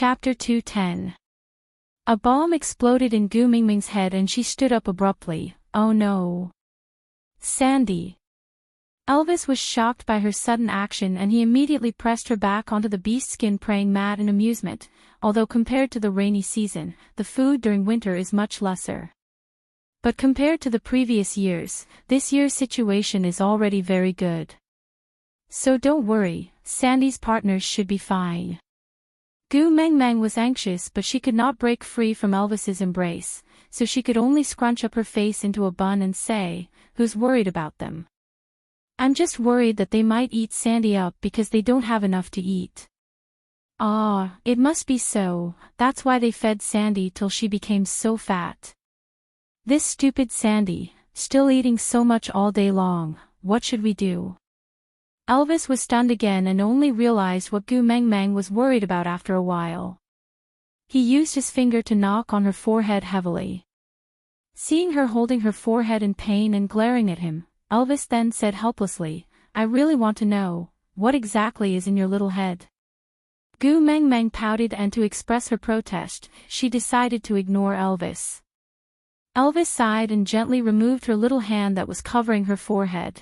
Chapter 210. A bomb exploded in Gu Mingming's head and she stood up abruptly. Oh no. Sandy. Elvis was shocked by her sudden action and he immediately pressed her back onto the beast skin, praying mad in amusement, although compared to the rainy season, the food during winter is much lesser. But compared to the previous years, this year's situation is already very good. So don't worry, Sandy's partners should be fine. Gu Mengmeng was anxious but she could not break free from Elvis's embrace, so she could only scrunch up her face into a bun and say, "Who's worried about them? I'm just worried that they might eat Sandy up because they don't have enough to eat." Ah, it must be so, that's why they fed Sandy till she became so fat. This stupid Sandy, still eating so much all day long, what should we do? Elvis was stunned again and only realized what Gu Mengmeng was worried about after a while. He used his finger to knock on her forehead heavily. Seeing her holding her forehead in pain and glaring at him, Elvis then said helplessly, "I really want to know, what exactly is in your little head?" Gu Mengmeng pouted and to express her protest, she decided to ignore Elvis. Elvis sighed and gently removed her little hand that was covering her forehead.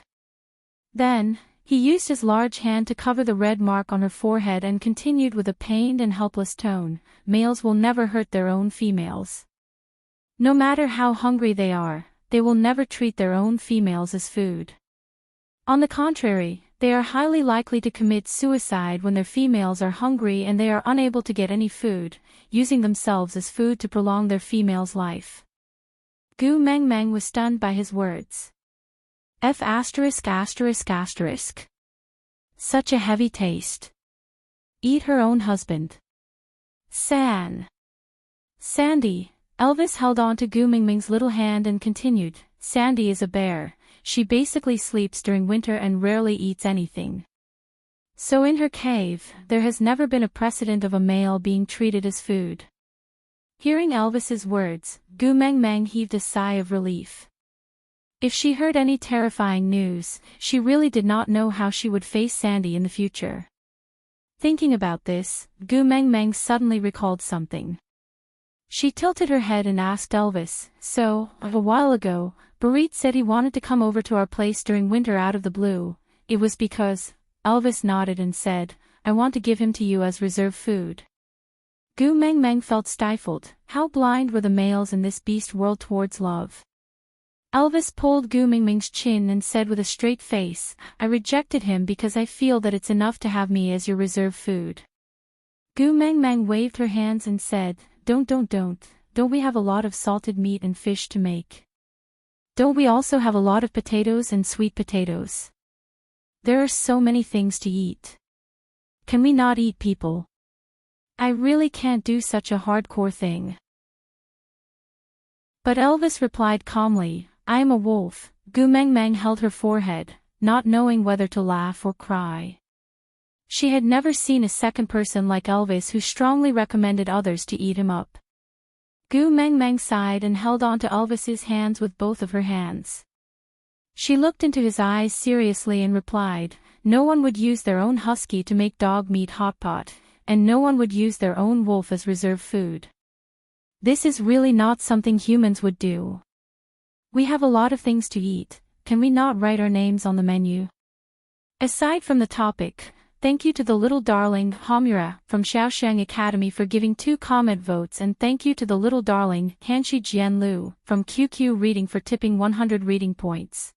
Then, he used his large hand to cover the red mark on her forehead and continued with a pained and helpless tone, "Males will never hurt their own females. No matter how hungry they are, they will never treat their own females as food. On the contrary, they are highly likely to commit suicide when their females are hungry and they are unable to get any food, using themselves as food to prolong their female's life." Gu Mengmeng was stunned by his words. F*******. Such a heavy taste. Eat her own husband. Sandy. Elvis held on to Gu Mingming's little hand and continued, "Sandy is a bear, she basically sleeps during winter and rarely eats anything. So in her cave, there has never been a precedent of a male being treated as food." Hearing Elvis's words, Gu Mengmeng heaved a sigh of relief. If she heard any terrifying news, she really did not know how she would face Sandy in the future. Thinking about this, Gu Mengmeng suddenly recalled something. She tilted her head and asked Elvis, "So, a while ago, Barit said he wanted to come over to our place during winter out of the blue. It was because..." Elvis nodded and said, "I want to give him to you as reserve food." Gu Mengmeng felt stifled. How blind were the males in this beast world towards love? Elvis pulled Gu Mingming's chin and said with a straight face, "I rejected him because I feel that it's enough to have me as your reserve food." Gu Mengmeng waved her hands and said, Don't we have a lot of salted meat and fish to make? Don't we also have a lot of potatoes and sweet potatoes? There are so many things to eat. Can we not eat people? I really can't do such a hardcore thing." But Elvis replied calmly, "I am a wolf." Gu Mengmeng held her forehead, not knowing whether to laugh or cry. She had never seen a second person like Elvis who strongly recommended others to eat him up. Gu Mengmeng sighed and held on to Elvis's hands with both of her hands. She looked into his eyes seriously and replied, "No one would use their own husky to make dog meat hot pot, and no one would use their own wolf as reserve food. This is really not something humans would do. We have a lot of things to eat, can we not write our names on the menu?" Aside from the topic, thank you to the little darling Hamura from Shaoxiang Academy for giving 2 comment votes, and thank you to the little darling Hanshi Jianlu from QQ Reading for tipping 100 reading points.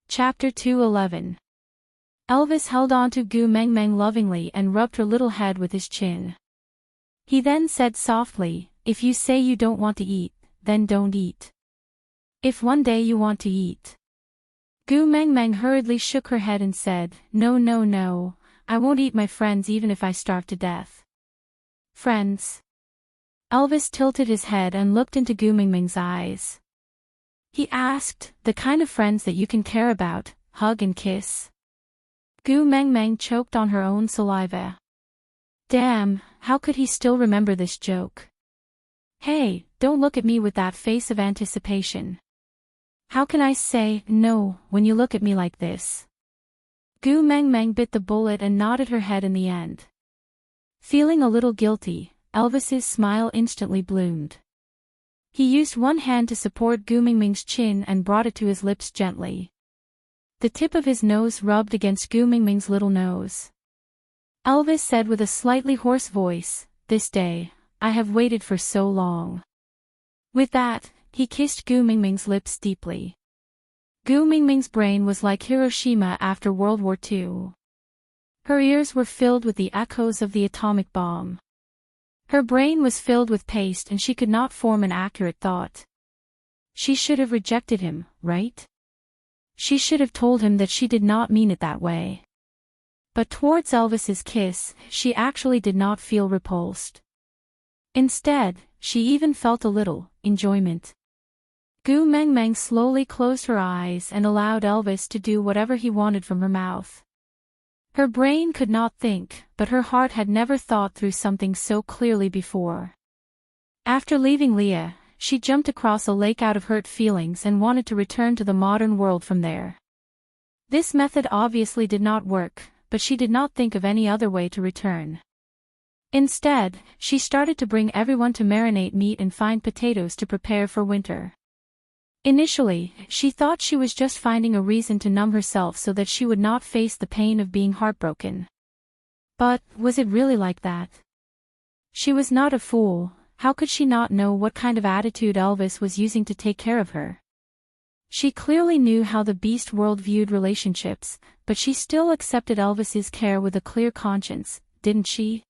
Chapter 211. Elvis held on to Gu Mengmeng lovingly and rubbed her little head with his chin. He then said softly, "If you say you don't want to eat, then don't eat. If one day you want to eat." Gu Mengmeng hurriedly shook her head and said, No, I won't eat my friends even if I starve to death." "Friends?" Elvis tilted his head and looked into Gu Mengmeng's eyes. He asked, "The kind of friends that you can care about, hug and kiss?" Gu Mengmeng choked on her own saliva. Damn, how could he still remember this joke? Hey, don't look at me with that face of anticipation. How can I say no when you look at me like this? Gu Meng Meng bit the bullet and nodded her head in the end. Feeling a little guilty, Elvis's smile instantly bloomed. He used one hand to support Gu Mingming's chin and brought it to his lips gently. The tip of his nose rubbed against Gu Mingming's little nose. Elvis said with a slightly hoarse voice, "This day, I have waited for so long." With that, he kissed Gu Mingming's lips deeply. Gu Mingming's brain was like Hiroshima after World War II. Her ears were filled with the echoes of the atomic bomb. Her brain was filled with paste and she could not form an accurate thought. She should have rejected him, right? She should have told him that she did not mean it that way. But towards Elvis's kiss, she actually did not feel repulsed. Instead, she even felt a little enjoyment. Gu Meng Meng slowly closed her eyes and allowed Elvis to do whatever he wanted from her mouth. Her brain could not think, but her heart had never thought through something so clearly before. After leaving Leah, she jumped across a lake out of hurt feelings and wanted to return to the modern world from there. This method obviously did not work, but she did not think of any other way to return. Instead, she started to bring everyone to marinate meat and find potatoes to prepare for winter. Initially, she thought she was just finding a reason to numb herself so that she would not face the pain of being heartbroken. But, was it really like that? She was not a fool. How could she not know what kind of attitude Elvis was using to take care of her? She clearly knew how the beast world viewed relationships, but she still accepted Elvis's care with a clear conscience, didn't she?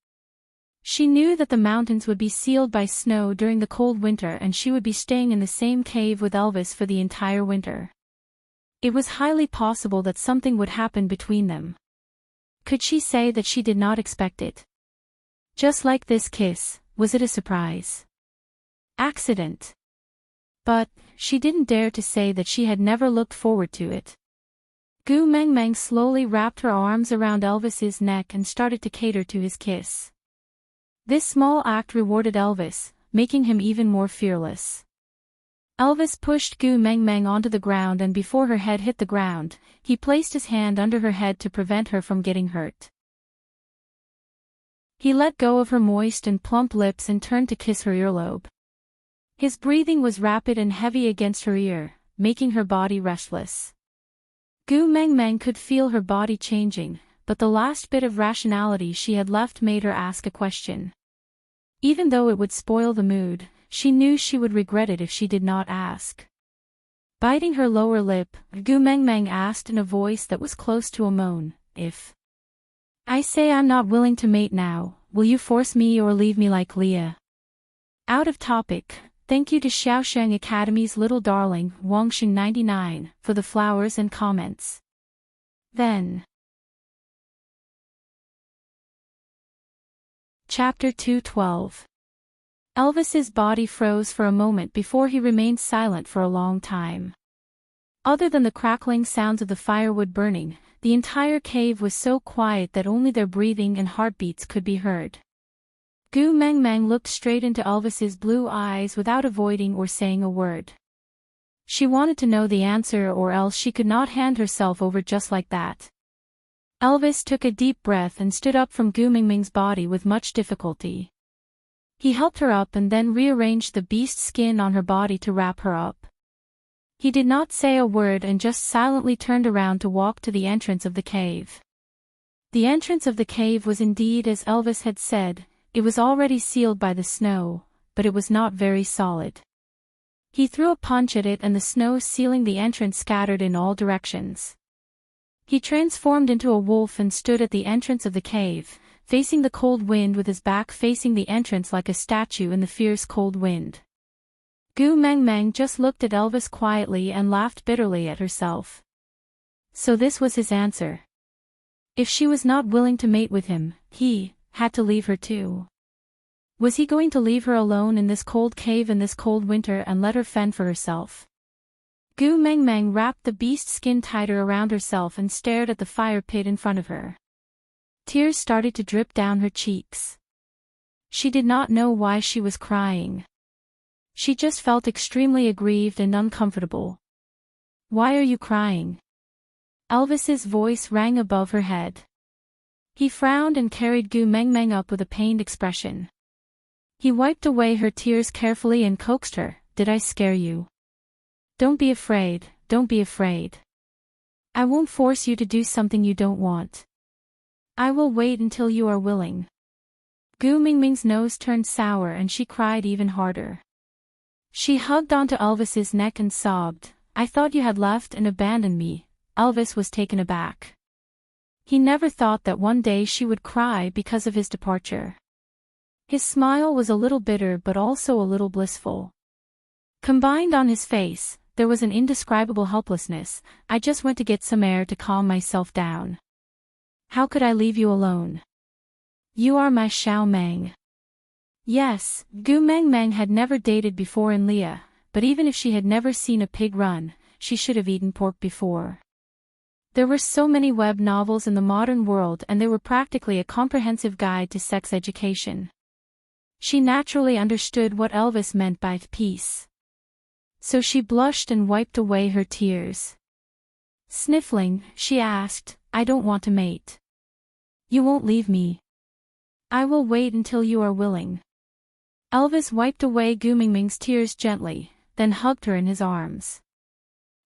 She knew that the mountains would be sealed by snow during the cold winter and she would be staying in the same cave with Elvis for the entire winter. It was highly possible that something would happen between them. Could she say that she did not expect it? Just like this kiss, was it a surprise? Accident? But, she didn't dare to say that she had never looked forward to it. Gu Meng Meng slowly wrapped her arms around Elvis's neck and started to cater to his kiss. This small act rewarded Elvis, making him even more fearless. Elvis pushed Gu Meng Meng onto the ground and before her head hit the ground, he placed his hand under her head to prevent her from getting hurt. He let go of her moist and plump lips and turned to kiss her earlobe. His breathing was rapid and heavy against her ear, making her body restless. Gu Meng Meng could feel her body changing, but the last bit of rationality she had left made her ask a question. Even though it would spoil the mood, she knew she would regret it if she did not ask. Biting her lower lip, Gu Meng Meng asked in a voice that was close to a moan, "If I say I'm not willing to mate now, will you force me or leave me like Leah?" Out of topic, thank you to Xiaosheng Academy's little darling, Wangsheng99, for the flowers and comments. Then. Chapter 212. Elvis's body froze for a moment before he remained silent for a long time. Other than the crackling sounds of the firewood burning, the entire cave was so quiet that only their breathing and heartbeats could be heard. Gu Meng Meng looked straight into Elvis's blue eyes without avoiding or saying a word. She wanted to know the answer or else she could not hand herself over just like that. Elvis took a deep breath and stood up from Gu Mingming's body with much difficulty. He helped her up and then rearranged the beast skin on her body to wrap her up. He did not say a word and just silently turned around to walk to the entrance of the cave. The entrance of the cave was indeed as Elvis had said, it was already sealed by the snow, but it was not very solid. He threw a punch at it and the snow sealing the entrance scattered in all directions. He transformed into a wolf and stood at the entrance of the cave, facing the cold wind with his back facing the entrance like a statue in the fierce cold wind. Gu Meng Meng just looked at Elvis quietly and laughed bitterly at herself. So this was his answer. If she was not willing to mate with him, he had to leave her too. Was he going to leave her alone in this cold cave in this cold winter and let her fend for herself? Gu Meng Meng wrapped the beast skin tighter around herself and stared at the fire pit in front of her. Tears started to drip down her cheeks. She did not know why she was crying. She just felt extremely aggrieved and uncomfortable. "Why are you crying?" Elvis's voice rang above her head. He frowned and carried Gu Meng Meng up with a pained expression. He wiped away her tears carefully and coaxed her, "Did I scare you? Don't be afraid, don't be afraid. I won't force you to do something you don't want. I will wait until you are willing." Gu Mingming's nose turned sour and she cried even harder. She hugged onto Elvis's neck and sobbed, "I thought you had left and abandoned me." Elvis was taken aback. He never thought that one day she would cry because of his departure. His smile was a little bitter but also a little blissful. Combined on his face, there was an indescribable helplessness. "I just went to get some air to calm myself down. How could I leave you alone? You are my Xiao Meng." Yes, Gu Meng Meng had never dated before in Leah, but even if she had never seen a pig run, she should have eaten pork before. There were so many web novels in the modern world and they were practically a comprehensive guide to sex education. She naturally understood what Elvis meant by peace. So she blushed and wiped away her tears. Sniffling, she asked, "I don't want to mate. You won't leave me?" "I will wait until you are willing." Elvis wiped away Gu Mingming's tears gently, then hugged her in his arms.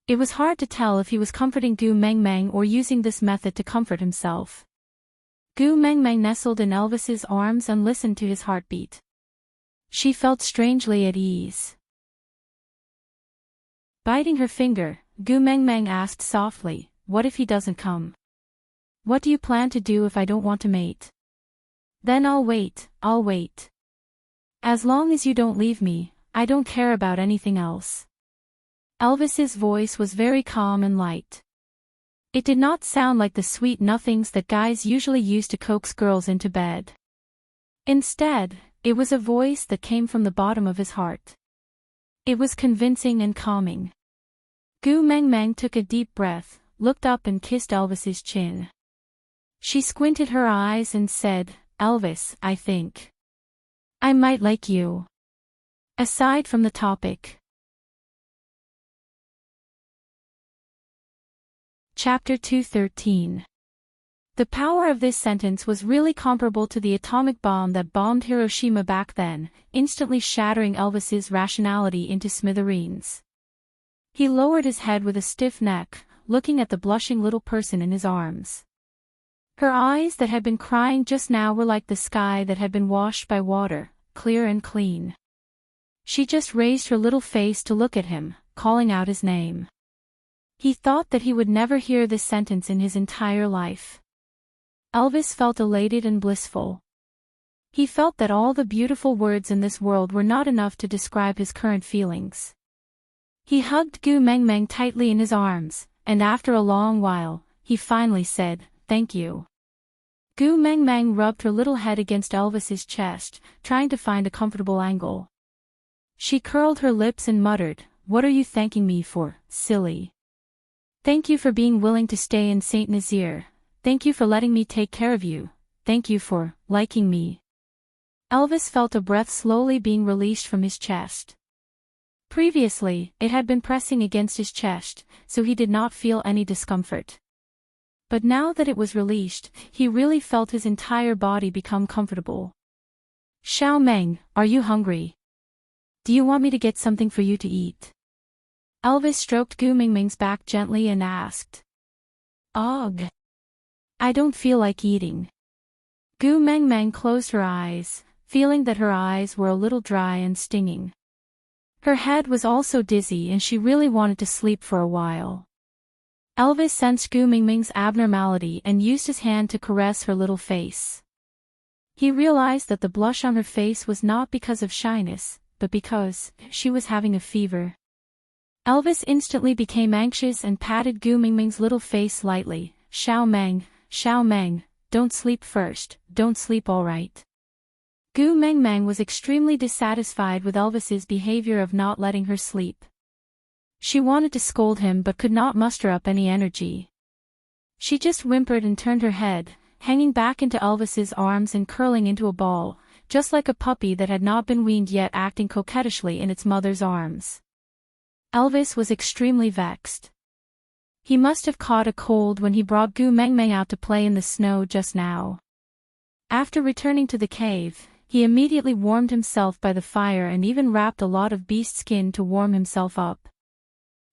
It was hard to tell if he was comforting Gu Meng Meng or using this method to comfort himself. Gu Meng Meng nestled in Elvis's arms and listened to his heartbeat. She felt strangely at ease. Biting her finger, Gu Meng Meng asked softly, "What if he doesn't come? What do you plan to do if I don't want to mate?" "Then I'll wait, I'll wait. As long as you don't leave me, I don't care about anything else." Elvis's voice was very calm and light. It did not sound like the sweet nothings that guys usually use to coax girls into bed. Instead, it was a voice that came from the bottom of his heart. It was convincing and calming. Gu Meng Meng took a deep breath, looked up and kissed Elvis's chin. She squinted her eyes and said, "Elvis, I think I might like you. Aside from the topic." Chapter 213. The power of this sentence was really comparable to the atomic bomb that bombed Hiroshima back then, instantly shattering Elvis's rationality into smithereens. He lowered his head with a stiff neck, looking at the blushing little person in his arms. Her eyes that had been crying just now were like the sky that had been washed by water, clear and clean. She just raised her little face to look at him, calling out his name. He thought that he would never hear this sentence in his entire life. Elvis felt elated and blissful. He felt that all the beautiful words in this world were not enough to describe his current feelings. He hugged Gu Meng Meng tightly in his arms, and after a long while, he finally said, "Thank you." Gu Meng Meng rubbed her little head against Elvis's chest, trying to find a comfortable angle. She curled her lips and muttered, "What are you thanking me for, silly? Thank you for being willing to stay in Saint Nazaire. Thank you for letting me take care of you. Thank you for liking me." Elvis felt a breath slowly being released from his chest. Previously, it had been pressing against his chest, so he did not feel any discomfort. But now that it was released, he really felt his entire body become comfortable. "Xiao Meng, are you hungry? Do you want me to get something for you to eat?" Elvis stroked Gu Mingming's back gently and asked. "Ugh. I don't feel like eating." Gu Meng Meng closed her eyes, feeling that her eyes were a little dry and stinging. Her head was also dizzy and she really wanted to sleep for a while. Elvis sensed Gu Mingming's abnormality and used his hand to caress her little face. He realized that the blush on her face was not because of shyness, but because she was having a fever. Elvis instantly became anxious and patted Gu Mingming's little face lightly. Xiao Meng, don't sleep first, don't sleep all right." Gu Meng Meng was extremely dissatisfied with Elvis's behavior of not letting her sleep. She wanted to scold him but could not muster up any energy. She just whimpered and turned her head, hanging back into Elvis's arms and curling into a ball, just like a puppy that had not been weaned yet acting coquettishly in its mother's arms. Elvis was extremely vexed. He must have caught a cold when he brought Gu Meng Meng out to play in the snow just now. After returning to the cave, he immediately warmed himself by the fire and even wrapped a lot of beast skin to warm himself up.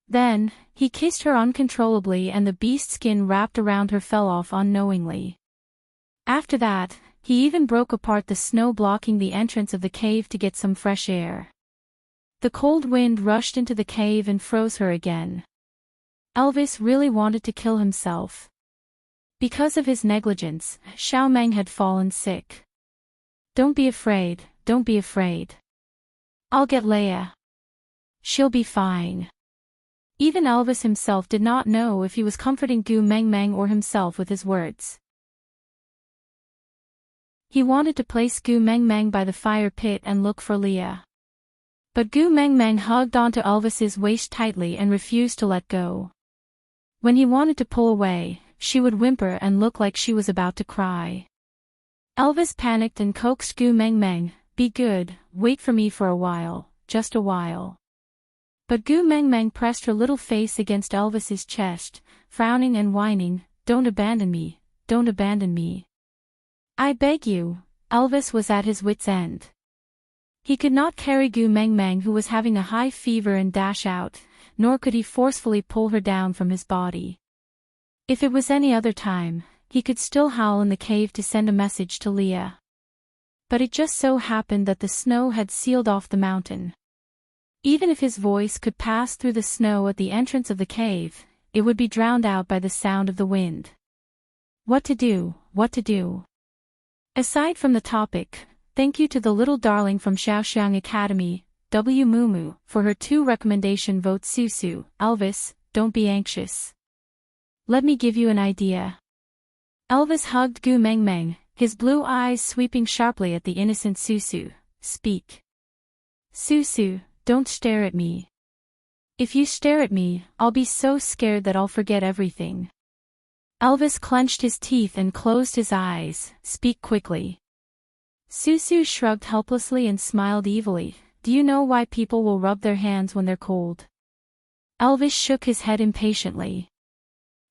Then, he kissed her uncontrollably and the beast skin wrapped around her fell off unknowingly. After that, he even broke apart the snow blocking the entrance of the cave to get some fresh air. The cold wind rushed into the cave and froze her again. Elvis really wanted to kill himself. Because of his negligence, Xiao Meng had fallen sick. Don't be afraid, don't be afraid. I'll get Leia. She'll be fine. Even Elvis himself did not know if he was comforting Gu Meng Meng or himself with his words. He wanted to place Gu Meng Meng by the fire pit and look for Leia. But Gu Meng Meng hugged onto Elvis's waist tightly and refused to let go. When he wanted to pull away, she would whimper and look like she was about to cry. Elvis panicked and coaxed Gu Meng Meng, "Be good, wait for me for a while, just a while." But Gu Meng Meng pressed her little face against Elvis's chest, frowning and whining, "Don't abandon me, don't abandon me. I beg you." Elvis was at his wit's end. He could not carry Gu Meng Meng who was having a high fever and dash out, nor could he forcefully pull her down from his body. If it was any other time, he could still howl in the cave to send a message to Leia. But it just so happened that the snow had sealed off the mountain. Even if his voice could pass through the snow at the entrance of the cave, it would be drowned out by the sound of the wind. What to do, what to do? Aside from the topic, thank you to the little darling from Xiaoxiang Academy, W. Mumu, for her 2 recommendation votes. Susu, Elvis, don't be anxious. Let me give you an idea. Elvis hugged Gu Meng Meng, his blue eyes sweeping sharply at the innocent Susu. Speak. Susu, don't stare at me. If you stare at me, I'll be so scared that I'll forget everything. Elvis clenched his teeth and closed his eyes. Speak quickly. Susu shrugged helplessly and smiled evilly. Do you know why people will rub their hands when they're cold? Elvis shook his head impatiently.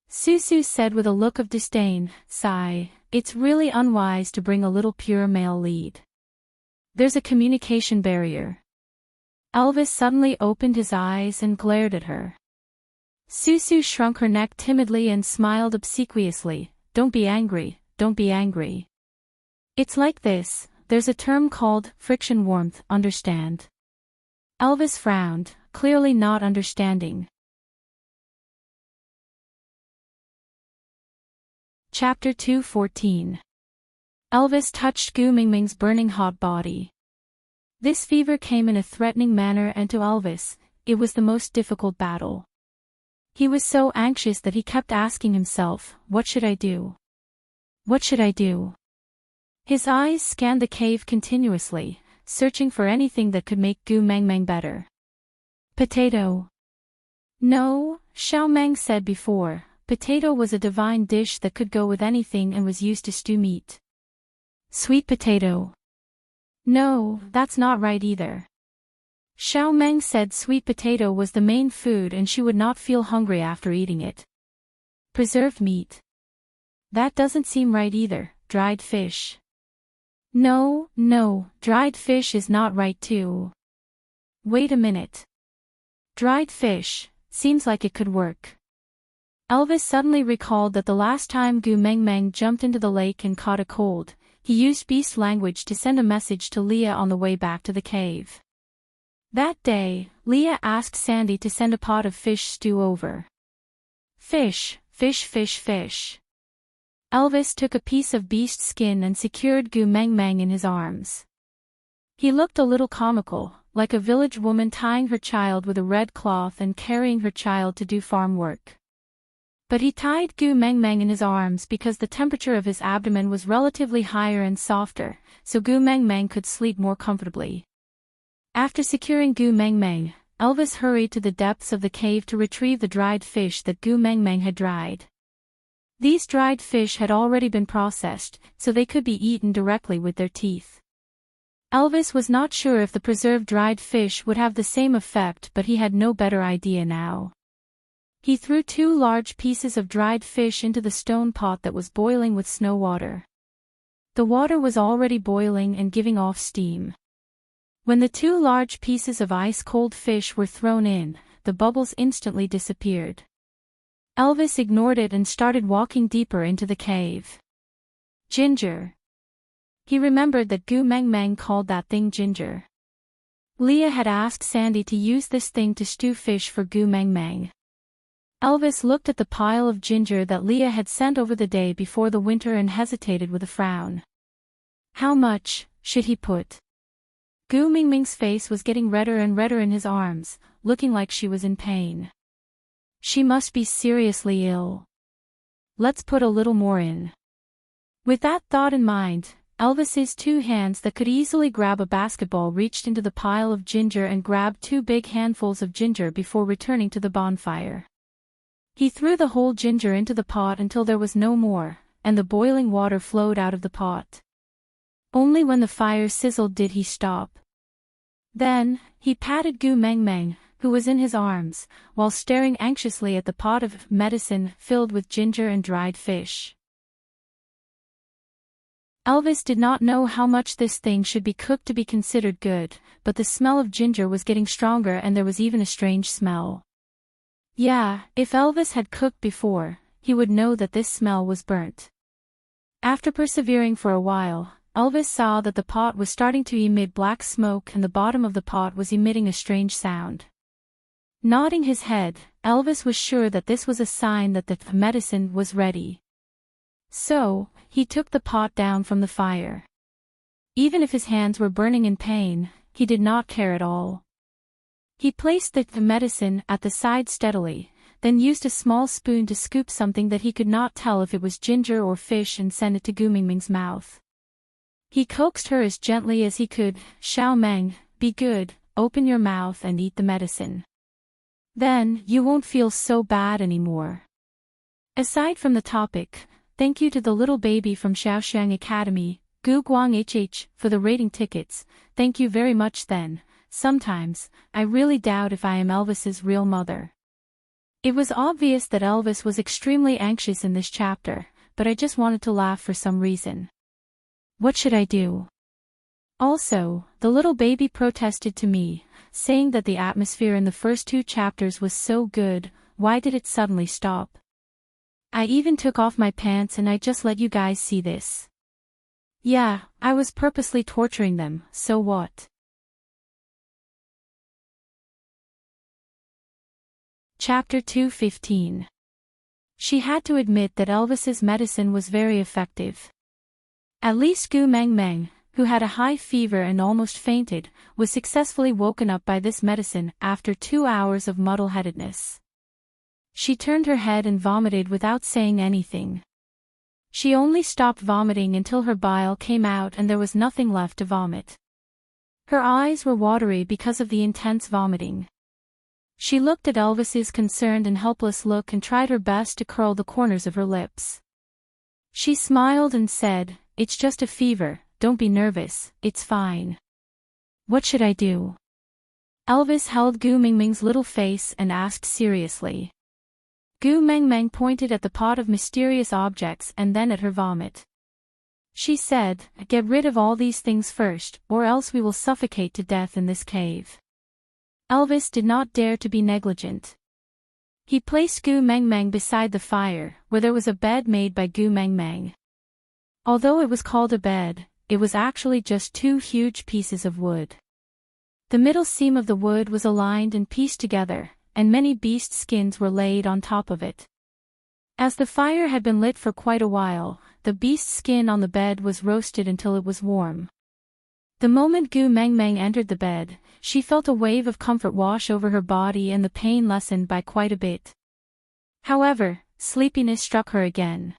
Susu said with a look of disdain, sigh, it's really unwise to bring a little pure male lead. There's a communication barrier. Elvis suddenly opened his eyes and glared at her. Susu shrunk her neck timidly and smiled obsequiously. Don't be angry, don't be angry. It's like this, there's a term called friction warmth, understand? Elvis frowned, clearly not understanding. Chapter 2:14. Elvis touched Gu Meng Meng's burning hot body. This fever came in a threatening manner and to Elvis, it was the most difficult battle. He was so anxious that he kept asking himself, what should I do? What should I do? His eyes scanned the cave continuously, searching for anything that could make Gu Meng Meng better. Potato. No, Xiao Meng said before, potato was a divine dish that could go with anything and was used to stew meat. Sweet potato. No, that's not right either. Xiao Meng said sweet potato was the main food and she would not feel hungry after eating it. Preserved meat. That doesn't seem right either. Dried fish. No, dried fish is not right too. Wait a minute. Dried fish, seems like it could work. Elvis suddenly recalled that the last time Gu Meng Meng jumped into the lake and caught a cold, he used beast language to send a message to Leia on the way back to the cave. That day, Leia asked Sandy to send a pot of fish stew over. Fish. Elvis took a piece of beast skin and secured Gu Meng Meng in his arms. He looked a little comical, like a village woman tying her child with a red cloth and carrying her child to do farm work. But he tied Gu Meng Meng in his arms because the temperature of his abdomen was relatively higher and softer, so Gu Meng Meng could sleep more comfortably. After securing Gu Meng Meng, Elvis hurried to the depths of the cave to retrieve the dried fish that Gu Meng Meng had dried. These dried fish had already been processed, so they could be eaten directly with their teeth. Elvis was not sure if the preserved dried fish would have the same effect, but he had no better idea now. He threw 2 large pieces of dried fish into the stone pot that was boiling with snow water. The water was already boiling and giving off steam. When the 2 large pieces of ice-cold fish were thrown in, the bubbles instantly disappeared. Elvis ignored it and started walking deeper into the cave. Ginger. He remembered that Gu Meng Meng called that thing ginger. Leah had asked Sandy to use this thing to stew fish for Gu Meng Meng. Elvis looked at the pile of ginger that Leah had sent over the day before the winter and hesitated with a frown. How much should he put? Gu Mingming's face was getting redder and redder in his arms, looking like she was in pain. She must be seriously ill. Let's put a little more in. With that thought in mind, Elvis's 2 hands that could easily grab a basketball reached into the pile of ginger and grabbed 2 big handfuls of ginger before returning to the bonfire. He threw the whole ginger into the pot until there was no more, and the boiling water flowed out of the pot. Only when the fire sizzled did he stop. Then, he patted Gu Meng Meng, who was in his arms, while staring anxiously at the pot of medicine filled with ginger and dried fish. Elvis did not know how much this thing should be cooked to be considered good, but the smell of ginger was getting stronger and there was even a strange smell. Yeah, if Elvis had cooked before, he would know that this smell was burnt. After persevering for a while, Elvis saw that the pot was starting to emit black smoke and the bottom of the pot was emitting a strange sound. Nodding his head, Elvis was sure that this was a sign that the medicine was ready. So, he took the pot down from the fire. Even if his hands were burning in pain, he did not care at all. He placed the medicine at the side steadily, then used a small spoon to scoop something that he could not tell if it was ginger or fish and send it to Gu Mingming's mouth. He coaxed her as gently as he could, "Xiao Meng, be good, open your mouth and eat the medicine. Then, you won't feel so bad anymore." Aside from the topic, thank you to the little baby from Shaoxiang Academy, Gu Guang HH, for the rating tickets. Thank you very much then. Sometimes, I really doubt if I am Elvis's real mother. It was obvious that Elvis was extremely anxious in this chapter, but I just wanted to laugh for some reason. What should I do? Also, the little baby protested to me, saying that the atmosphere in the first 2 chapters was so good, why did it suddenly stop? I even took off my pants and I just let you guys see this. Yeah, I was purposely torturing them, so what? Chapter 2:15. She had to admit that Elvis's medicine was very effective. At least Gu Meng Meng, who had a high fever and almost fainted, was successfully woken up by this medicine after 2 hours of muddle-headedness. She turned her head and vomited without saying anything. She only stopped vomiting until her bile came out and there was nothing left to vomit. Her eyes were watery because of the intense vomiting. She looked at Elvis's concerned and helpless look and tried her best to curl the corners of her lips. She smiled and said, "It's just a fever, don't be nervous, it's fine." What should I do? Elvis held Gu Mingming's little face and asked seriously. Gu Mengmeng pointed at the pot of mysterious objects and then at her vomit. She said, "Get rid of all these things first, or else we will suffocate to death in this cave." Elvis did not dare to be negligent. He placed Gu Mengmeng beside the fire, where there was a bed made by Gu Mengmeng. Although it was called a bed, it was actually just 2 huge pieces of wood. The middle seam of the wood was aligned and pieced together, and many beast skins were laid on top of it. As the fire had been lit for quite a while, the beast skin on the bed was roasted until it was warm. The moment Gu Mengmeng entered the bed, she felt a wave of comfort wash over her body and the pain lessened by quite a bit. However, sleepiness struck her again.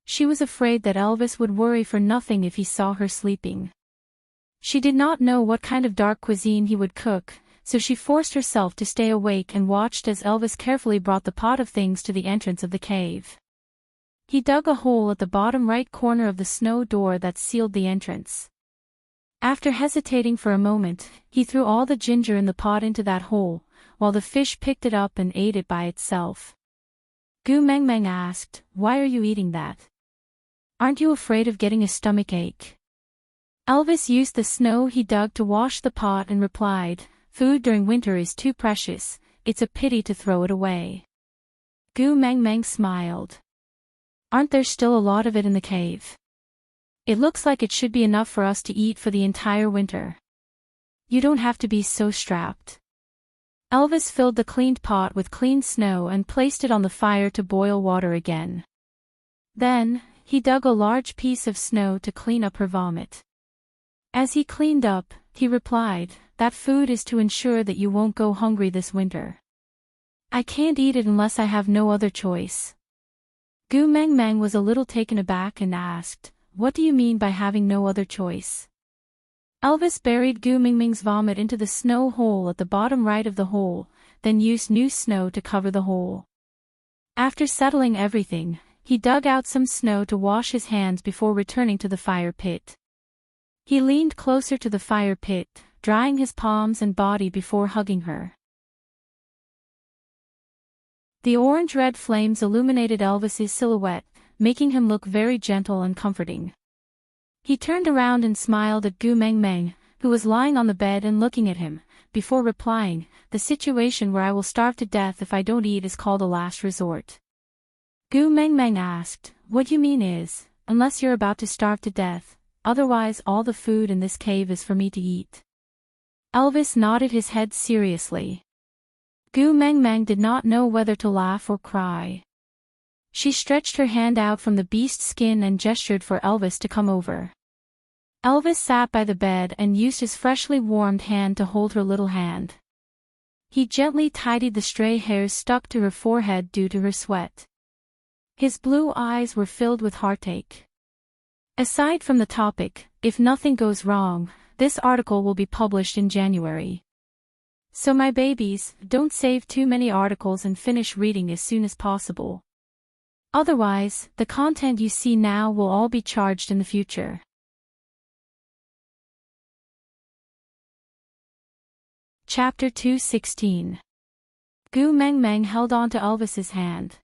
She was afraid that Elvis would worry for nothing if he saw her sleeping. She did not know what kind of dark cuisine he would cook, so she forced herself to stay awake and watched as Elvis carefully brought the pot of things to the entrance of the cave. He dug a hole at the bottom right corner of the snow door that sealed the entrance. After hesitating for a moment, he threw all the ginger in the pot into that hole, while the fish picked it up and ate it by itself. Gu Meng Meng asked, "Why are you eating that? Aren't you afraid of getting a stomachache?" Elvis used the snow he dug to wash the pot and replied, "Food during winter is too precious, it's a pity to throw it away." Gu Meng Meng smiled. "Aren't there still a lot of it in the cave? It looks like it should be enough for us to eat for the entire winter. You don't have to be so strapped." Elvis filled the cleaned pot with clean snow and placed it on the fire to boil water again. Then, he dug a large piece of snow to clean up her vomit. As he cleaned up, he replied, "That food is to ensure that you won't go hungry this winter. I can't eat it unless I have no other choice." Gu Meng Meng was a little taken aback and asked, "What do you mean by having no other choice?" Elvis buried Gu Meng Meng's vomit into the snow hole at the bottom right of the hole, then used new snow to cover the hole. After settling everything, he dug out some snow to wash his hands before returning to the fire pit. He leaned closer to the fire pit, drying his palms and body before hugging her. The orange-red flames illuminated Elvis's silhouette, making him look very gentle and comforting. He turned around and smiled at Gu Meng Meng, who was lying on the bed and looking at him, before replying, "The situation where I will starve to death if I don't eat is called a last resort." Gu Meng Meng asked, "What you mean is, unless you're about to starve to death, otherwise all the food in this cave is for me to eat?" Elvis nodded his head seriously. Gu Meng Meng did not know whether to laugh or cry. She stretched her hand out from the beast's skin and gestured for Elvis to come over. Elvis sat by the bed and used his freshly warmed hand to hold her little hand. He gently tidied the stray hairs stuck to her forehead due to her sweat. His blue eyes were filled with heartache. Aside from the topic, if nothing goes wrong, this article will be published in January. So my babies, don't save too many articles and finish reading as soon as possible. Otherwise, the content you see now will all be charged in the future. Chapter 2:16. Gu Meng Meng held on to Elvis's hand.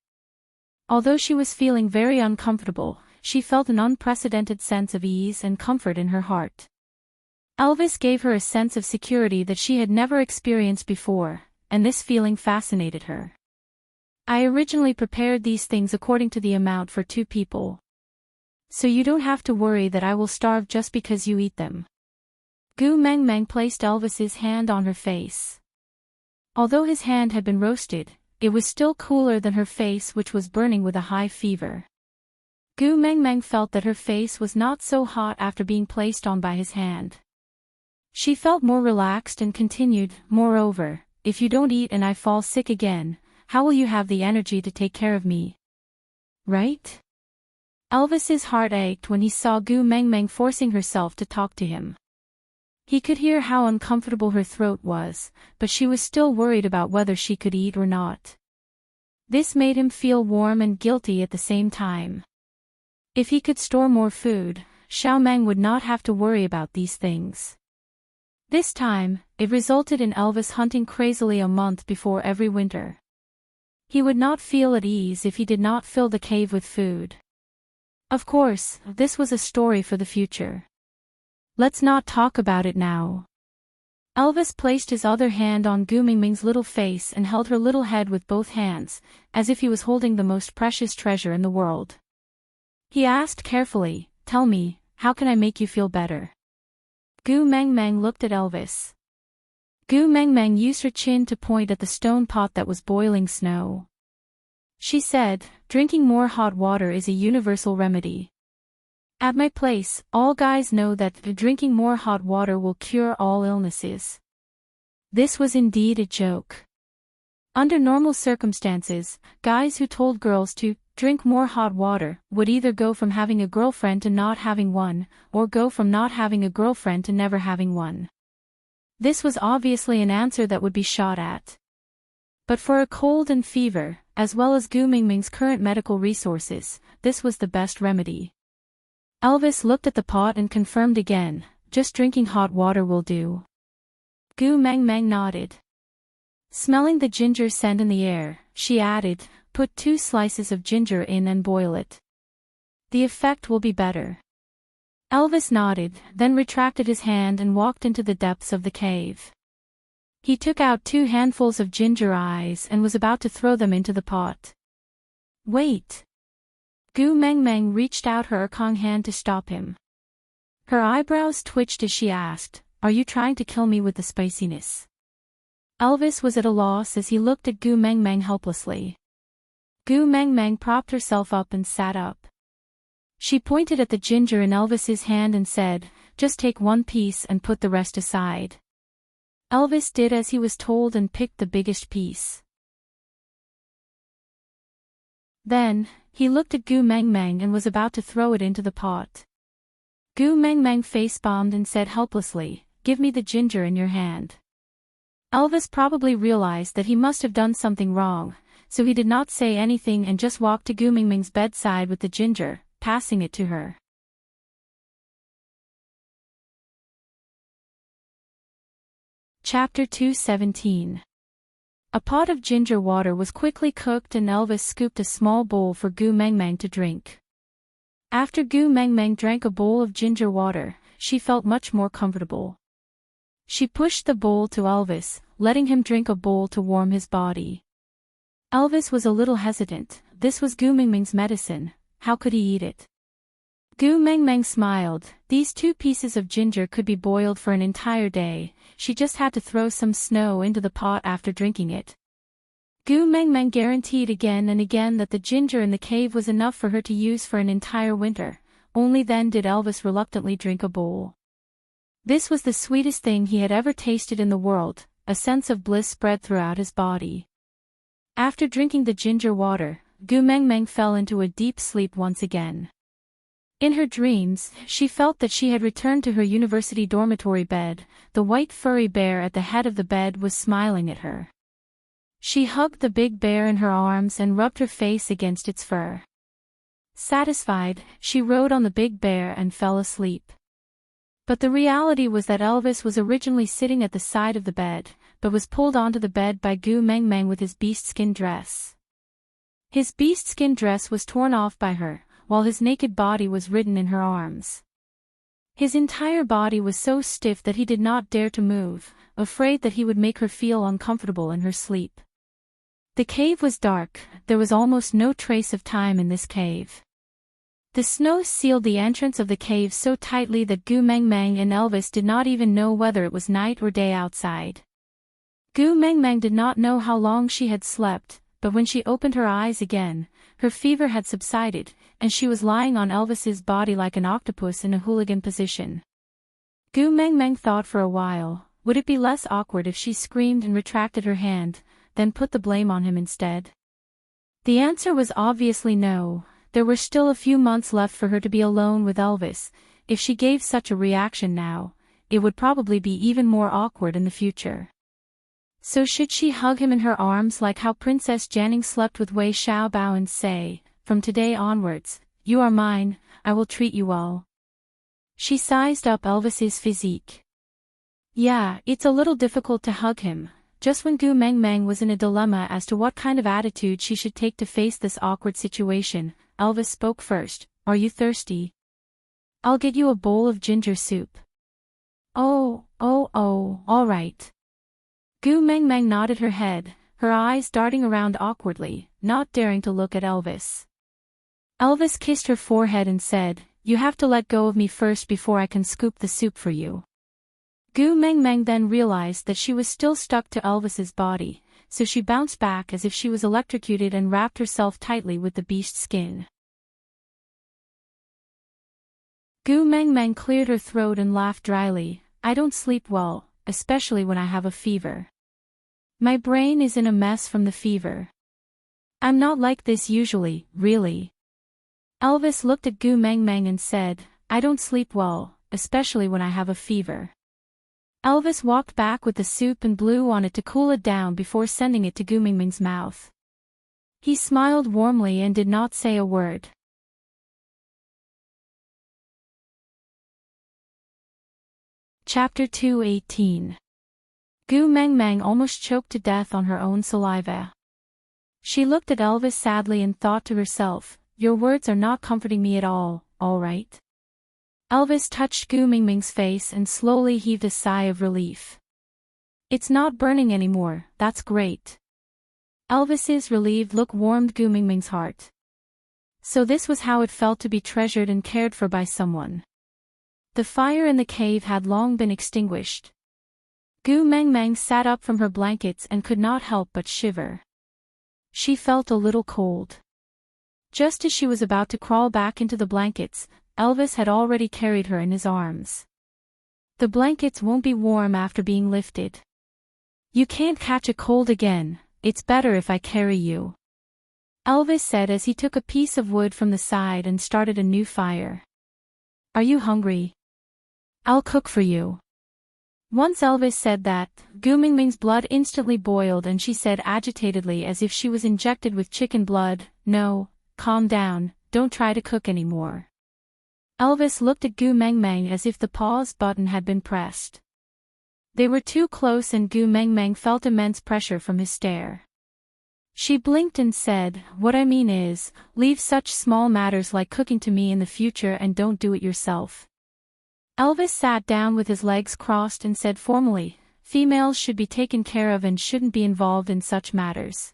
Although she was feeling very uncomfortable, she felt an unprecedented sense of ease and comfort in her heart. Elvis gave her a sense of security that she had never experienced before, and this feeling fascinated her. "I originally prepared these things according to the amount for 2 people. So you don't have to worry that I will starve just because you eat them." Gu Meng Meng placed Elvis's hand on her face. Although his hand had been roasted, it was still cooler than her face, which was burning with a high fever. Gu Meng Meng felt that her face was not so hot after being placed on by his hand. She felt more relaxed and continued, "Moreover, if you don't eat and I fall sick again, how will you have the energy to take care of me? Right?" Elvis's heart ached when he saw Gu Meng Meng forcing herself to talk to him. He could hear how uncomfortable her throat was, but she was still worried about whether she could eat or not. This made him feel warm and guilty at the same time. If he could store more food, Xiao Meng would not have to worry about these things. This time, it resulted in Elvis hunting crazily a month before every winter. He would not feel at ease if he did not fill the cave with food. Of course, this was a story for the future. Let's not talk about it now. Elvis placed his other hand on Gu Meng Meng's little face and held her little head with both hands, as if he was holding the most precious treasure in the world. He asked carefully, "Tell me, how can I make you feel better?" Gu Meng Meng looked at Elvis. Gu Meng Meng used her chin to point at the stone pot that was boiling snow. She said, "Drinking more hot water is a universal remedy. At my place, all guys know that drinking more hot water will cure all illnesses." This was indeed a joke. Under normal circumstances, guys who told girls to drink more hot water would either go from having a girlfriend to not having one, or go from not having a girlfriend to never having one. This was obviously an answer that would be shot at. But for a cold and fever, as well as Gu Meng Meng's current medical resources, this was the best remedy. Elvis looked at the pot and confirmed again, "Just drinking hot water will do." Gu Meng Meng nodded. Smelling the ginger scent in the air, she added, "Put 2 slices of ginger in and boil it. The effect will be better." Elvis nodded, then retracted his hand and walked into the depths of the cave. He took out 2 handfuls of ginger eyes and was about to throw them into the pot. "Wait!" Gu Meng Meng reached out her Erkong hand to stop him. Her eyebrows twitched as she asked, "Are you trying to kill me with the spiciness?" Elvis was at a loss as he looked at Gu Meng Meng helplessly. Gu Meng Meng propped herself up and sat up. She pointed at the ginger in Elvis's hand and said, "Just take 1 piece and put the rest aside." Elvis did as he was told and picked the biggest piece. Then, he looked at Gu Meng Meng and was about to throw it into the pot. Gu Meng Meng face-bombed and said helplessly, "Give me the ginger in your hand." Elvis probably realized that he must have done something wrong, so he did not say anything and just walked to Gu Meng Meng's bedside with the ginger, passing it to her. Chapter 217. A pot of ginger water was quickly cooked and Elvis scooped a small bowl for Gu Meng Meng to drink. After Gu Meng Meng drank a bowl of ginger water, she felt much more comfortable. She pushed the bowl to Elvis, letting him drink a bowl to warm his body. Elvis was a little hesitant. This was Gu Meng Meng's medicine, how could he eat it? Gu Meng Meng smiled. These 2 pieces of ginger could be boiled for an entire day, she just had to throw some snow into the pot after drinking it. Gu Meng Meng guaranteed again and again that the ginger in the cave was enough for her to use for an entire winter, only then did Elvis reluctantly drink a bowl. This was the sweetest thing he had ever tasted in the world, a sense of bliss spread throughout his body. After drinking the ginger water, Gu Meng Meng fell into a deep sleep once again. In her dreams, she felt that she had returned to her university dormitory bed. The white furry bear at the head of the bed was smiling at her. She hugged the big bear in her arms and rubbed her face against its fur. Satisfied, she rode on the big bear and fell asleep. But the reality was that Elvis was originally sitting at the side of the bed, but was pulled onto the bed by Gu Meng Meng with his beast-skin dress. His beast-skin dress was torn off by her, while his naked body was ridden in her arms. His entire body was so stiff that he did not dare to move, afraid that he would make her feel uncomfortable in her sleep. The cave was dark, there was almost no trace of time in this cave. The snow sealed the entrance of the cave so tightly that Gu Meng Meng and Elvis did not even know whether it was night or day outside. Gu Meng Meng did not know how long she had slept, but when she opened her eyes again, her fever had subsided, and she was lying on Elvis's body like an octopus in a hooligan position. Gu Meng Meng thought for a while, would it be less awkward if she screamed and retracted her hand, then put the blame on him instead? The answer was obviously no. There were still a few months left for her to be alone with Elvis. If she gave such a reaction now, it would probably be even more awkward in the future. So should she hug him in her arms like how Princess Janning slept with Wei Xiaobao and say, "From today onwards, you are mine, I will treat you well"? She sized up Elvis's physique. Yeah, it's a little difficult to hug him. Just when Gu Meng Meng was in a dilemma as to what kind of attitude she should take to face this awkward situation, Elvis spoke first. "Are you thirsty? I'll get you a bowl of ginger soup." Oh, all right. Gu Meng Meng nodded her head, her eyes darting around awkwardly, not daring to look at Elvis. Elvis kissed her forehead and said, "You have to let go of me first before I can scoop the soup for you." Gu Meng Meng then realized that she was still stuck to Elvis's body, so she bounced back as if she was electrocuted and wrapped herself tightly with the beast skin. Gu Meng Meng cleared her throat and laughed dryly. "I don't sleep well, especially when I have a fever. My brain is in a mess from the fever. I'm not like this usually, really." Elvis looked at Gu Meng Meng and said, "I don't sleep well, especially when I have a fever." Elvis walked back with the soup and blew on it to cool it down before sending it to Gu Meng Meng's mouth. He smiled warmly and did not say a word. Chapter 218. Gu Meng Meng almost choked to death on her own saliva. She looked at Elvis sadly and thought to herself, your words are not comforting me at all right? Elvis touched Gu Mingming's face and slowly heaved a sigh of relief. It's not burning anymore, that's great. Elvis's relieved look warmed Gu Mingming's heart. So this was how it felt to be treasured and cared for by someone. The fire in the cave had long been extinguished. Gu Meng Meng sat up from her blankets and could not help but shiver. She felt a little cold. Just as she was about to crawl back into the blankets, Elvis had already carried her in his arms. The blankets won't be warm after being lifted. You can't catch a cold again, it's better if I carry you. Elvis said as he took a piece of wood from the side and started a new fire. Are you hungry? I'll cook for you. Once Elvis said that, Gu Mingming's blood instantly boiled and she said agitatedly as if she was injected with chicken blood, no, calm down, don't try to cook anymore. Elvis looked at Gu Meng Meng as if the pause button had been pressed. They were too close and Gu Meng Meng felt immense pressure from his stare. She blinked and said, what I mean is, leave such small matters like cooking to me in the future and don't do it yourself. Elvis sat down with his legs crossed and said formally, females should be taken care of and shouldn't be involved in such matters.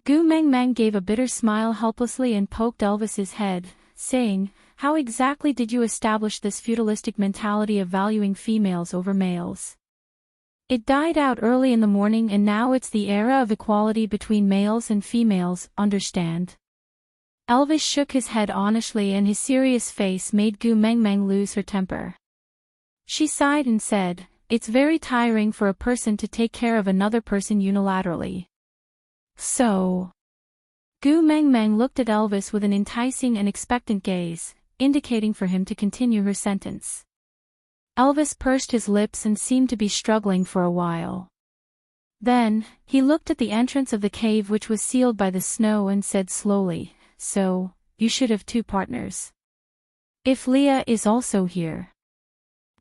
Gu Meng Meng gave a bitter smile helplessly and poked Elvis's head, saying, how exactly did you establish this feudalistic mentality of valuing females over males? It died out early in the morning and now it's the era of equality between males and females, understand? Elvis shook his head honestly and his serious face made Gu Meng Meng lose her temper. She sighed and said, it's very tiring for a person to take care of another person unilaterally. So. Gu Meng Meng looked at Elvis with an enticing and expectant gaze, indicating for him to continue her sentence. Elvis pursed his lips and seemed to be struggling for a while. Then, he looked at the entrance of the cave which was sealed by the snow and said slowly, so, you should have 2 partners. If Leah is also here.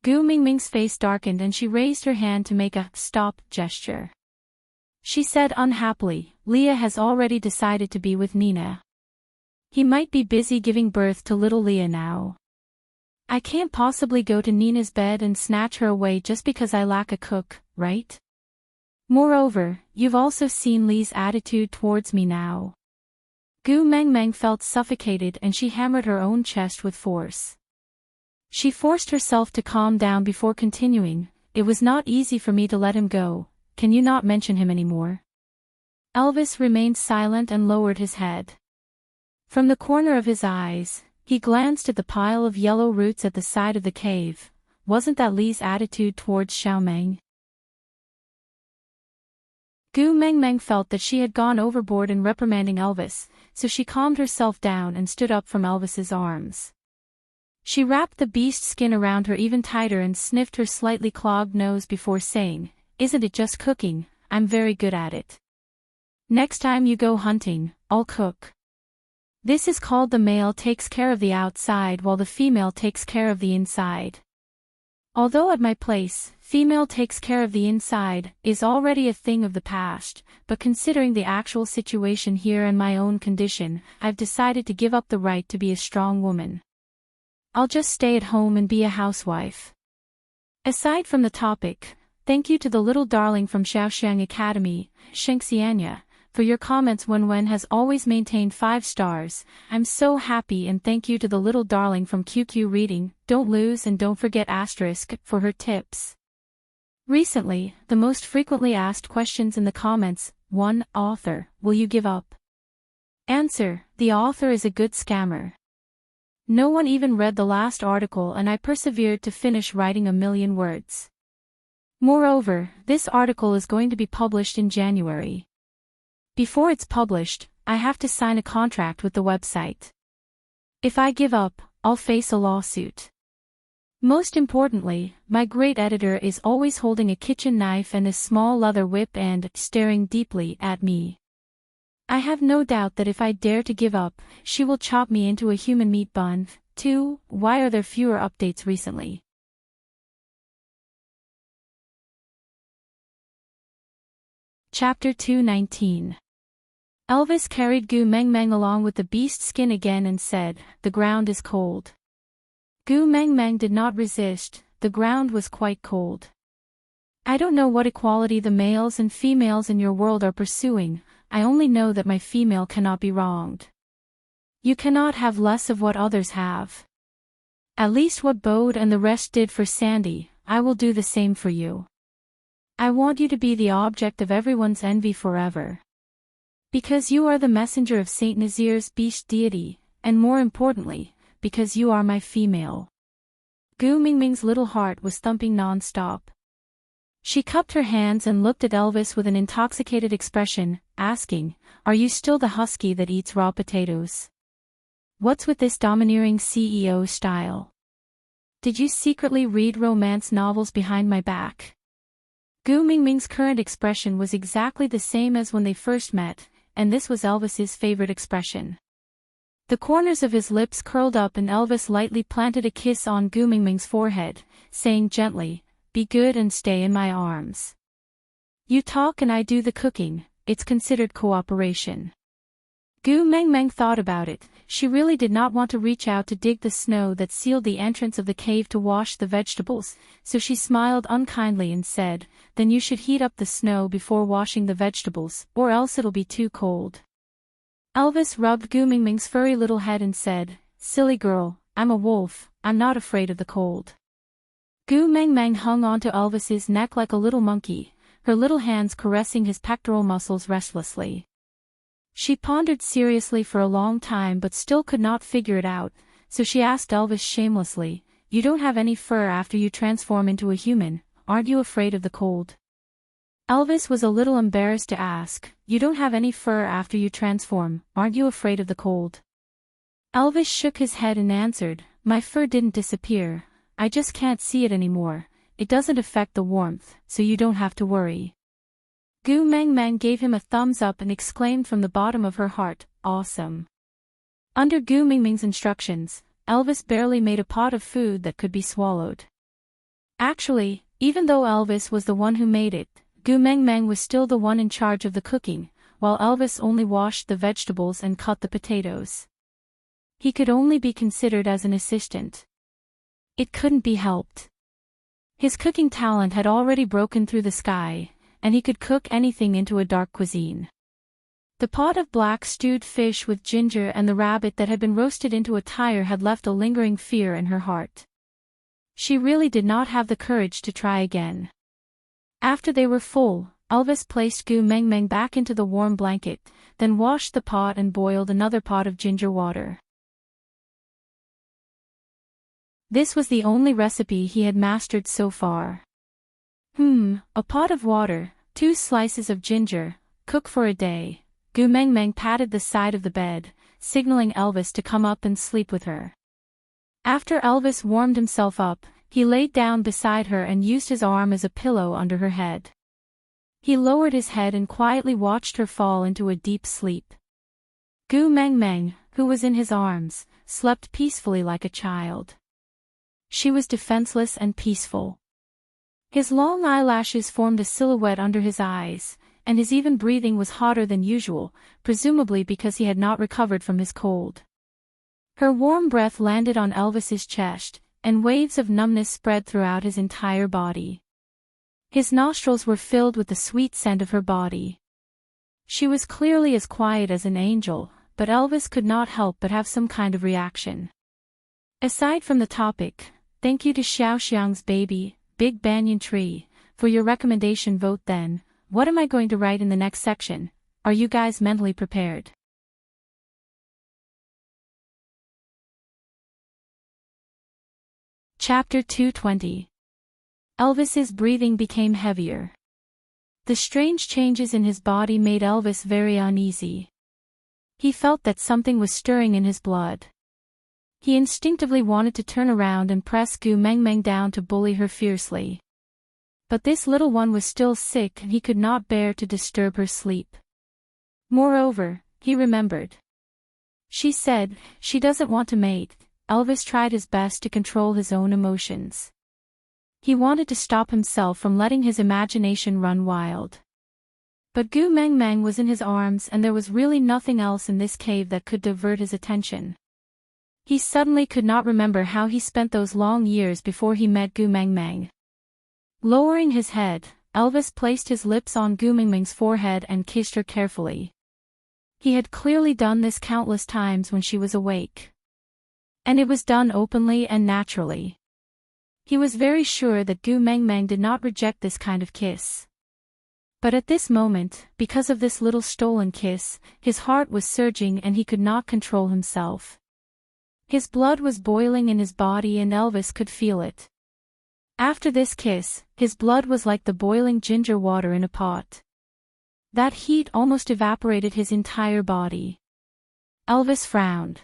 Gu Mingming's face darkened and she raised her hand to make a stop gesture. She said unhappily, Leah has already decided to be with Nina. He might be busy giving birth to little Leah now. I can't possibly go to Nina's bed and snatch her away just because I lack a cook, right? Moreover, you've also seen Lee's attitude towards me now. Gu Meng Meng felt suffocated and she hammered her own chest with force. She forced herself to calm down before continuing, it was not easy for me to let him go, can you not mention him anymore? Elvis remained silent and lowered his head. From the corner of his eyes, he glanced at the pile of yellow roots at the side of the cave. Wasn't that Lee's attitude towards Xiaomeng? Gu Meng Meng felt that she had gone overboard in reprimanding Elvis, so she calmed herself down and stood up from Elvis's arms. She wrapped the beast skin around her even tighter and sniffed her slightly clogged nose before saying, isn't it just cooking, I'm very good at it. Next time you go hunting, I'll cook. This is called the male takes care of the outside while the female takes care of the inside. Although at my place, female takes care of the inside is already a thing of the past, but considering the actual situation here and my own condition, I've decided to give up the right to be a strong woman. I'll just stay at home and be a housewife. Aside from the topic, thank you to the little darling from Shaoxiang Academy, Shengxianya, for your comments. Wen has always maintained 5 stars, I'm so happy, and thank you to the little darling from QQ Reading, don't lose and don't forget asterisk, for her tips. Recently, the most frequently asked questions in the comments, 1. Author, will you give up? Answer, the author is a good scammer. No one even read the last article and I persevered to finish writing 1,000,000 words. Moreover, this article is going to be published in January. Before it's published, I have to sign a contract with the website. If I give up, I'll face a lawsuit. Most importantly, my great editor is always holding a kitchen knife and a small leather whip and staring deeply at me. I have no doubt that if I dare to give up, she will chop me into a human meat bun. 2. Why are there fewer updates recently? Chapter 219. Elvis carried Gu Meng Meng along with the beast skin again and said, "The ground is cold." Gu Meng Meng did not resist, the ground was quite cold. "I don't know what equality the males and females in your world are pursuing, I only know that my female cannot be wronged. You cannot have less of what others have. At least what Bode and the rest did for Sandy, I will do the same for you. I want you to be the object of everyone's envy forever. Because you are the messenger of Saint Nazir's beast deity, and more importantly, because you are my female." Gu Mingming's little heart was thumping non-stop. She cupped her hands and looked at Elvis with an intoxicated expression, asking, "Are you still the husky that eats raw potatoes? What's with this domineering CEO style? Did you secretly read romance novels behind my back?" Gu Mingming's current expression was exactly the same as when they first met, and this was Elvis's favorite expression. The corners of his lips curled up and Elvis lightly planted a kiss on Gu Mingming's forehead, saying gently, "Be good and stay in my arms. You talk and I do the cooking, it's considered cooperation." Gu Meng Meng thought about it. She really did not want to reach out to dig the snow that sealed the entrance of the cave to wash the vegetables, so she smiled unkindly and said, "Then you should heat up the snow before washing the vegetables, or else it'll be too cold." Elvis rubbed Gu Mingming's furry little head and said, "Silly girl, I'm a wolf, I'm not afraid of the cold." Gu Meng Meng hung onto Elvis's neck like a little monkey, her little hands caressing his pectoral muscles restlessly. She pondered seriously for a long time but still could not figure it out, so she asked Elvis shamelessly, "You don't have any fur after you transform into a human, aren't you afraid of the cold?" Elvis was a little embarrassed to ask, "You don't have any fur after you transform, aren't you afraid of the cold?" Elvis shook his head and answered, "My fur didn't disappear, I just can't see it anymore, it doesn't affect the warmth, so you don't have to worry." Gu Meng Meng gave him a thumbs up and exclaimed from the bottom of her heart, "Awesome." Under Gu Mingming's instructions, Elvis barely made a pot of food that could be swallowed. Actually, even though Elvis was the one who made it, Gu Meng Meng was still the one in charge of the cooking, while Elvis only washed the vegetables and cut the potatoes. He could only be considered as an assistant. It couldn't be helped. His cooking talent had already broken through the sky, and he could cook anything into a dark cuisine. The pot of black stewed fish with ginger and the rabbit that had been roasted into a tire had left a lingering fear in her heart. She really did not have the courage to try again. After they were full, Elvis placed Gu Meng Meng back into the warm blanket, then washed the pot and boiled another pot of ginger water. This was the only recipe he had mastered so far. A pot of water, 2 slices of ginger, cook for a day. Gu Meng Meng patted the side of the bed, signaling Elvis to come up and sleep with her. After Elvis warmed himself up, he laid down beside her and used his arm as a pillow under her head. He lowered his head and quietly watched her fall into a deep sleep. Gu Meng Meng, who was in his arms, slept peacefully like a child. She was defenseless and peaceful. His long eyelashes formed a silhouette under his eyes, and his even breathing was hotter than usual, presumably because he had not recovered from his cold. Her warm breath landed on Elvis's chest, and waves of numbness spread throughout his entire body. His nostrils were filled with the sweet scent of her body. She was clearly as quiet as an angel, but Elvis could not help but have some kind of reaction. Aside from the topic, thank you to Xiaoxiang's baby, Big Banyan Tree, for your recommendation vote. Then, what am I going to write in the next section? Are you guys mentally prepared? Chapter 220. Elvis's breathing became heavier. The strange changes in his body made Elvis very uneasy. He felt that something was stirring in his blood. He instinctively wanted to turn around and press Gu Meng Meng down to bully her fiercely. But this little one was still sick and he could not bear to disturb her sleep. Moreover, he remembered. She said, she doesn't want to mate. Elvis tried his best to control his own emotions. He wanted to stop himself from letting his imagination run wild. But Gu Meng Meng was in his arms and there was really nothing else in this cave that could divert his attention. He suddenly could not remember how he spent those long years before he met Gu Meng Meng. Lowering his head, Elvis placed his lips on Gu Meng Meng's forehead and kissed her carefully. He had clearly done this countless times when she was awake. And it was done openly and naturally. He was very sure that Gu Meng Meng did not reject this kind of kiss. But at this moment, because of this little stolen kiss, his heart was surging and he could not control himself. His blood was boiling in his body and Elvis could feel it. After this kiss, his blood was like the boiling ginger water in a pot. That heat almost evaporated his entire body. Elvis frowned.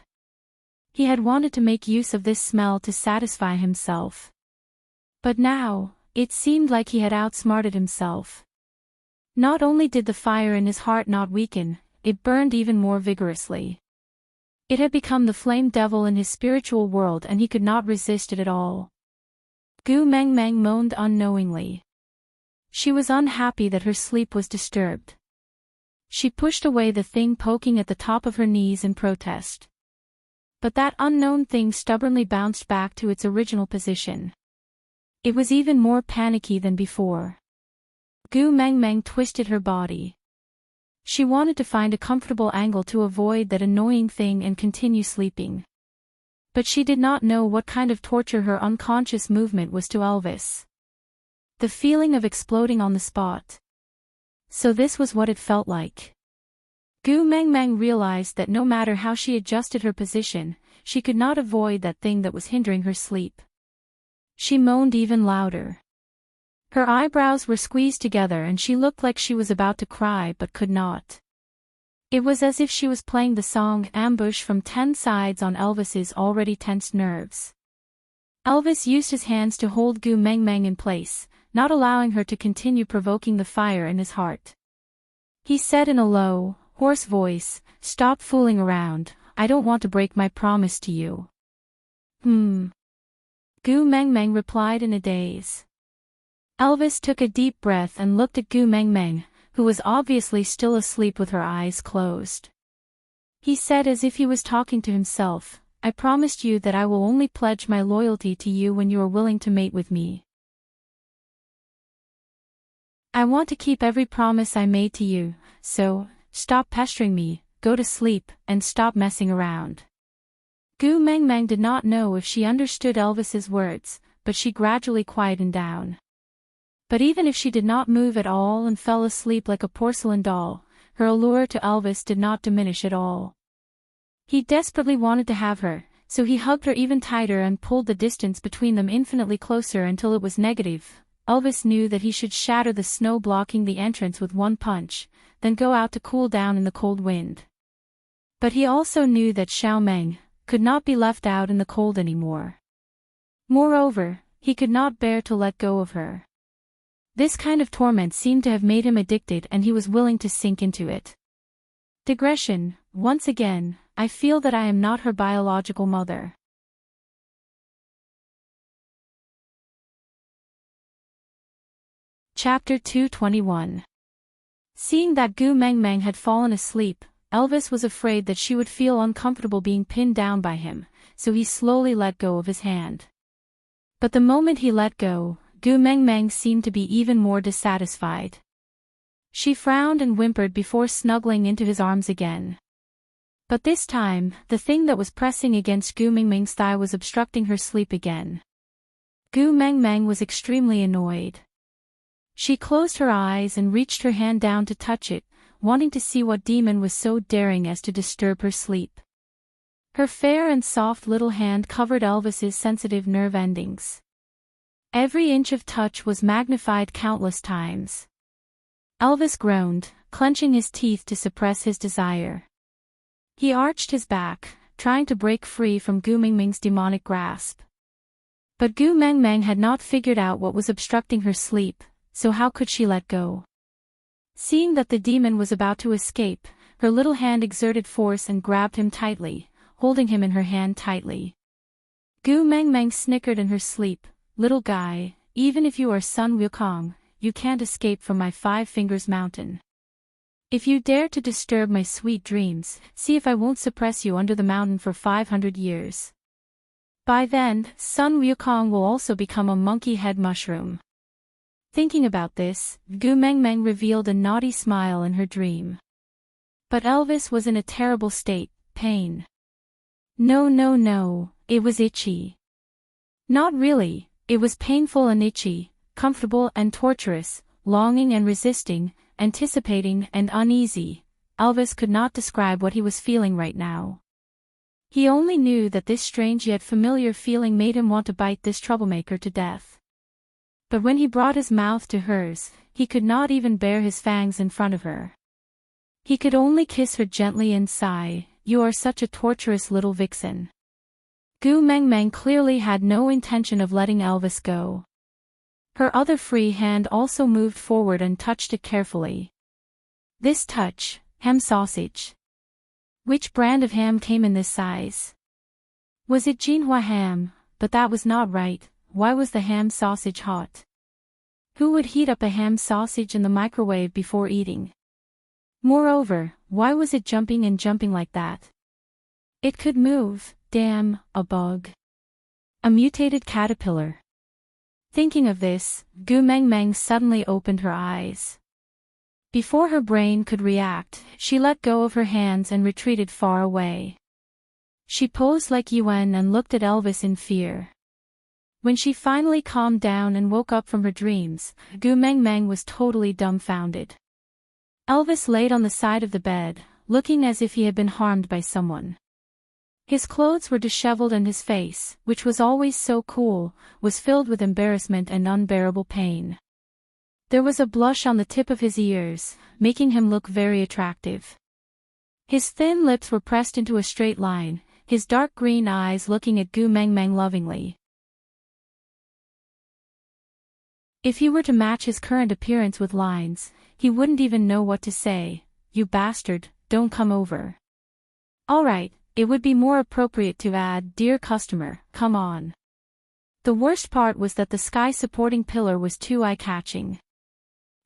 He had wanted to make use of this smell to satisfy himself. But now, it seemed like he had outsmarted himself. Not only did the fire in his heart not weaken, it burned even more vigorously. It had become the flame devil in his spiritual world and he could not resist it at all. Gu Meng Meng moaned unknowingly. She was unhappy that her sleep was disturbed. She pushed away the thing poking at the top of her knees in protest. But that unknown thing stubbornly bounced back to its original position. It was even more panicky than before. Gu Meng Meng twisted her body. She wanted to find a comfortable angle to avoid that annoying thing and continue sleeping. But she did not know what kind of torture her unconscious movement was to Elvis. The feeling of exploding on the spot. So this was what it felt like. Gu Meng Meng realized that no matter how she adjusted her position, she could not avoid that thing that was hindering her sleep. She moaned even louder. Her eyebrows were squeezed together and she looked like she was about to cry but could not. It was as if she was playing the song Ambush from 10 Sides on Elvis's already tensed nerves. Elvis used his hands to hold Gu Meng Meng in place, not allowing her to continue provoking the fire in his heart. He said in a low, hoarse voice, "Stop fooling around, I don't want to break my promise to you." Gu Meng Meng replied in a daze. Elvis took a deep breath and looked at Gu Meng Meng, who was obviously still asleep with her eyes closed. He said as if he was talking to himself, "I promised you that I will only pledge my loyalty to you when you are willing to mate with me. I want to keep every promise I made to you, so, stop pestering me, go to sleep, and stop messing around." Gu Meng Meng did not know if she understood Elvis's words, but she gradually quietened down. But even if she did not move at all and fell asleep like a porcelain doll, her allure to Elvis did not diminish at all. He desperately wanted to have her, so he hugged her even tighter and pulled the distance between them infinitely closer until it was negative. Elvis knew that he should shatter the snow blocking the entrance with one punch, then go out to cool down in the cold wind. But he also knew that Xiao Meng could not be left out in the cold anymore. Moreover, he could not bear to let go of her. This kind of torment seemed to have made him addicted and he was willing to sink into it. Digression, once again, I feel that I am not her biological mother. Chapter 221. Seeing that Gu Meng Meng had fallen asleep, Elvis was afraid that she would feel uncomfortable being pinned down by him, so he slowly let go of his hand. But the moment he let go, Gu Meng Meng seemed to be even more dissatisfied. She frowned and whimpered before snuggling into his arms again. But this time, the thing that was pressing against Gu Meng Meng's thigh was obstructing her sleep again. Gu Meng Meng was extremely annoyed. She closed her eyes and reached her hand down to touch it, wanting to see what demon was so daring as to disturb her sleep. Her fair and soft little hand covered Elvis's sensitive nerve endings. Every inch of touch was magnified countless times. Elvis groaned, clenching his teeth to suppress his desire. He arched his back, trying to break free from Gu Meng Meng's demonic grasp. But Gu Meng Meng had not figured out what was obstructing her sleep, so how could she let go? Seeing that the demon was about to escape, her little hand exerted force and grabbed him tightly, holding him in her hand tightly. Gu Meng Meng snickered in her sleep, "Little guy, even if you are Sun Wukong, you can't escape from my 5 Fingers Mountain." If you dare to disturb my sweet dreams, see if I won't suppress you under the mountain for 500 years. By then, Sun Wukong will also become a monkey head mushroom. Thinking about this, Gu Mengmeng revealed a naughty smile in her dream. But Elvis was in a terrible state, pain. No, it was itchy. Not really, it was painful and itchy, comfortable and torturous, longing and resisting, anticipating and uneasy. Elvis could not describe what he was feeling right now. He only knew that this strange yet familiar feeling made him want to bite this troublemaker to death. But when he brought his mouth to hers, he could not even bare his fangs in front of her. He could only kiss her gently and sigh, "You are such a torturous little vixen." Gu Mengmeng clearly had no intention of letting Elvis go. Her other free hand also moved forward and touched it carefully. This touch, ham sausage. Which brand of ham came in this size? Was it Jinhua ham? But that was not right. Why was the ham sausage hot? Who would heat up a ham sausage in the microwave before eating? Moreover, why was it jumping and jumping like that? It could move, damn, a bug. A mutated caterpillar. Thinking of this, Gu Mengmeng suddenly opened her eyes. Before her brain could react, she let go of her hands and retreated far away. She posed like Yuan and looked at Elvis in fear. When she finally calmed down and woke up from her dreams, Gu Mengmeng was totally dumbfounded. Elvis laid on the side of the bed, looking as if he had been harmed by someone. His clothes were disheveled and his face, which was always so cool, was filled with embarrassment and unbearable pain. There was a blush on the tip of his ears, making him look very attractive. His thin lips were pressed into a straight line, his dark green eyes looking at Gu Mengmeng lovingly. If he were to match his current appearance with lines, he wouldn't even know what to say. "You bastard, don't come over." Alright, it would be more appropriate to add, "Dear customer, come on." The worst part was that the sky-supporting pillar was too eye-catching.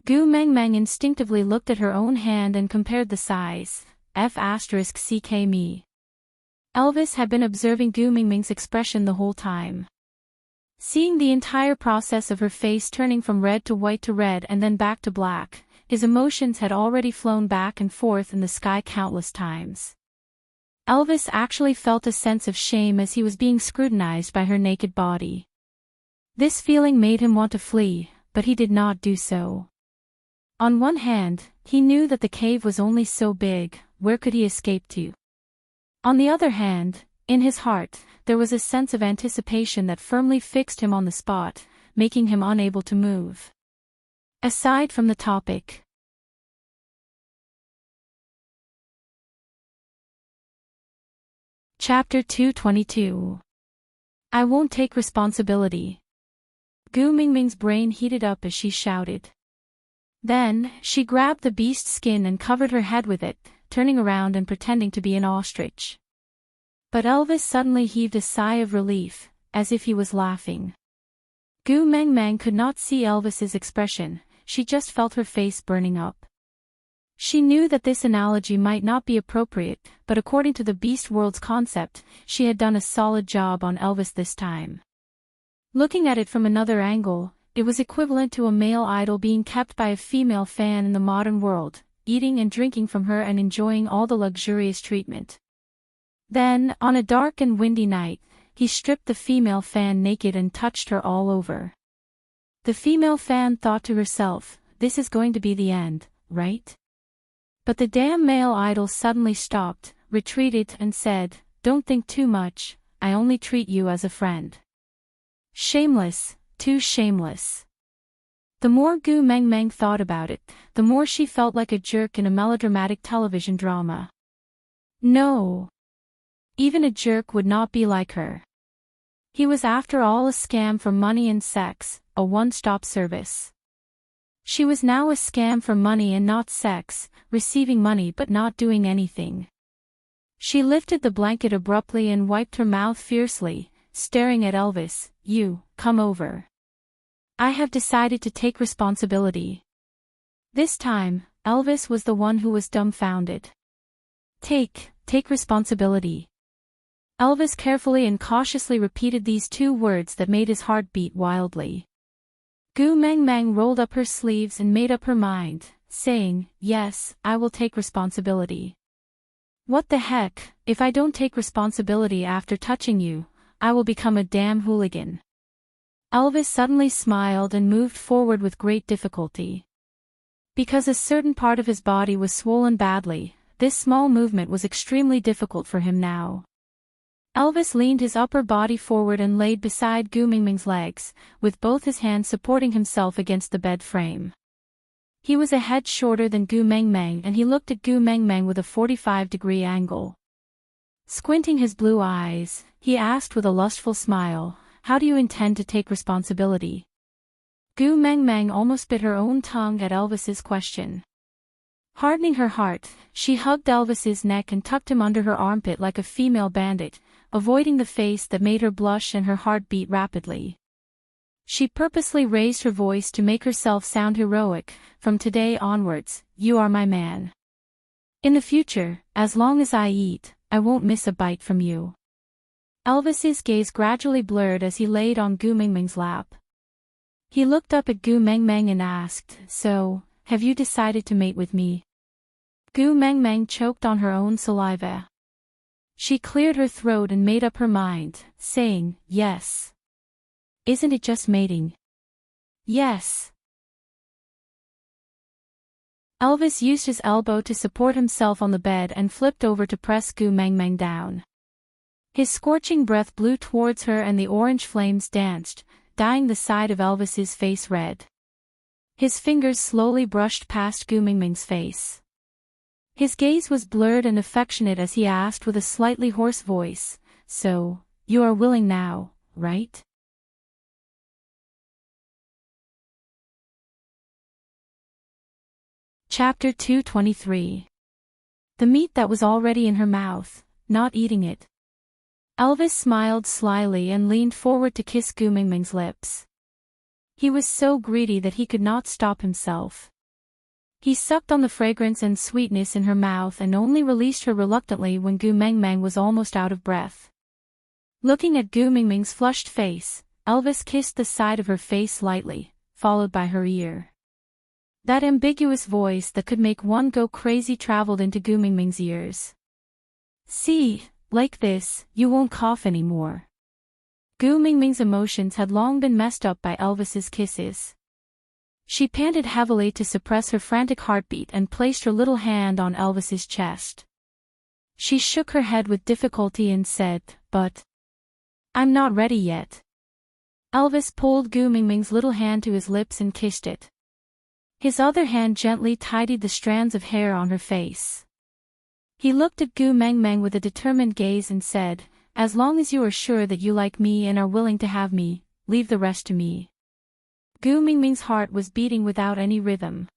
Gu Mengmeng instinctively looked at her own hand and compared the size. F*ck me. Elvis had been observing Gu Mengmeng's expression the whole time. Seeing the entire process of her face turning from red to white to red and then back to black, his emotions had already flown back and forth in the sky countless times. Elvis actually felt a sense of shame as he was being scrutinized by her naked body. This feeling made him want to flee, but he did not do so. On one hand, he knew that the cave was only so big, where could he escape to? On the other hand, in his heart, there was a sense of anticipation that firmly fixed him on the spot, making him unable to move. Aside from the topic. Chapter 222. I won't take responsibility. Gu Mengmeng's brain heated up as she shouted. Then, she grabbed the beast's skin and covered her head with it, turning around and pretending to be an ostrich. But Elvis suddenly heaved a sigh of relief, as if he was laughing. Gu Mengmeng could not see Elvis's expression, she just felt her face burning up. She knew that this analogy might not be appropriate, but according to the Beast World's concept, she had done a solid job on Elvis this time. Looking at it from another angle, it was equivalent to a male idol being kept by a female fan in the modern world, eating and drinking from her and enjoying all the luxurious treatment. Then, on a dark and windy night, he stripped the female fan naked and touched her all over. The female fan thought to herself, "This is going to be the end, right?" But the damn male idol suddenly stopped, retreated and said, "Don't think too much, I only treat you as a friend." Shameless, too shameless. The more Gu Mengmeng thought about it, the more she felt like a jerk in a melodramatic television drama. No. Even a jerk would not be like her. He was after all a scam for money and sex, a one-stop service. She was now a scam for money and not sex, receiving money but not doing anything. She lifted the blanket abruptly and wiped her mouth fiercely, staring at Elvis. "You, come over. I have decided to take responsibility." This time, Elvis was the one who was dumbfounded. Take responsibility. Elvis carefully and cautiously repeated these two words that made his heart beat wildly. Gu Meng Meng rolled up her sleeves and made up her mind, saying, "Yes, I will take responsibility." "What the heck, if I don't take responsibility after touching you, I will become a damn hooligan." Elvis suddenly smiled and moved forward with great difficulty. Because a certain part of his body was swollen badly, this small movement was extremely difficult for him now. Elvis leaned his upper body forward and laid beside Gu Mingming's legs, with both his hands supporting himself against the bed frame. He was a head shorter than Gu Mengmeng and he looked at Gu Mengmeng with a 45-degree angle. Squinting his blue eyes, he asked with a lustful smile, "How do you intend to take responsibility?" Gu Mengmeng almost bit her own tongue at Elvis's question. Hardening her heart, she hugged Elvis's neck and tucked him under her armpit like a female bandit, avoiding the face that made her blush and her heart beat rapidly. She purposely raised her voice to make herself sound heroic. "From today onwards, you are my man. In the future, as long as I eat, I won't miss a bite from you." Elvis's gaze gradually blurred as he laid on Gu Mingming's lap. He looked up at Gu Mengmeng and asked, "So, have you decided to mate with me?" Gu Mengmeng choked on her own saliva. She cleared her throat and made up her mind, saying, "Yes." "Isn't it just mating?" "Yes." Elvis used his elbow to support himself on the bed and flipped over to press Gu Mengmeng down. His scorching breath blew towards her and the orange flames danced, dyeing the side of Elvis's face red. His fingers slowly brushed past Gu Mingming's face. His gaze was blurred and affectionate as he asked with a slightly hoarse voice, "So, you are willing now, right?" Chapter 223. The meat that was already in her mouth, not eating it. Elvis smiled slyly and leaned forward to kiss Gu Mingming's lips. He was so greedy that he could not stop himself. He sucked on the fragrance and sweetness in her mouth and only released her reluctantly when Gu Mengmeng was almost out of breath. Looking at Gu Mingming's flushed face, Elvis kissed the side of her face lightly, followed by her ear. That ambiguous voice that could make one go crazy traveled into Gu Mingming's ears. "See, like this, you won't cough anymore." Gu Mingming's emotions had long been messed up by Elvis's kisses. She panted heavily to suppress her frantic heartbeat and placed her little hand on Elvis's chest. She shook her head with difficulty and said, "But I'm not ready yet." Elvis pulled Gu Mingming's little hand to his lips and kissed it. His other hand gently tidied the strands of hair on her face. He looked at Gu Mengmeng with a determined gaze and said, "As long as you are sure that you like me and are willing to have me, leave the rest to me." Gu Mingming's heart was beating without any rhythm.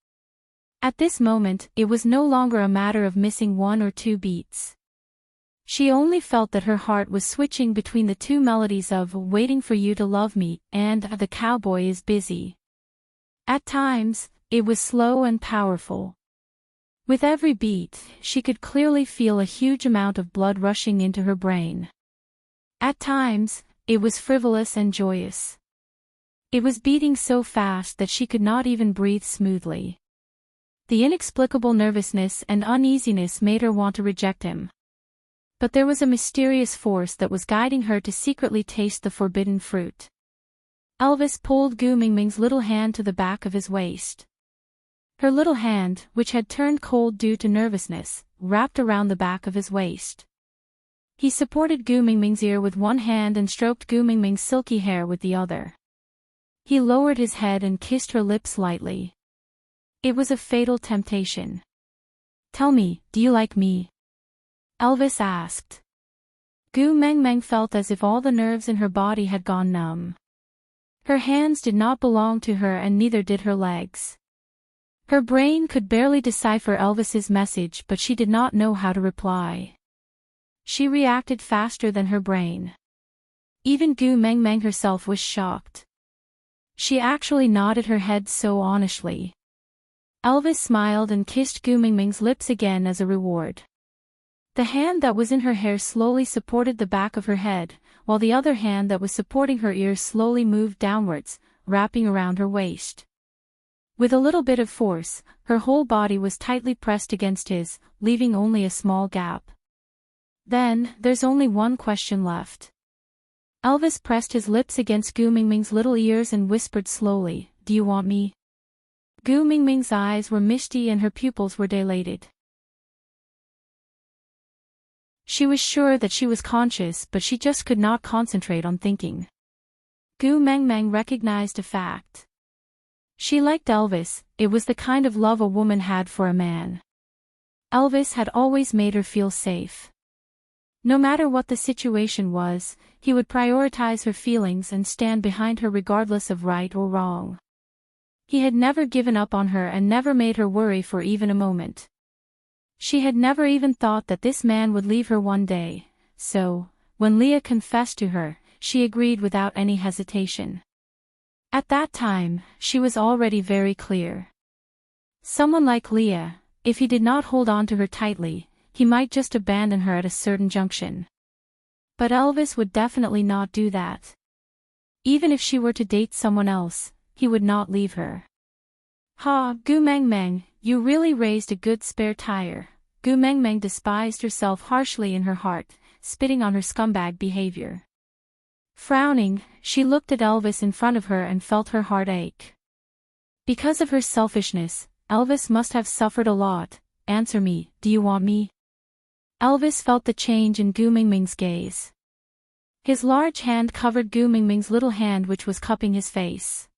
At this moment, it was no longer a matter of missing one or two beats. She only felt that her heart was switching between the two melodies of "Waiting for You to Love Me" and "The Cowboy is Busy." At times, it was slow and powerful. With every beat, she could clearly feel a huge amount of blood rushing into her brain. At times, it was frivolous and joyous. It was beating so fast that she could not even breathe smoothly. The inexplicable nervousness and uneasiness made her want to reject him. But there was a mysterious force that was guiding her to secretly taste the forbidden fruit. Elvis pulled Gu Mingming's little hand to the back of his waist. Her little hand, which had turned cold due to nervousness, wrapped around the back of his waist. He supported Gu Mingming's ear with one hand and stroked Gu Mingming's silky hair with the other. He lowered his head and kissed her lips lightly. It was a fatal temptation. "Tell me, do you like me?" Elvis asked. Gu Mengmeng felt as if all the nerves in her body had gone numb. Her hands did not belong to her and neither did her legs. Her brain could barely decipher Elvis's message, but she did not know how to reply. She reacted faster than her brain. Even Gu Mengmeng herself was shocked. She actually nodded her head so honestly. Elvis smiled and kissed Gu Mingming's lips again as a reward. The hand that was in her hair slowly supported the back of her head, while the other hand that was supporting her ears slowly moved downwards, wrapping around her waist. With a little bit of force, her whole body was tightly pressed against his, leaving only a small gap. Then, there's only one question left. Elvis pressed his lips against Gu Mingming's little ears and whispered slowly, "Do you want me?" Gu Mingming's eyes were misty and her pupils were dilated. She was sure that she was conscious, but she just could not concentrate on thinking. Gu Mingming recognized a fact. She liked Elvis, it was the kind of love a woman had for a man. Elvis had always made her feel safe. No matter what the situation was, he would prioritize her feelings and stand behind her regardless of right or wrong. He had never given up on her and never made her worry for even a moment. She had never even thought that this man would leave her one day, so, when Leah confessed to her, she agreed without any hesitation. At that time, she was already very clear. Someone like Leah, if he did not hold on to her tightly, he might just abandon her at a certain junction. But Elvis would definitely not do that. Even if she were to date someone else, he would not leave her. "Ha, Gu Mingming, you really raised a good spare tire." Gu Mingming despised herself harshly in her heart, spitting on her scumbag behavior. Frowning, she looked at Elvis in front of her and felt her heart ache. Because of her selfishness, Elvis must have suffered a lot. "Answer me, do you want me?" Elvis felt the change in Gu Mingming's gaze. His large hand covered Gu Mingming's little hand which was cupping his face.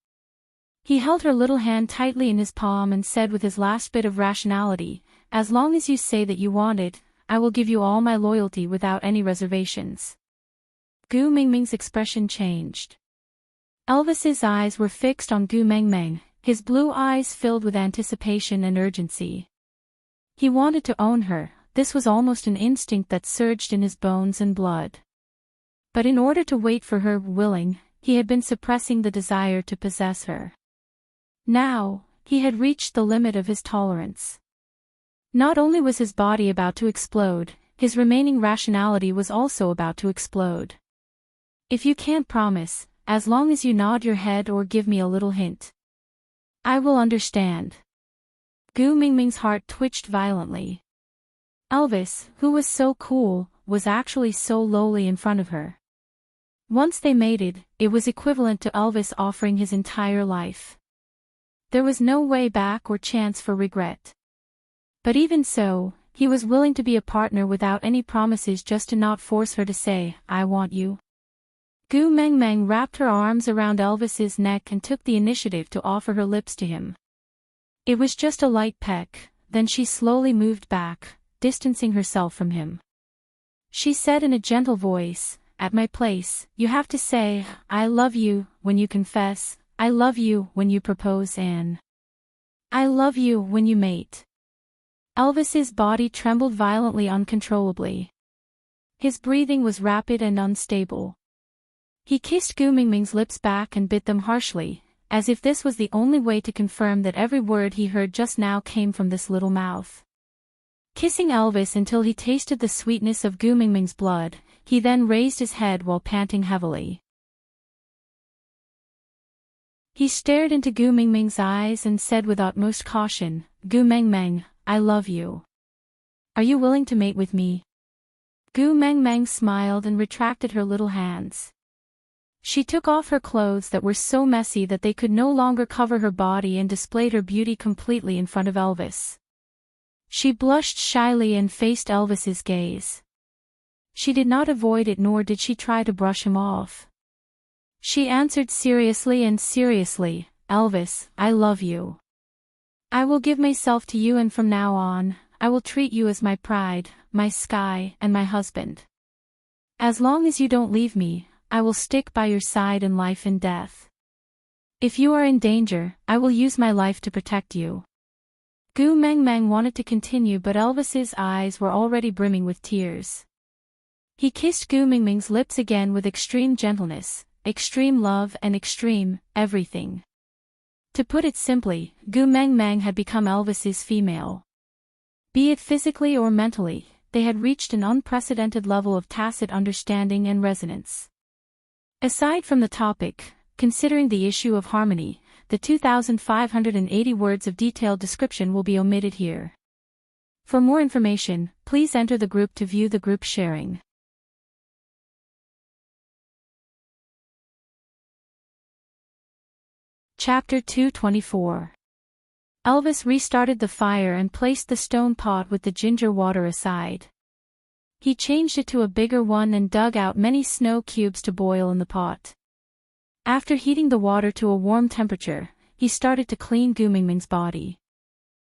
He held her little hand tightly in his palm and said with his last bit of rationality, "As long as you say that you want it, I will give you all my loyalty without any reservations." Gu Mingming's expression changed. Elvis's eyes were fixed on Gu Mingming, his blue eyes filled with anticipation and urgency. He wanted to own her. This was almost an instinct that surged in his bones and blood. But in order to wait for her willing, he had been suppressing the desire to possess her. Now, he had reached the limit of his tolerance. Not only was his body about to explode, his remaining rationality was also about to explode. "If you can't promise, as long as you nod your head or give me a little hint, I will understand." Gu Mingming's heart twitched violently. Elvis, who was so cool, was actually so lowly in front of her. Once they mated, it was equivalent to Elvis offering his entire life. There was no way back or chance for regret. But even so, he was willing to be a partner without any promises just to not force her to say, "I want you." Gu Mingming wrapped her arms around Elvis's neck and took the initiative to offer her lips to him. It was just a light peck, then she slowly moved back, distancing herself from him. She said in a gentle voice, "At my place, you have to say, 'I love you,' when you confess, 'I love you' when you propose, and 'I love you' when you mate." Elvis's body trembled violently uncontrollably. His breathing was rapid and unstable. He kissed Gu Mingming's lips back and bit them harshly, as if this was the only way to confirm that every word he heard just now came from this little mouth. Kissing Elvis until he tasted the sweetness of Gu Mingming's blood, he then raised his head while panting heavily. He stared into Gu Mingming's eyes and said with utmost caution, "Gu Mingming, I love you. Are you willing to mate with me?" Gu Mingming smiled and retracted her little hands. She took off her clothes that were so messy that they could no longer cover her body and displayed her beauty completely in front of Elvis. She blushed shyly and faced Elvis's gaze. She did not avoid it nor did she try to brush him off. She answered seriously, "Elvis, I love you. I will give myself to you and from now on, I will treat you as my pride, my sky, and my husband. As long as you don't leave me, I will stick by your side in life and death. If you are in danger, I will use my life to protect you." Gu Mingming wanted to continue but Elvis's eyes were already brimming with tears. He kissed Gu Mingming's lips again with extreme gentleness, extreme love and extreme everything. To put it simply, Gu Meng Meng had become Elvis's female. Be it physically or mentally, they had reached an unprecedented level of tacit understanding and resonance. Aside from the topic, considering the issue of harmony, the 2,580 words of detailed description will be omitted here. For more information, please enter the group to view the group sharing. Chapter 224. Elvis restarted the fire and placed the stone pot with the ginger water aside. He changed it to a bigger one and dug out many snow cubes to boil in the pot. After heating the water to a warm temperature, he started to clean Gu Mingming's body.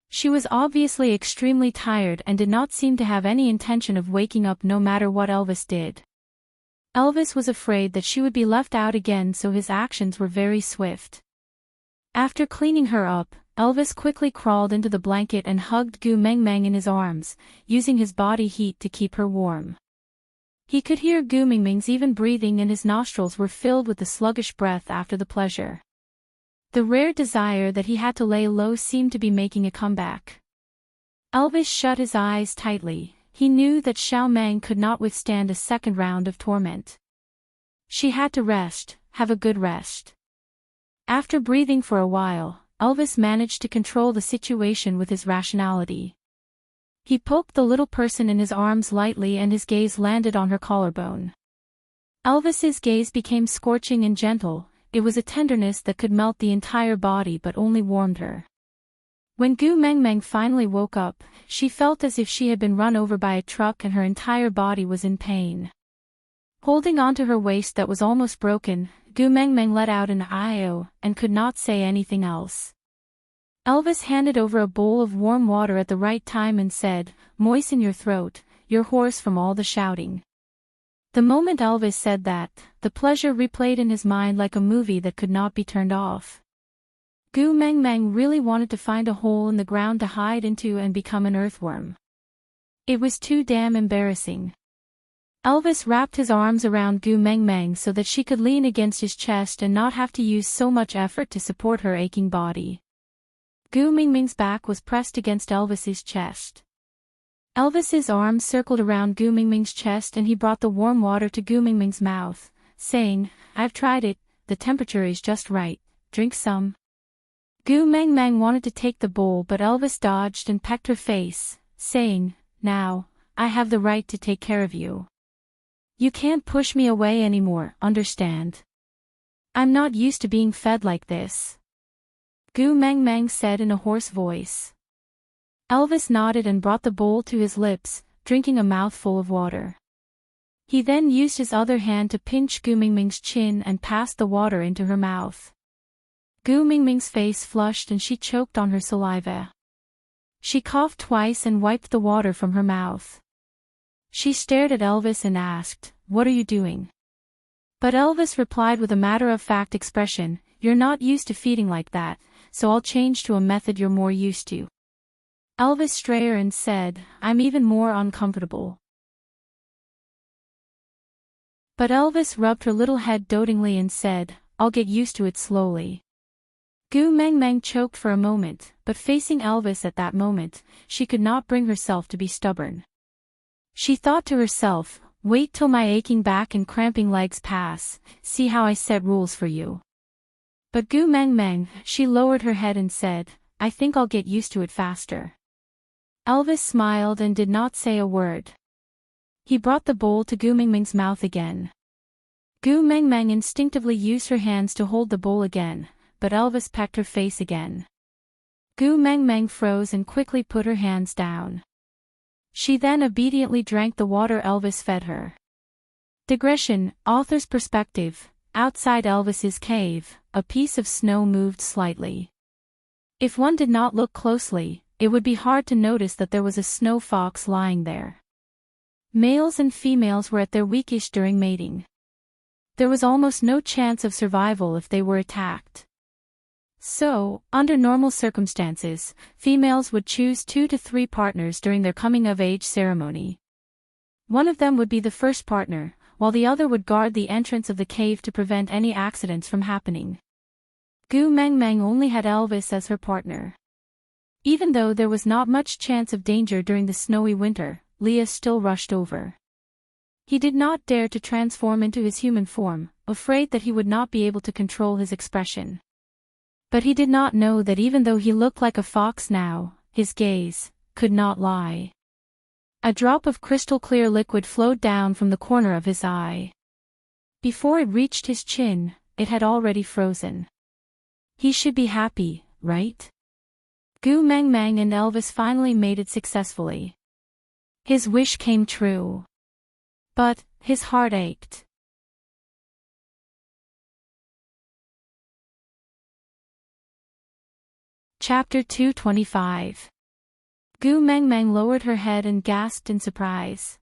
She was obviously extremely tired and did not seem to have any intention of waking up no matter what Elvis did. Elvis was afraid that she would be left out again, so his actions were very swift. After cleaning her up, Elvis quickly crawled into the blanket and hugged Gu Meng Meng in his arms, using his body heat to keep her warm. He could hear Gu Mingming's even breathing and his nostrils were filled with the sluggish breath after the pleasure. The rare desire that he had to lay low seemed to be making a comeback. Elvis shut his eyes tightly. He knew that Xiao Meng could not withstand a second round of torment. She had to rest, have a good rest. After breathing for a while, Elvis managed to control the situation with his rationality. He poked the little person in his arms lightly and his gaze landed on her collarbone. Elvis's gaze became scorching and gentle. It was a tenderness that could melt the entire body but only warmed her. When Gu Meng Meng finally woke up, she felt as if she had been run over by a truck and her entire body was in pain. Holding onto her waist that was almost broken, Gu Meng Meng let out an "I-oh" and could not say anything else. Elvis handed over a bowl of warm water at the right time and said, "Moisten your throat, you're hoarse from all the shouting." The moment Elvis said that, the pleasure replayed in his mind like a movie that could not be turned off. Gu Meng Meng really wanted to find a hole in the ground to hide into and become an earthworm. It was too damn embarrassing. Elvis wrapped his arms around Gu Meng Meng so that she could lean against his chest and not have to use so much effort to support her aching body. Gu Mingming's back was pressed against Elvis's chest. Elvis's arms circled around Gu Mingming's chest and he brought the warm water to Gu Mingming's mouth, saying, "I've tried it, the temperature is just right, drink some." Gu Meng Meng wanted to take the bowl but Elvis dodged and pecked her face, saying, "Now, I have the right to take care of you. You can't push me away anymore, understand? I'm not used to being fed like this." Gu Meng Meng said in a hoarse voice. Elvis nodded and brought the bowl to his lips, drinking a mouthful of water. He then used his other hand to pinch Gu Mingming's chin and passed the water into her mouth. Gu Mingming's face flushed and she choked on her saliva. She coughed twice and wiped the water from her mouth. She stared at Elvis and asked, "What are you doing?" But Elvis replied with a matter-of-fact expression, "You're not used to feeding like that, so I'll change to a method you're more used to." Elvis stared and said, "I'm even more uncomfortable." But Elvis rubbed her little head dotingly and said, "I'll get used to it slowly." Gu Meng Meng choked for a moment, but facing Elvis at that moment, she could not bring herself to be stubborn. She thought to herself, "Wait till my aching back and cramping legs pass, see how I set rules for you." But Gu Meng Meng, she lowered her head and said, "I think I'll get used to it faster." Elvis smiled and did not say a word. He brought the bowl to Gu Mingming's mouth again. Gu Meng Meng instinctively used her hands to hold the bowl again, but Elvis pecked her face again. Gu Meng Meng froze and quickly put her hands down. She then obediently drank the water Elvis fed her. Digression, author's perspective. Outside Elvis's cave, a piece of snow moved slightly. If one did not look closely, it would be hard to notice that there was a snow fox lying there. Males and females were at their weakest during mating. There was almost no chance of survival if they were attacked. So, under normal circumstances, females would choose 2 to 3 partners during their coming-of-age ceremony. One of them would be the first partner, while the other would guard the entrance of the cave to prevent any accidents from happening. Gu Mengmeng only had Elvis as her partner. Even though there was not much chance of danger during the snowy winter, Leah still rushed over. He did not dare to transform into his human form, afraid that he would not be able to control his expression. But he did not know that even though he looked like a fox now, his gaze could not lie. A drop of crystal-clear liquid flowed down from the corner of his eye. Before it reached his chin, it had already frozen. He should be happy, right? Gu Mengmeng and Elvis finally made it successfully. His wish came true. But his heart ached. Chapter 225. Gu Mengmeng lowered her head and gasped in surprise.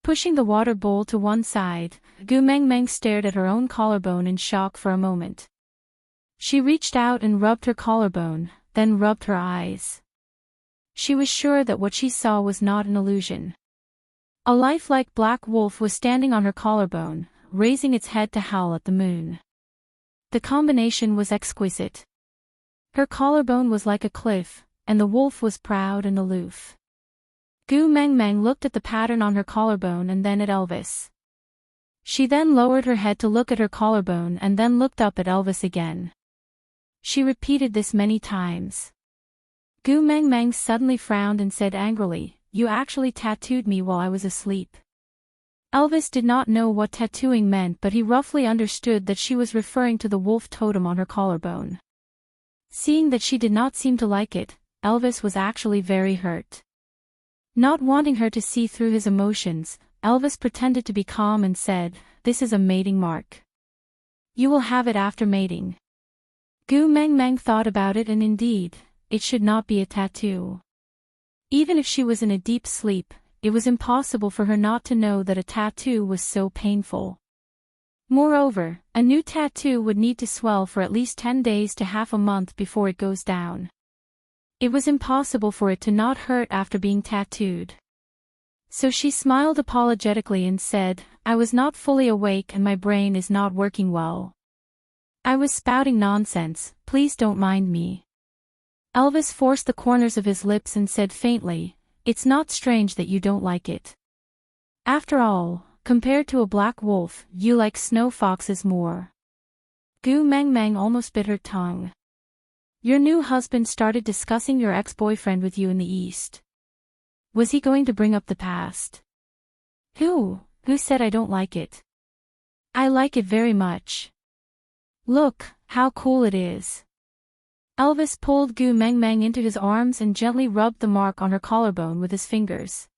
Pushing the water bowl to one side, Gu Mengmeng stared at her own collarbone in shock for a moment. She reached out and rubbed her collarbone, then rubbed her eyes. She was sure that what she saw was not an illusion. A lifelike black wolf was standing on her collarbone, raising its head to howl at the moon. The combination was exquisite. Her collarbone was like a cliff, and the wolf was proud and aloof. Gu Mengmeng looked at the pattern on her collarbone and then at Elvis. She then lowered her head to look at her collarbone and then looked up at Elvis again. She repeated this many times. Gu Mengmeng suddenly frowned and said angrily, "You actually tattooed me while I was asleep." Elvis did not know what tattooing meant, but he roughly understood that she was referring to the wolf totem on her collarbone. Seeing that she did not seem to like it, Elvis was actually very hurt. Not wanting her to see through his emotions, Elvis pretended to be calm and said, "This is a mating mark. You will have it after mating." Gu Mengmeng thought about it, and indeed, it should not be a tattoo. Even if she was in a deep sleep, it was impossible for her not to know that a tattoo was so painful. Moreover, a new tattoo would need to swell for at least 10 days to half a month before it goes down. It was impossible for it to not hurt after being tattooed. So she smiled apologetically and said, "I was not fully awake and my brain is not working well. I was spouting nonsense, please don't mind me." Elvis forced the corners of his lips and said faintly, "It's not strange that you don't like it. After all, compared to a black wolf, you like snow foxes more." Gu Mengmeng almost bit her tongue. "Your new husband started discussing your ex-boyfriend with you in the East. Was he going to bring up the past?" Who said I don't like it? I like it very much. Look, how cool it is." Elvis pulled Gu Mengmeng into his arms and gently rubbed the mark on her collarbone with his fingers.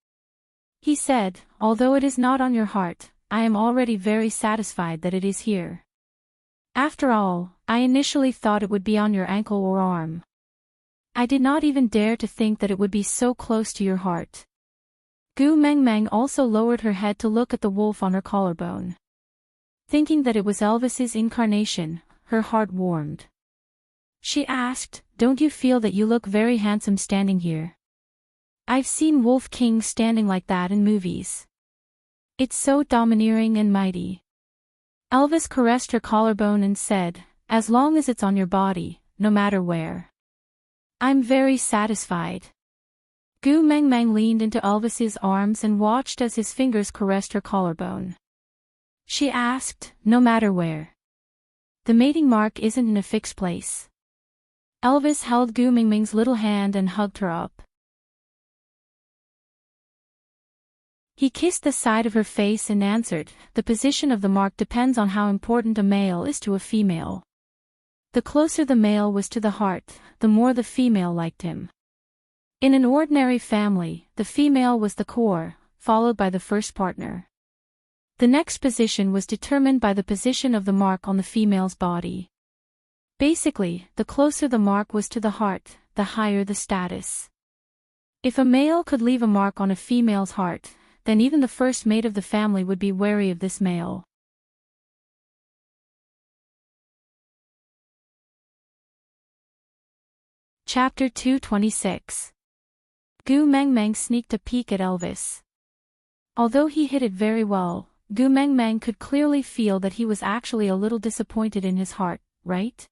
He said, "Although it is not on your heart, I am already very satisfied that it is here. After all, I initially thought it would be on your ankle or arm. I did not even dare to think that it would be so close to your heart." Gu Mengmeng also lowered her head to look at the wolf on her collarbone. Thinking that it was Elvis's incarnation, her heart warmed. She asked, "Don't you feel that you look very handsome standing here? I've seen wolf kings standing like that in movies. It's so domineering and mighty." Elvis caressed her collarbone and said, "As long as it's on your body, no matter where. I'm very satisfied." Gu Mengmeng leaned into Elvis's arms and watched as his fingers caressed her collarbone. She asked, "No matter where? The mating mark isn't in a fixed place." Elvis held Gu Mengmeng's little hand and hugged her up. He kissed the side of her face and answered, "The position of the mark depends on how important a male is to a female. The closer the male was to the heart, the more the female liked him. In an ordinary family, the female was the core, followed by the first partner. The next position was determined by the position of the mark on the female's body. Basically, the closer the mark was to the heart, the higher the status. If a male could leave a mark on a female's heart, then even the first mate of the family would be wary of this male. Chapter 226. Gu Mengmeng sneaked a peek at Elvis. Although he hid it very well, Gu Mengmeng could clearly feel that he was actually a little disappointed in his heart, right?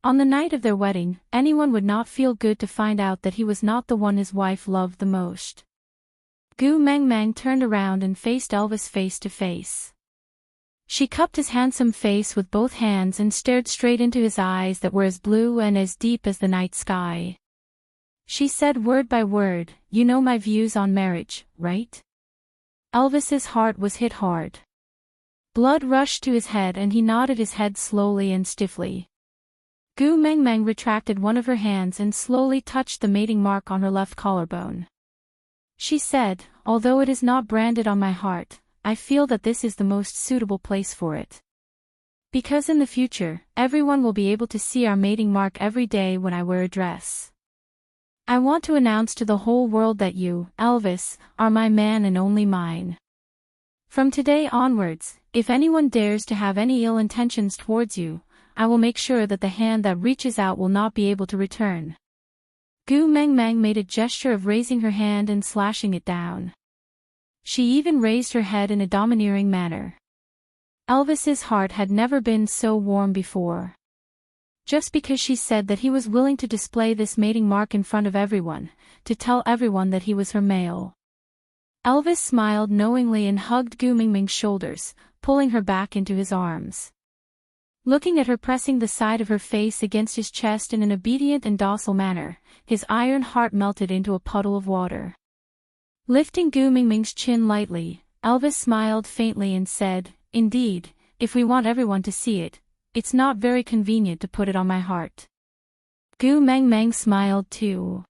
On the night of their wedding, anyone would not feel good to find out that he was not the one his wife loved the most. Gu Meng Meng turned around and faced Elvis face to face. She cupped his handsome face with both hands and stared straight into his eyes that were as blue and as deep as the night sky. She said word by word, "You know my views on marriage, right?" Elvis's heart was hit hard. Blood rushed to his head and he nodded his head slowly and stiffly. Gu Meng Meng retracted one of her hands and slowly touched the mating mark on her left collarbone. She said, "Although it is not branded on my heart, I feel that this is the most suitable place for it. Because in the future, everyone will be able to see our mating mark every day when I wear a dress. I want to announce to the whole world that you, Elvis, are my man and only mine. From today onwards, if anyone dares to have any ill intentions towards you, I will make sure that the hand that reaches out will not be able to return." Gu Meng Meng made a gesture of raising her hand and slashing it down. She even raised her head in a domineering manner. Elvis's heart had never been so warm before. Just because she said that he was willing to display this mating mark in front of everyone, to tell everyone that he was her male. Elvis smiled knowingly and hugged Gu Meng Meng's shoulders, pulling her back into his arms. Looking at her pressing the side of her face against his chest in an obedient and docile manner, his iron heart melted into a puddle of water. Lifting Gu Meng Meng's chin lightly, Elvis smiled faintly and said, "Indeed, if we want everyone to see it, it's not very convenient to put it on my heart." Gu Meng Meng smiled too.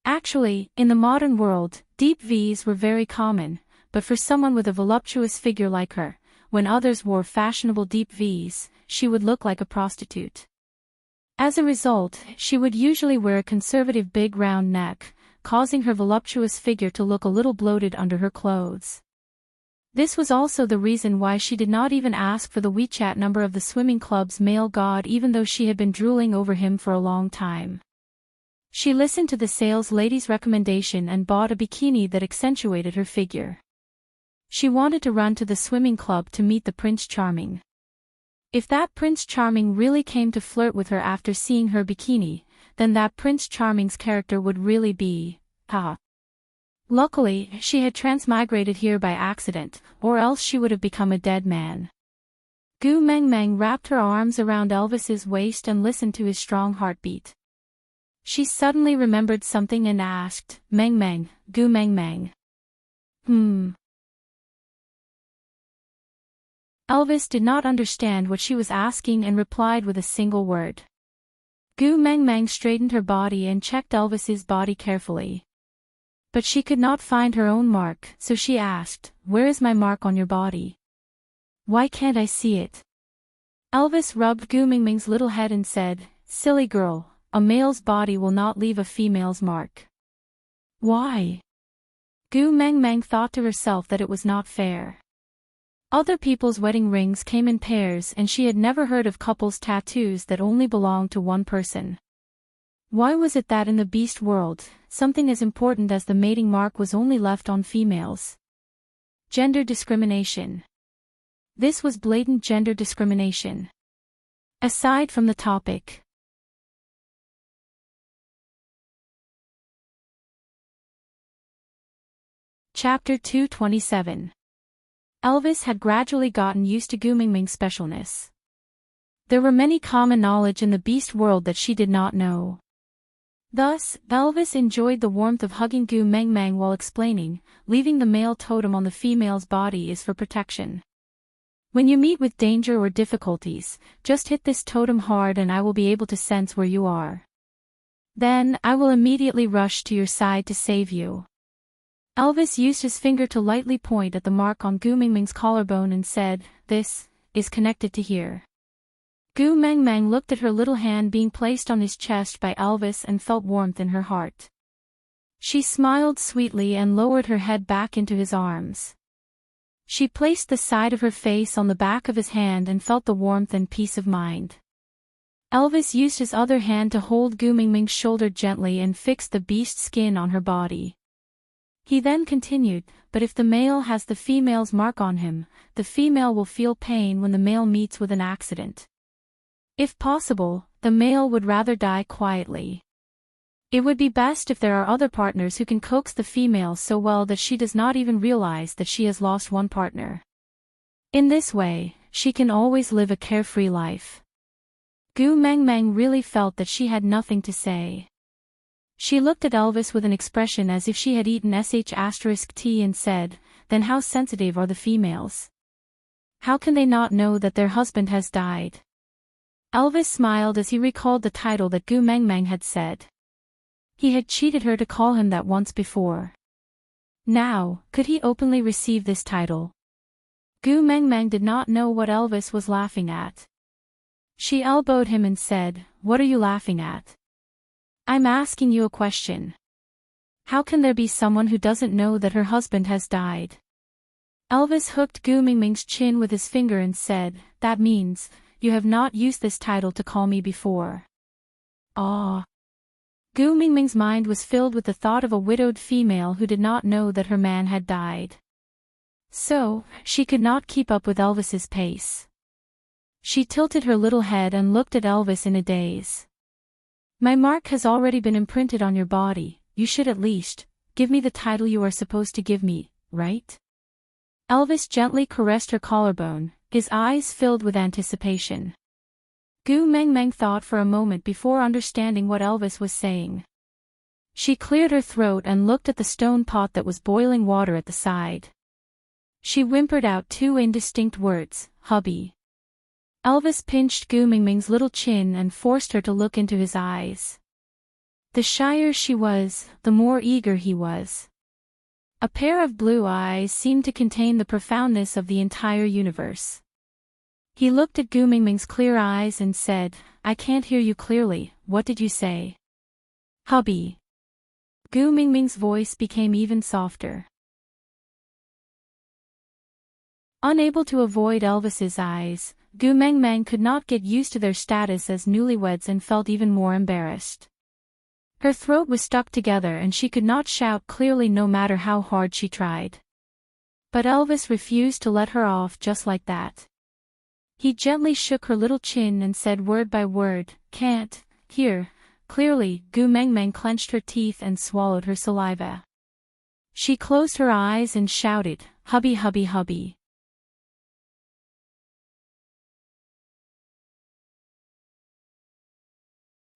Actually, in the modern world, deep V's were very common, but for someone with a voluptuous figure like her, when others wore fashionable deep V's, she would look like a prostitute. As a result, she would usually wear a conservative big round neck, causing her voluptuous figure to look a little bloated under her clothes. This was also the reason why she did not even ask for the WeChat number of the swimming club's male god even though she had been drooling over him for a long time. She listened to the sales lady's recommendation and bought a bikini that accentuated her figure. She wanted to run to the swimming club to meet the Prince Charming. If that Prince Charming really came to flirt with her after seeing her bikini, then that Prince Charming's character would really be, Luckily, she had transmigrated here by accident, or else she would have become a dead man. Gu Meng Meng wrapped her arms around Elvis's waist and listened to his strong heartbeat. She suddenly remembered something and asked, "Meng Meng, Gu Meng Meng." Elvis did not understand what she was asking and replied with a single word. Gu Meng Meng straightened her body and checked Elvis's body carefully. But she could not find her own mark, so she asked, "Where is my mark on your body? Why can't I see it?" Elvis rubbed Gu Meng Meng's little head and said, "Silly girl, a male's body will not leave a female's mark." "Why?" Gu Meng Meng thought to herself that it was not fair. Other people's wedding rings came in pairs and she had never heard of couples' tattoos that only belonged to one person. Why was it that in the beast world, something as important as the mating mark was only left on females? Gender discrimination. This was blatant gender discrimination. Aside from the topic. Chapter 227. Elvis had gradually gotten used to Gu Meng Meng's specialness. There were many common knowledge in the beast world that she did not know. Thus, Elvis enjoyed the warmth of hugging Gu Meng Meng while explaining, leaving the male totem on the female's body is for protection. When you meet with danger or difficulties, just hit this totem hard and I will be able to sense where you are. Then, I will immediately rush to your side to save you. Elvis used his finger to lightly point at the mark on Gu Meng Meng's collarbone and said, "This is connected to here." Gu Meng Meng looked at her little hand being placed on his chest by Elvis and felt warmth in her heart. She smiled sweetly and lowered her head back into his arms. She placed the side of her face on the back of his hand and felt the warmth and peace of mind. Elvis used his other hand to hold Gu Meng Meng's shoulder gently and fixed the beast skin on her body. He then continued, "But if the male has the female's mark on him, the female will feel pain when the male meets with an accident. If possible, the male would rather die quietly. It would be best if there are other partners who can coax the female so well that she does not even realize that she has lost one partner. In this way, she can always live a carefree life. Gu Mengmeng really felt that she had nothing to say. She looked at Elvis with an expression as if she had eaten sh*t and said, "Then how sensitive are the females? How can they not know that their husband has died?" Elvis smiled as he recalled the title that Gu Mengmeng had said. He had cheated her to call him that once before. Now, could he openly receive this title? Gu Mengmeng did not know what Elvis was laughing at. She elbowed him and said, "What are you laughing at? I'm asking you a question. How can there be someone who doesn't know that her husband has died?" Elvis hooked Gu Mengmeng's chin with his finger and said, "That means, you have not used this title to call me before." Ah. Gu Mengmeng's mind was filled with the thought of a widowed female who did not know that her man had died. So, she could not keep up with Elvis's pace. She tilted her little head and looked at Elvis in a daze. "My mark has already been imprinted on your body, you should at least give me the title you are supposed to give me, right?" Elvis gently caressed her collarbone, his eyes filled with anticipation. Gu Mengmeng thought for a moment before understanding what Elvis was saying. She cleared her throat and looked at the stone pot that was boiling water at the side. She whimpered out two indistinct words, "Hubby." Elvis pinched Gu Mengmeng's little chin and forced her to look into his eyes. The shyer she was, the more eager he was. A pair of blue eyes seemed to contain the profoundness of the entire universe. He looked at Gu Mengmeng's clear eyes and said, "I can't hear you clearly, what did you say?" "Hubby." Gu Mengmeng's voice became even softer. Unable to avoid Elvis's eyes, Gu Mengmeng could not get used to their status as newlyweds and felt even more embarrassed. Her throat was stuck together and she could not shout clearly no matter how hard she tried. But Elvis refused to let her off just like that. He gently shook her little chin and said word by word, "Can't hear clearly." Gu Mengmeng clenched her teeth and swallowed her saliva. She closed her eyes and shouted, "Hubby, hubby, hubby."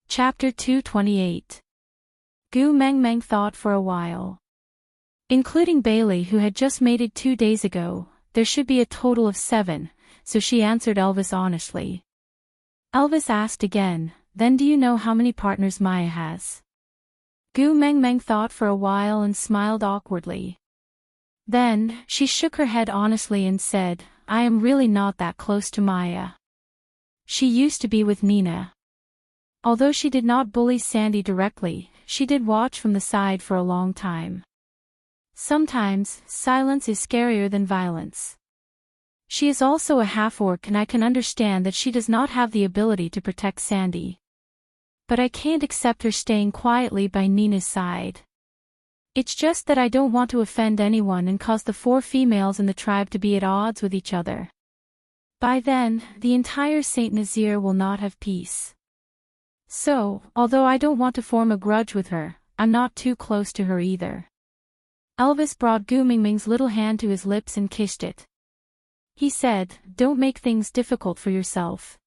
Chapter 228. Gu Mengmeng thought for a while. Including Bailey who had just mated 2 days ago, there should be a total of 7, so she answered Elvis honestly. Elvis asked again, "Then do you know how many partners Maya has?" Gu Mengmeng thought for a while and smiled awkwardly. Then, she shook her head honestly and said, "I am really not that close to Maya. She used to be with Nina." Although she did not bully Sandy directly, she did watch from the side for a long time. Sometimes, silence is scarier than violence. She is also a half-orc and I can understand that she does not have the ability to protect Sandy. But I can't accept her staying quietly by Nina's side. It's just that I don't want to offend anyone and cause the 4 females in the tribe to be at odds with each other. By then, the entire Saint Nazir will not have peace. So, although I don't want to form a grudge with her, I'm not too close to her either. Elvis brought Gu Mengmeng's little hand to his lips and kissed it. He said, "Don't make things difficult for yourself.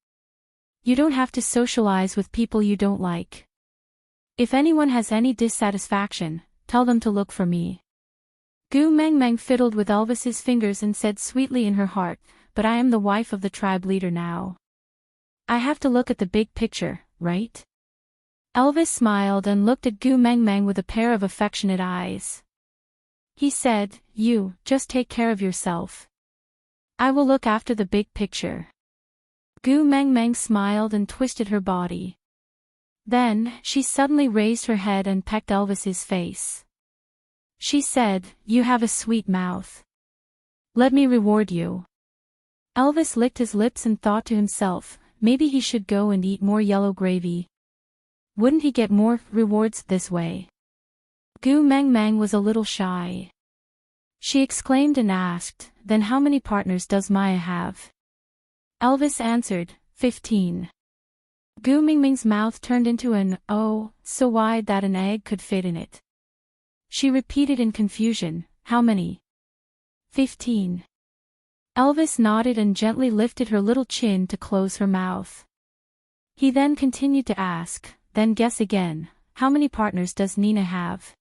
You don't have to socialize with people you don't like. If anyone has any dissatisfaction, tell them to look for me." Gu Mengmeng fiddled with Elvis's fingers and said sweetly in her heart, "But I am the wife of the tribe leader now. I have to look at the big picture, right?" Elvis smiled and looked at Gu Mengmeng with a pair of affectionate eyes. He said, "You, just take care of yourself. I will look after the big picture." Gu Mengmeng smiled and twisted her body. Then, she suddenly raised her head and pecked Elvis's face. She said, "You have a sweet mouth. Let me reward you." Elvis licked his lips and thought to himself, maybe he should go and eat more yellow gravy. Wouldn't he get more rewards this way? Gu Mengmeng was a little shy. She exclaimed and asked, "Then how many partners does Maya have?" Elvis answered, 15. Gu Mingming's mouth turned into an "oh" so wide that an egg could fit in it. She repeated in confusion, "How many?" 15. Elvis nodded and gently lifted her little chin to close her mouth. He then continued to ask, "Then guess again, how many partners does Nina have?"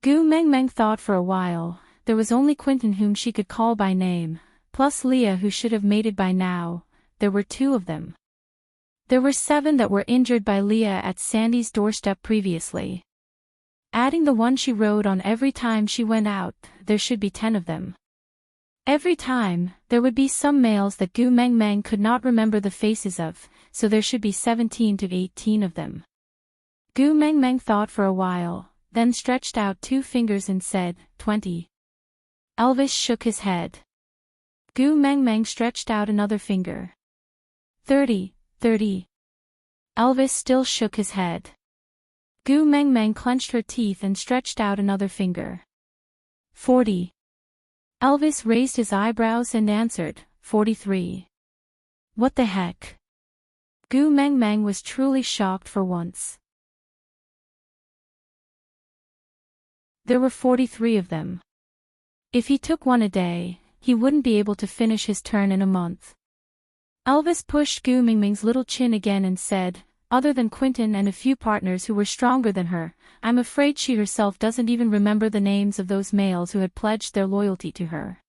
Gu Mengmeng thought for a while. There was only Quentin whom she could call by name, plus Leah who should have mated by now. There were 2 of them. There were 7 that were injured by Leah at Sandy's doorstep previously. Adding the one she rode on every time she went out, there should be 10 of them. Every time, there would be some males that Gu Mengmeng could not remember the faces of, so there should be 17 to 18 of them. Gu Mengmeng thought for a while, then stretched out 2 fingers and said, 20. Elvis shook his head. Gu Mengmeng stretched out another finger. 30. Elvis still shook his head. Gu Mengmeng clenched her teeth and stretched out another finger. 40. Elvis raised his eyebrows and answered, 43. What the heck? Gu Mengmeng was truly shocked for once. There were 43 of them. If he took one a day, he wouldn't be able to finish his turn in a month. Elvis pushed Gu Mingming's little chin again and said, "Other than Quentin and a few partners who were stronger than her, I'm afraid she herself doesn't even remember the names of those males who had pledged their loyalty to her.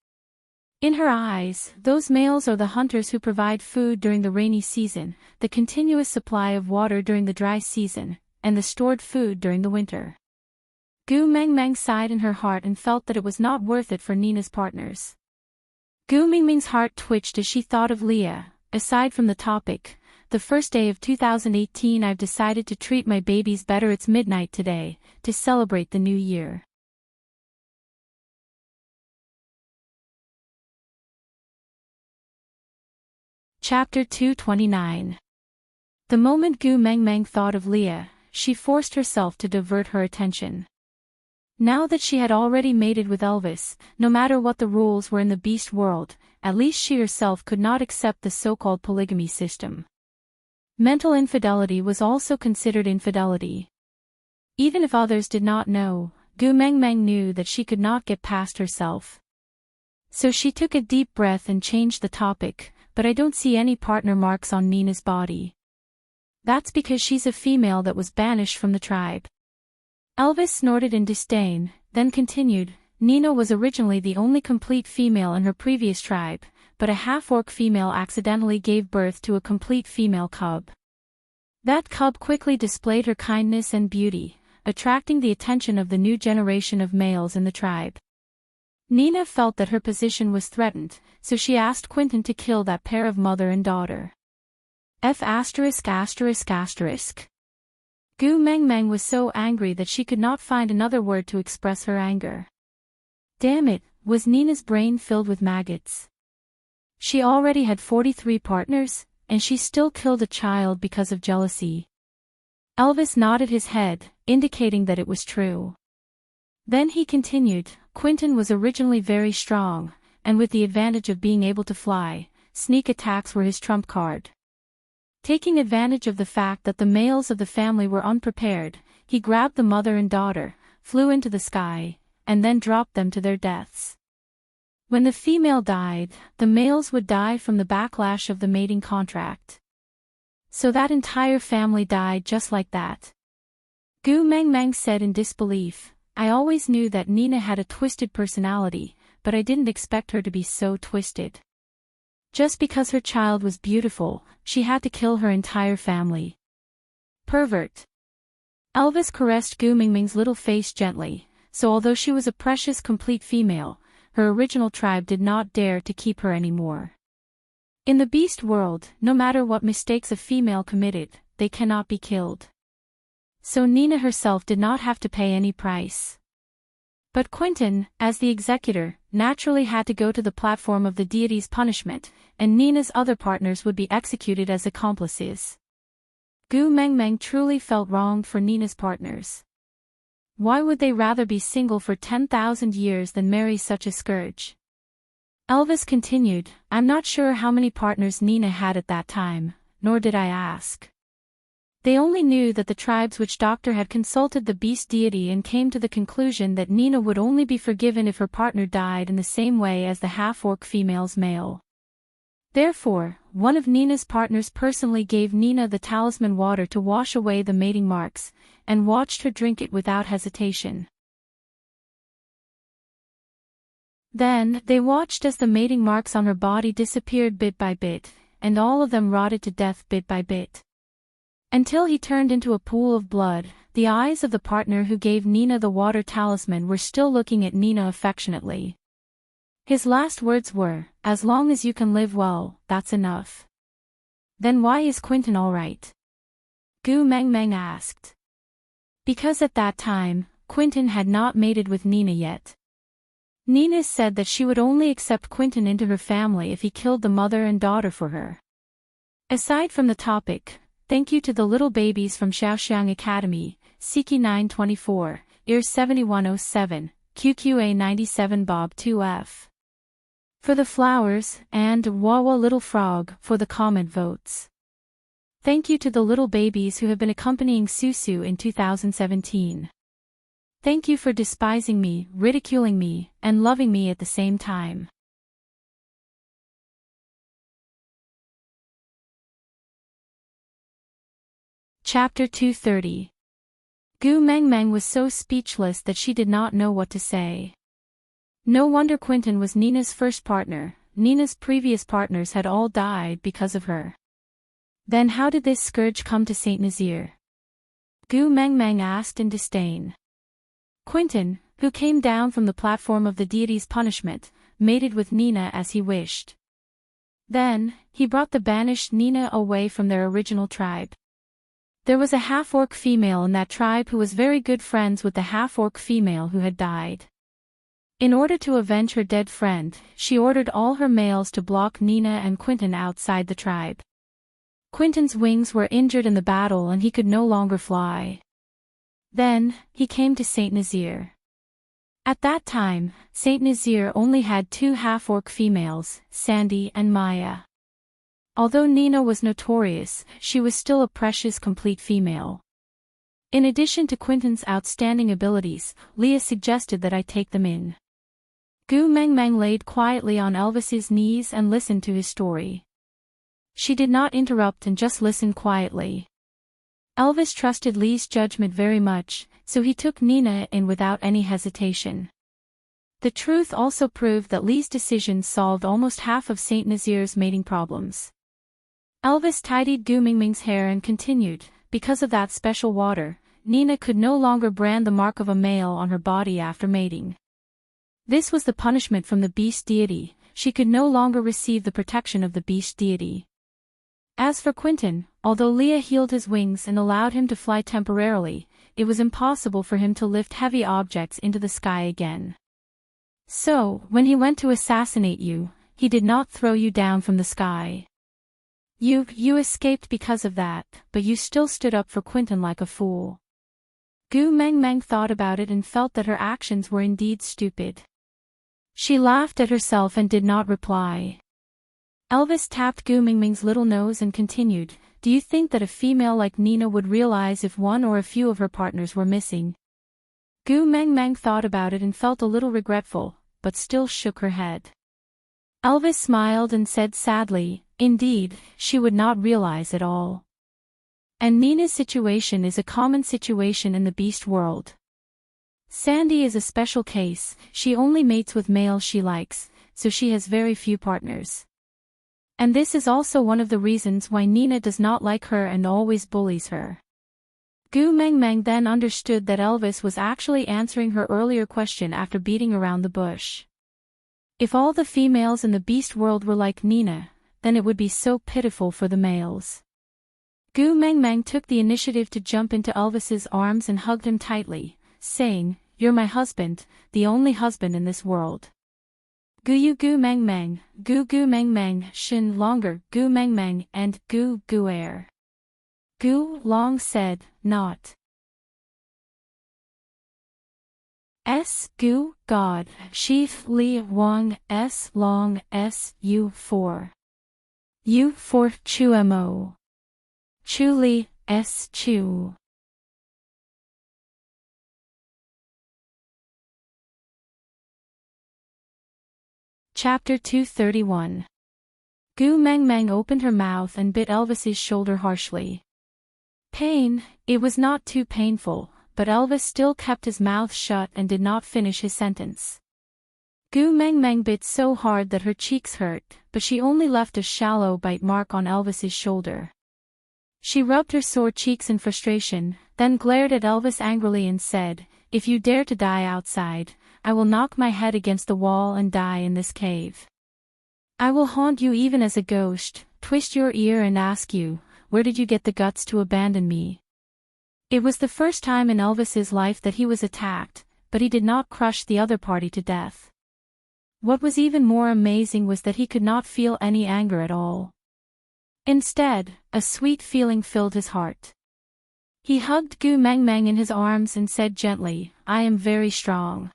In her eyes, those males are the hunters who provide food during the rainy season, the continuous supply of water during the dry season, and the stored food during the winter." Gu Mengmeng sighed in her heart and felt that it was not worth it for Nina's partners. Gu Mingming's heart twitched as she thought of Leah. Aside from the topic, the first day of 2018 I've decided to treat my babies better. It's midnight today, to celebrate the new year. Chapter 229. The moment Gu Mengmeng thought of Leah, she forced herself to divert her attention. Now that she had already mated with Elvis, no matter what the rules were in the beast world, at least she herself could not accept the so-called polygamy system. Mental infidelity was also considered infidelity. Even if others did not know, Gu Mengmeng knew that she could not get past herself. So she took a deep breath and changed the topic, "But I don't see any partner marks on Nina's body." "That's because she's a female that was banished from the tribe." Elvis snorted in disdain, then continued, "Nina was originally the only complete female in her previous tribe, but a half-orc female accidentally gave birth to a complete female cub. That cub quickly displayed her kindness and beauty, attracting the attention of the new generation of males in the tribe. Nina felt that her position was threatened, so she asked Quentin to kill that pair of mother and daughter. F*******. Gu Mengmeng was so angry that she could not find another word to express her anger. Damn it, was Nina's brain filled with maggots? She already had 43 partners, and she still killed a child because of jealousy. Elvis nodded his head, indicating that it was true. Then he continued, Quentin was originally very strong, and with the advantage of being able to fly, sneak attacks were his trump card. Taking advantage of the fact that the males of the family were unprepared, he grabbed the mother and daughter, flew into the sky, and then dropped them to their deaths. When the female died, the males would die from the backlash of the mating contract. So that entire family died just like that. Gu Mengmeng said in disbelief, I always knew that Nina had a twisted personality, but I didn't expect her to be so twisted. Just because her child was beautiful, she had to kill her entire family. Pervert. Elvis caressed Gu Mingming's little face gently, so although she was a precious complete female, her original tribe did not dare to keep her anymore. In the beast world, no matter what mistakes a female committed, they cannot be killed. So Nina herself did not have to pay any price. But Quentin, as the executor, naturally had to go to the platform of the deity's punishment, and Nina's other partners would be executed as accomplices. Gu Mengmeng truly felt wronged for Nina's partners. Why would they rather be single for 10,000 years than marry such a scourge? Elvis continued, I'm not sure how many partners Nina had at that time, nor did I ask. They only knew that the tribe's witch doctor had consulted the beast deity and came to the conclusion that Nina would only be forgiven if her partner died in the same way as the half-orc female's male. Therefore, one of Nina's partners personally gave Nina the talisman water to wash away the mating marks, and watched her drink it without hesitation. Then, they watched as the mating marks on her body disappeared bit by bit, and all of them rotted to death bit by bit. Until he turned into a pool of blood, the eyes of the partner who gave Nina the water talisman were still looking at Nina affectionately. His last words were, "As long as you can live well, that's enough." "Then why is Quentin alright?" Gu Meng Meng asked. Because at that time, Quentin had not mated with Nina yet. Nina said that she would only accept Quentin into her family if he killed the mother and daughter for her. Aside from the topic, thank you to the little babies from Xiaoxiang Academy, Siki 924, EAR 7107, QQA 97 Bob 2F. For the flowers, and Wawa Little Frog for the comment votes. Thank you to the little babies who have been accompanying Susu in 2017. Thank you for despising me, ridiculing me, and loving me at the same time. Chapter 230. Gu Meng Meng was so speechless that she did not know what to say. No wonder Quentin was Nina's first partner. Nina's previous partners had all died because of her. Then how did this scourge come to Saint Nazir? Gu Meng Meng asked in disdain. Quentin, who came down from the platform of the deity's punishment, mated with Nina as he wished. Then, he brought the banished Nina away from their original tribe. There was a half-orc female in that tribe who was very good friends with the half-orc female who had died. In order to avenge her dead friend, she ordered all her males to block Nina and Quentin outside the tribe. Quentin's wings were injured in the battle and he could no longer fly. Then, he came to Saint Nazir. At that time, Saint Nazir only had two half-orc females, Sandy and Maya. Although Nina was notorious, she was still a precious complete female. In addition to Quentin's outstanding abilities, Leah suggested that I take them in. Gu Meng Meng laid quietly on Elvis's knees and listened to his story. She did not interrupt and just listened quietly. Elvis trusted Lee's judgment very much, so he took Nina in without any hesitation. The truth also proved that Lee's decision solved almost half of Saint Nazir's mating problems. Elvis tidied Gu Meng Meng's hair and continued, because of that special water, Nina could no longer brand the mark of a male on her body after mating. This was the punishment from the beast deity. She could no longer receive the protection of the beast deity. As for Quentin, although Leah healed his wings and allowed him to fly temporarily, it was impossible for him to lift heavy objects into the sky again. So, when he went to assassinate you, he did not throw you down from the sky. You escaped because of that, but you still stood up for Quentin like a fool. Gu Meng Meng thought about it and felt that her actions were indeed stupid. She laughed at herself and did not reply. Elvis tapped Gu Meng Meng's little nose and continued, "Do you think that a female like Nina would realize if one or a few of her partners were missing?" Gu Meng Meng thought about it and felt a little regretful, but still shook her head. Elvis smiled and said sadly, "Indeed, she would not realize at all. And Nina's situation is a common situation in the beast world. Sandy is a special case. She only mates with males she likes, so she has very few partners. And this is also one of the reasons why Nina does not like her and always bullies her." Gu Meng Meng then understood that Elvis was actually answering her earlier question after beating around the bush. If all the females in the beast world were like Nina, then it would be so pitiful for the males. Gu Meng Meng took the initiative to jump into Elvis's arms and hugged him tightly, saying, "You're my husband, the only husband in this world." Gu Meng Meng, Gu Meng Meng, Shin longer, Gu Meng Meng, and Gu Air. Gu long said, "Not." S Gu God, Sheaf Li Wang S long S U 4. U 4 Chu Mo. Chu Li, S. Chew. Chapter 231. Gu Meng Meng opened her mouth and bit Elvis's shoulder harshly. Pain, it was not too painful, but Elvis still kept his mouth shut and did not finish his sentence. Gu Meng Meng bit so hard that her cheeks hurt, but she only left a shallow bite mark on Elvis's shoulder. She rubbed her sore cheeks in frustration, then glared at Elvis angrily and said, "If you dare to die outside, I will knock my head against the wall and die in this cave. I will haunt you even as a ghost, twist your ear and ask you, where did you get the guts to abandon me?" It was the first time in Elvis's life that he was attacked, but he did not crush the other party to death. What was even more amazing was that he could not feel any anger at all. Instead, a sweet feeling filled his heart. He hugged Gu Meng Meng in his arms and said gently, "I am very strong.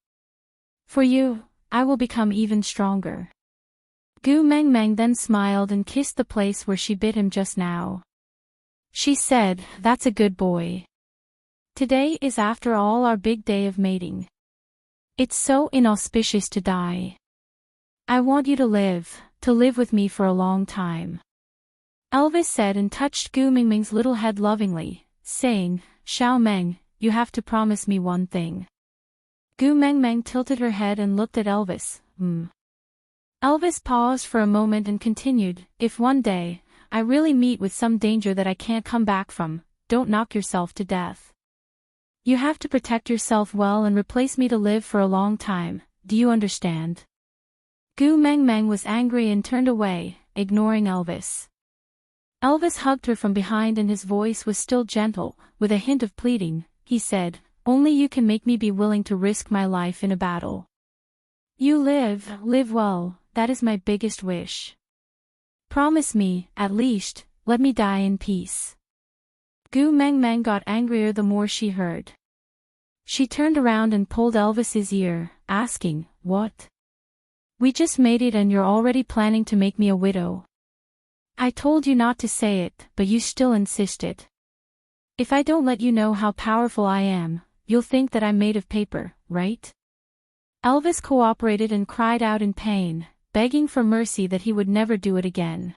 For you, I will become even stronger." Gu Meng Meng then smiled and kissed the place where she bit him just now. She said, "That's a good boy. Today is after all our big day of mating. It's so inauspicious to die. I want you to live with me for a long time." Elvis said and touched Gu Meng Meng's little head lovingly, saying, "Xiao Meng, you have to promise me one thing." Gu Meng Meng tilted her head and looked at Elvis. Elvis paused for a moment and continued, "If one day, I really meet with some danger that I can't come back from, don't knock yourself to death. You have to protect yourself well and replace me to live for a long time, do you understand?" Gu Meng Meng was angry and turned away, ignoring Elvis. Elvis hugged her from behind and his voice was still gentle, with a hint of pleading. He said, "Only you can make me be willing to risk my life in a battle. You live well, that is my biggest wish. Promise me, at least, let me die in peace." Gu Meng Meng got angrier the more she heard. She turned around and pulled Elvis's ear, asking, "What? We just made it and you're already planning to make me a widow? I told you not to say it, but you still insisted. If I don't let you know how powerful I am, you'll think that I'm made of paper, right?" Elvis cooperated and cried out in pain, begging for mercy that he would never do it again.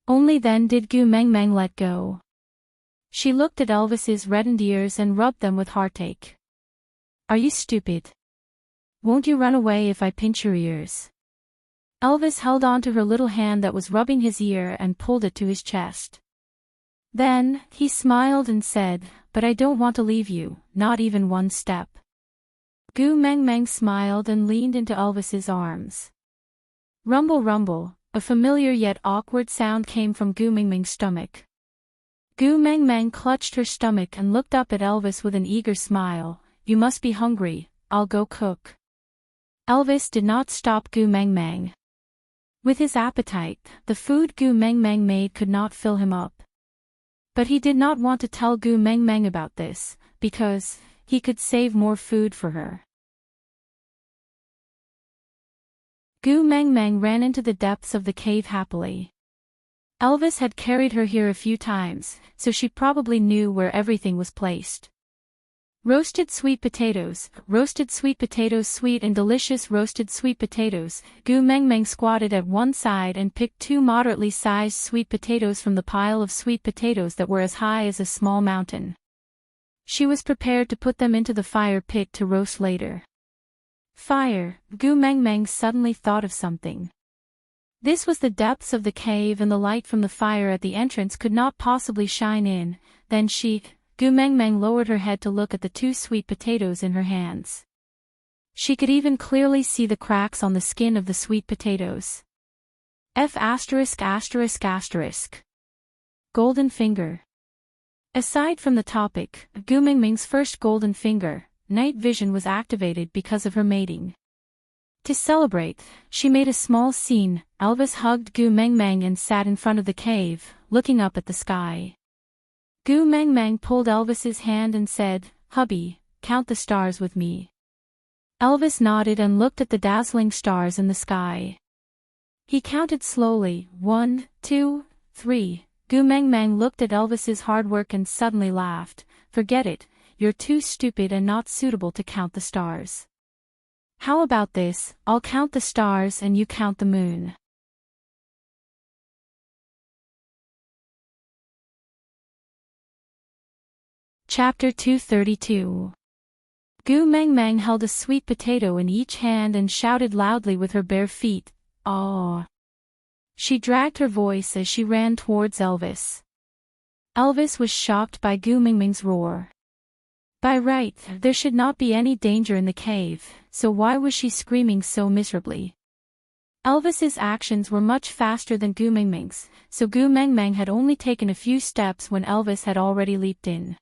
Only then did Gu Meng Meng let go. She looked at Elvis's reddened ears and rubbed them with heartache. "Are you stupid? Won't you run away if I pinch your ears?" Elvis held on to her little hand that was rubbing his ear and pulled it to his chest. Then, he smiled and said, "But I don't want to leave you, not even one step." Gu Meng Meng smiled and leaned into Elvis's arms. Rumble rumble, a familiar yet awkward sound came from Gu Meng Meng's stomach. Gu Meng Meng clutched her stomach and looked up at Elvis with an eager smile. "You must be hungry, I'll go cook." Elvis did not stop Gu Meng Meng. With his appetite, the food Gu Meng Meng made could not fill him up. But he did not want to tell Gu Meng Meng about this, because he could save more food for her. Gu Meng Meng ran into the depths of the cave happily. Elvis had carried her here a few times, so she probably knew where everything was placed. Roasted sweet potatoes, sweet and delicious roasted sweet potatoes. Gu Meng Meng squatted at one side and picked 2 moderately sized sweet potatoes from the pile of sweet potatoes that were as high as a small mountain. She was prepared to put them into the fire pit to roast later. Fire, Gu Meng Meng suddenly thought of something. This was the depths of the cave and the light from the fire at the entrance could not possibly shine in. Then Gu Meng Meng lowered her head to look at the 2 sweet potatoes in her hands. She could even clearly see the cracks on the skin of the sweet potatoes. F******. Golden finger. Aside from the topic, Gu Meng Meng's first golden finger, night vision was activated because of her mating. To celebrate, she made a small scene. Elvis hugged Gu Meng Meng and sat in front of the cave, looking up at the sky. Gu Meng Meng pulled Elvis's hand and said, "Hubby, count the stars with me." Elvis nodded and looked at the dazzling stars in the sky. He counted slowly, 1, 2, 3, Gu Meng Meng looked at Elvis's hard work and suddenly laughed. Forget it, you're too stupid and not suitable to count the stars. How about this, I'll count the stars and you count the moon. Chapter 232. Gu Meng Meng held a sweet potato in each hand and shouted loudly with her bare feet, "Aw!" She dragged her voice as she ran towards Elvis. Elvis was shocked by Gu Meng Meng's roar. By right, there should not be any danger in the cave, so why was she screaming so miserably? Elvis's actions were much faster than Gu Meng Meng's, so Gu Meng Meng had only taken a few steps when Elvis had already leaped in.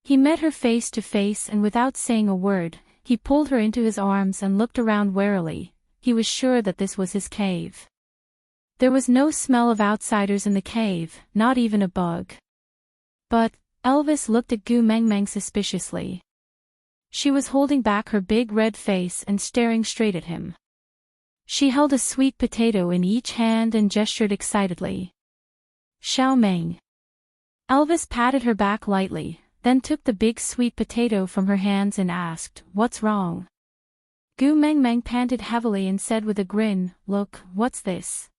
He met her face to face and without saying a word, he pulled her into his arms and looked around warily. He was sure that this was his cave. There was no smell of outsiders in the cave, not even a bug. But Elvis looked at Gu Meng Meng suspiciously. She was holding back her big red face and staring straight at him. She held a sweet potato in each hand and gestured excitedly. "Xiao Meng." Elvis patted her back lightly, then took the big sweet potato from her hands and asked, "What's wrong?" Gu Meng Meng panted heavily and said with a grin, "Look, what's this?"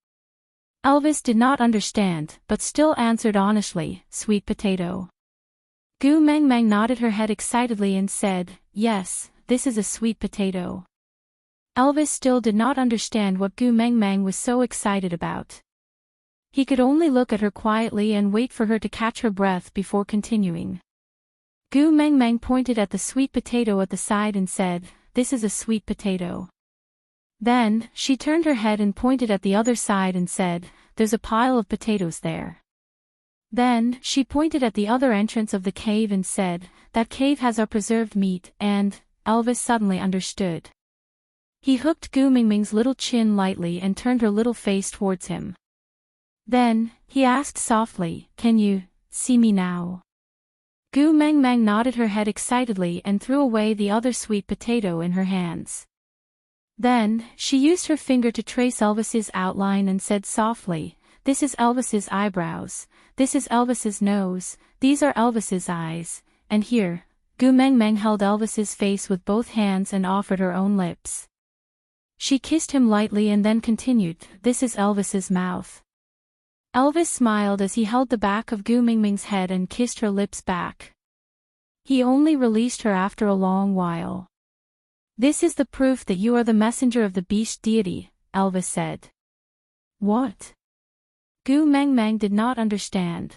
Elvis did not understand, but still answered honestly, "Sweet potato." Gu Meng Meng nodded her head excitedly and said, "Yes, this is a sweet potato." Elvis still did not understand what Gu Meng Meng was so excited about. He could only look at her quietly and wait for her to catch her breath before continuing. Gu Meng Meng pointed at the sweet potato at the side and said, "This is a sweet potato." Then, she turned her head and pointed at the other side and said, "There's a pile of potatoes there." Then, she pointed at the other entrance of the cave and said, "That cave has our preserved meat," and Elvis suddenly understood. He hooked Gu Meng Meng's little chin lightly and turned her little face towards him. Then, he asked softly, "Can you see me now?" Gu Meng Meng nodded her head excitedly and threw away the other sweet potato in her hands. Then, she used her finger to trace Elvis's outline and said softly, "This is Elvis's eyebrows, this is Elvis's nose, these are Elvis's eyes, and here." Gu Meng Meng held Elvis's face with both hands and offered her own lips. She kissed him lightly and then continued, "This is Elvis's mouth." Elvis smiled as he held the back of Gu Meng Meng's head and kissed her lips back. He only released her after a long while. "This is the proof that you are the messenger of the beast deity," Elvis said. "What?" Gu Meng Meng did not understand.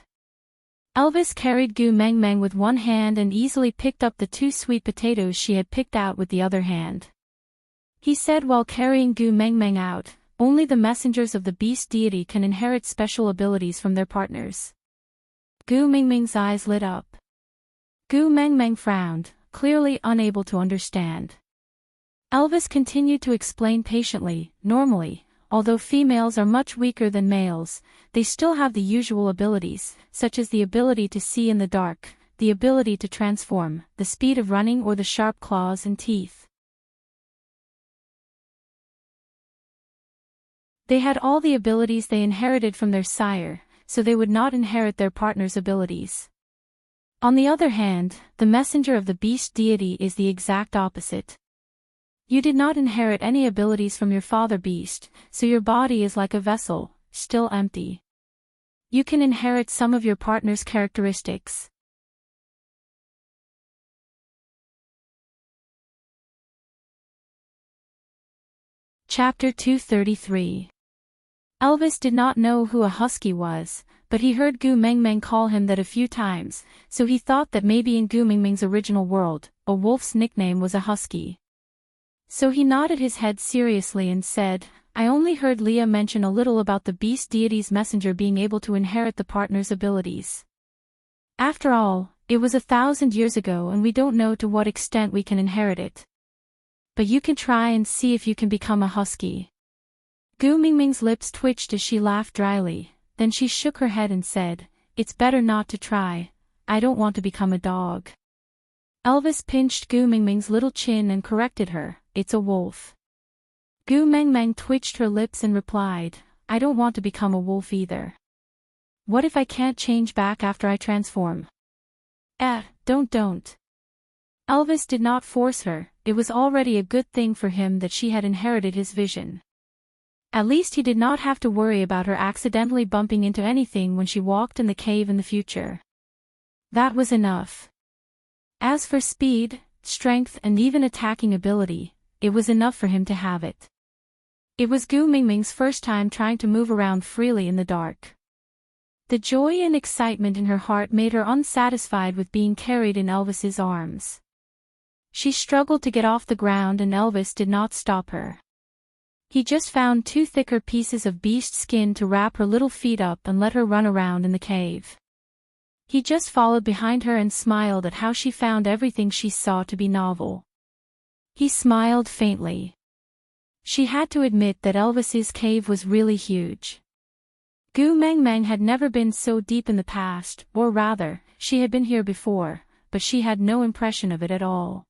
Elvis carried Gu Meng Meng with one hand and easily picked up the 2 sweet potatoes she had picked out with the other hand. He said while carrying Gu Meng Meng out, "Only the messengers of the beast deity can inherit special abilities from their partners." Gu Meng Meng's eyes lit up. Gu Meng Meng frowned, clearly unable to understand. Elvis continued to explain patiently, "Normally, although females are much weaker than males, they still have the usual abilities, such as the ability to see in the dark, the ability to transform, the speed of running or the sharp claws and teeth. They had all the abilities they inherited from their sire, so they would not inherit their partner's abilities. On the other hand, the messenger of the beast deity is the exact opposite. You did not inherit any abilities from your father beast, so your body is like a vessel, still empty. You can inherit some of your partner's characteristics. Chapter 233. Elvis did not know who a husky was, but he heard Gu Meng Meng call him that a few times, so he thought that maybe in Gu Meng Meng's original world, a wolf's nickname was a husky. So he nodded his head seriously and said, "I only heard Leah mention a little about the beast deity's messenger being able to inherit the partner's abilities. After all, it was 1,000 years ago and we don't know to what extent we can inherit it. But you can try and see if you can become a husky." Gu Meng Meng's lips twitched as she laughed dryly, then she shook her head and said, "It's better not to try, I don't want to become a dog." Elvis pinched Gu Meng Meng's little chin and corrected her, "It's a wolf." Gu Meng Meng twitched her lips and replied, "I don't want to become a wolf either." What if I can't change back after I transform? Don't. Elvis did not force her, it was already a good thing for him that she had inherited his vision. At least he did not have to worry about her accidentally bumping into anything when she walked in the cave in the future. That was enough. As for speed, strength and even attacking ability, it was enough for him to have it. It was Gu Mingming's first time trying to move around freely in the dark. The joy and excitement in her heart made her unsatisfied with being carried in Elvis's arms. She struggled to get off the ground and Elvis did not stop her. He just found 2 thicker pieces of beast skin to wrap her little feet up and let her run around in the cave. He just followed behind her and smiled at how she found everything she saw to be novel. He smiled faintly. She had to admit that Elvis's cave was really huge. Gu Mengmeng had never been so deep in the past, or rather, she had been here before, but she had no impression of it at all.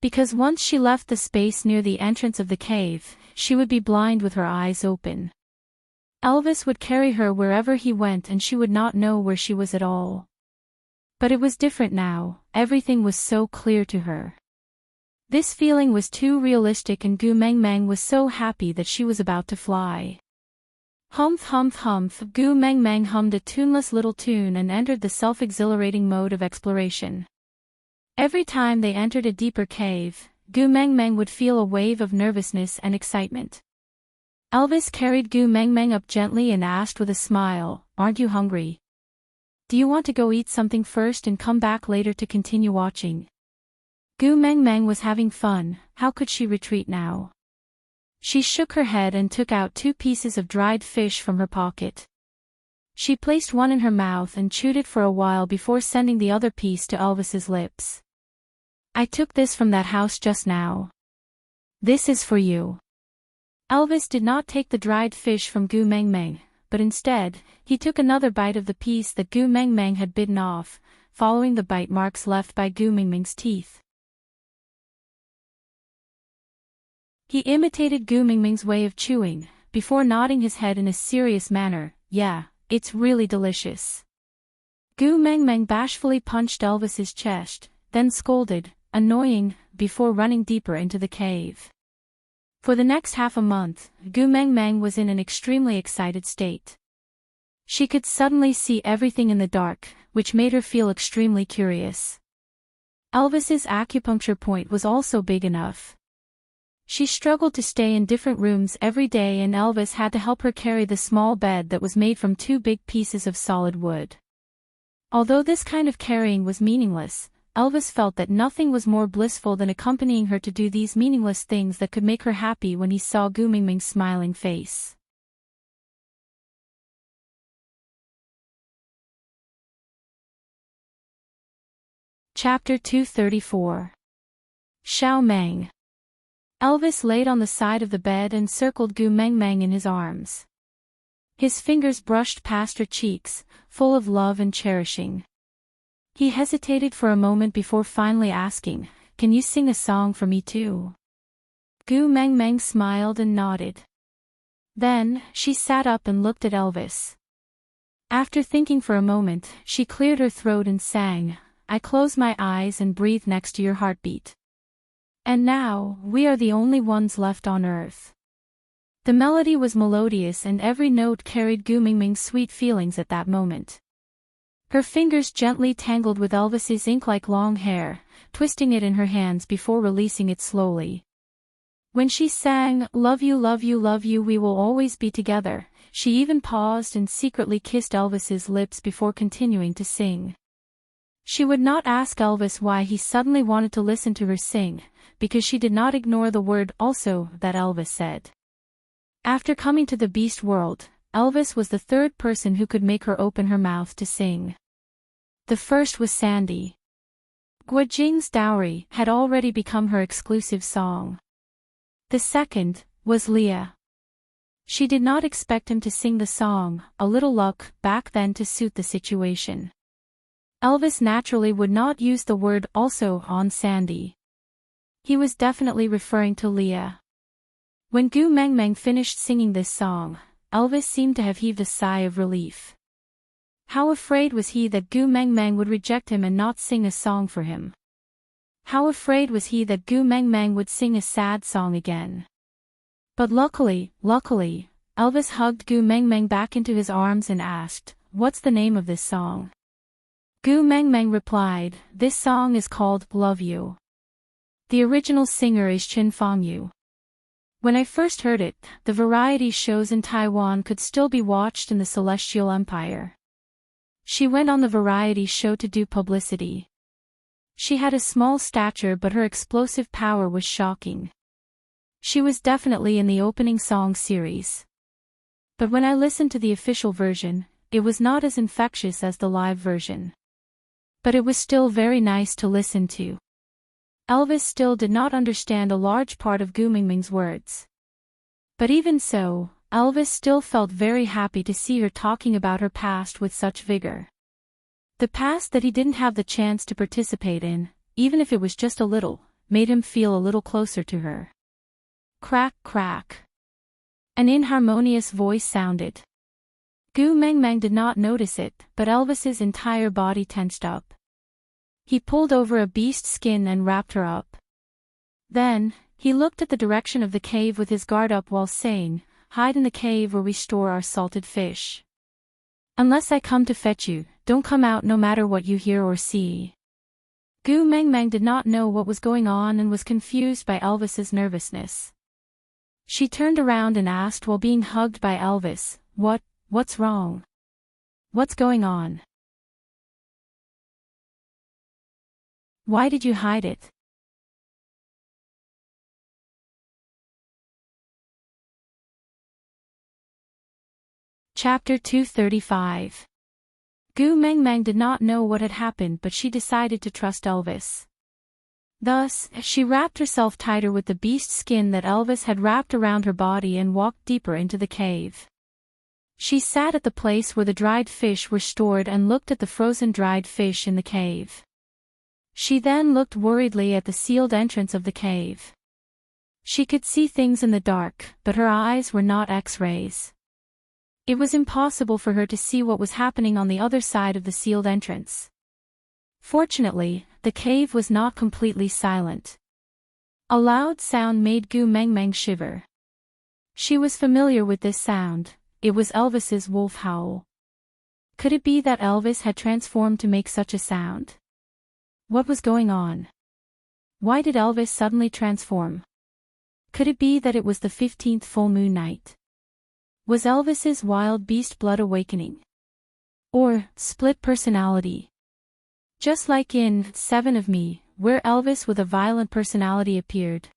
Because once she left the space near the entrance of the cave, she would be blind with her eyes open. Elvis would carry her wherever he went and she would not know where she was at all. But it was different now, everything was so clear to her. This feeling was too realistic and Gu Mengmeng was so happy that she was about to fly. Humph humph humph, Gu Mengmeng hummed a tuneless little tune and entered the self-exhilarating mode of exploration. Every time they entered a deeper cave, Gu Mengmeng would feel a wave of nervousness and excitement. Elvis carried Gu Mengmeng up gently and asked with a smile, "Aren't you hungry? Do you want to go eat something first and come back later to continue watching?" Gu Mengmeng was having fun, how could she retreat now? She shook her head and took out 2 pieces of dried fish from her pocket. She placed one in her mouth and chewed it for a while before sending the other piece to Elvis's lips. "I took this from that house just now. This is for you." Elvis did not take the dried fish from Gu Mengmeng, but instead, he took another bite of the piece that Gu Mengmeng had bitten off, following the bite marks left by Gu Mengmeng's teeth. He imitated Gu Mingming's way of chewing, before nodding his head in a serious manner. "Yeah, it's really delicious." Gu Mengmeng bashfully punched Elvis's chest, then scolded, "Annoying," before running deeper into the cave. For the next half a month, Gu Mengmeng was in an extremely excited state. She could suddenly see everything in the dark, which made her feel extremely curious. Elvis's acupuncture point was also big enough. She struggled to stay in different rooms every day and Elvis had to help her carry the small bed that was made from 2 big pieces of solid wood. Although this kind of carrying was meaningless, Elvis felt that nothing was more blissful than accompanying her to do these meaningless things that could make her happy when he saw Gu Mingming's smiling face. Chapter 234. Xiao Meng. Elvis laid on the side of the bed and circled Gu Mengmeng in his arms. His fingers brushed past her cheeks, full of love and cherishing. He hesitated for a moment before finally asking, "Can you sing a song for me too?" Gu Mengmeng smiled and nodded. Then, she sat up and looked at Elvis. After thinking for a moment, she cleared her throat and sang, "I close my eyes and breathe next to your heartbeat. And now, we are the only ones left on earth." The melody was melodious and every note carried Gu Mingming's sweet feelings at that moment. Her fingers gently tangled with Elvis's ink-like long hair, twisting it in her hands before releasing it slowly. When she sang, "Love you, love you, love you, we will always be together," she even paused and secretly kissed Elvis's lips before continuing to sing. She would not ask Elvis why he suddenly wanted to listen to her sing, because she did not ignore the word "also" that Elvis said. After coming to the beast world, Elvis was the 3rd person who could make her open her mouth to sing. The first was Sandy. Guojing's Dowry had already become her exclusive song. The second was Leah. She did not expect him to sing the song, "A Little Luck," back then to suit the situation. Elvis naturally would not use the word "also" on Sandy. He was definitely referring to Leah. When Gu Mengmeng finished singing this song, Elvis seemed to have heaved a sigh of relief. How afraid was he that Gu Meng Meng would reject him and not sing a song for him? How afraid was he that Gu Meng Meng would sing a sad song again? But luckily, Elvis hugged Gu Meng Meng back into his arms and asked, "What's the name of this song?" Gu Meng Meng replied, "This song is called Love You. The original singer is Chin Fong Yu. When I first heard it, the variety shows in Taiwan could still be watched in the Celestial Empire. She went on the variety show to do publicity. She had a small stature, but her explosive power was shocking. She was definitely in the opening song series. But when I listened to the official version, it was not as infectious as the live version. But it was still very nice to listen to." Elvis still did not understand a large part of Gu Mingming's words. But even so, Elvis still felt very happy to see her talking about her past with such vigor. The past that he didn't have the chance to participate in, even if it was just a little, made him feel a little closer to her. Crack, crack. An inharmonious voice sounded. Gu Meng Meng did not notice it, but Elvis's entire body tensed up. He pulled over a beast skin and wrapped her up. Then, he looked at the direction of the cave with his guard up while saying, "Hide in the cave where we store our salted fish. Unless I come to fetch you, don't come out no matter what you hear or see." Gu Meng Meng did not know what was going on and was confused by Elvis's nervousness. She turned around and asked while being hugged by Elvis, What's wrong? What's going on? Why did you hide it?" Chapter 235. Gu Meng Meng did not know what had happened, but she decided to trust Elvis. Thus, she wrapped herself tighter with the beast skin that Elvis had wrapped around her body and walked deeper into the cave. She sat at the place where the dried fish were stored and looked at the frozen dried fish in the cave. She then looked worriedly at the sealed entrance of the cave. She could see things in the dark, but her eyes were not X-rays. It was impossible for her to see what was happening on the other side of the sealed entrance. Fortunately, the cave was not completely silent. A loud sound made Gu Meng Meng shiver. She was familiar with this sound. It was Elvis's wolf howl. Could it be that Elvis had transformed to make such a sound? What was going on? Why did Elvis suddenly transform? Could it be that it was the 15th full moon night? Was Elvis's wild beast blood awakening? Or, split personality? Just like in Seven of Me, where Elvis with a violent personality appeared.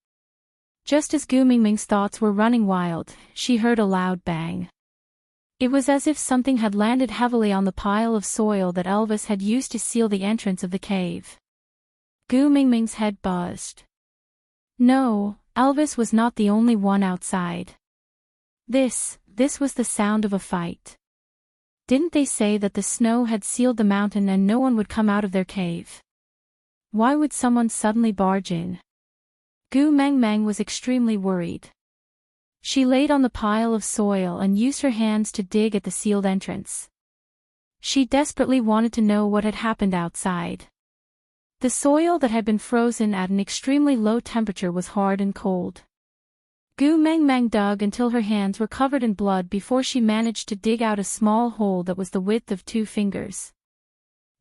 Just as Gu Mingming's thoughts were running wild, she heard a loud bang. It was as if something had landed heavily on the pile of soil that Elvis had used to seal the entrance of the cave. Gu Mingming's head buzzed. No, Elvis was not the only one outside. This was the sound of a fight. Didn't they say that the snow had sealed the mountain and no one would come out of their cave? Why would someone suddenly barge in? Gu Meng Meng was extremely worried. She laid on the pile of soil and used her hands to dig at the sealed entrance. She desperately wanted to know what had happened outside. The soil that had been frozen at an extremely low temperature was hard and cold. Gu Meng Meng dug until her hands were covered in blood before she managed to dig out a small hole that was the width of 2 fingers.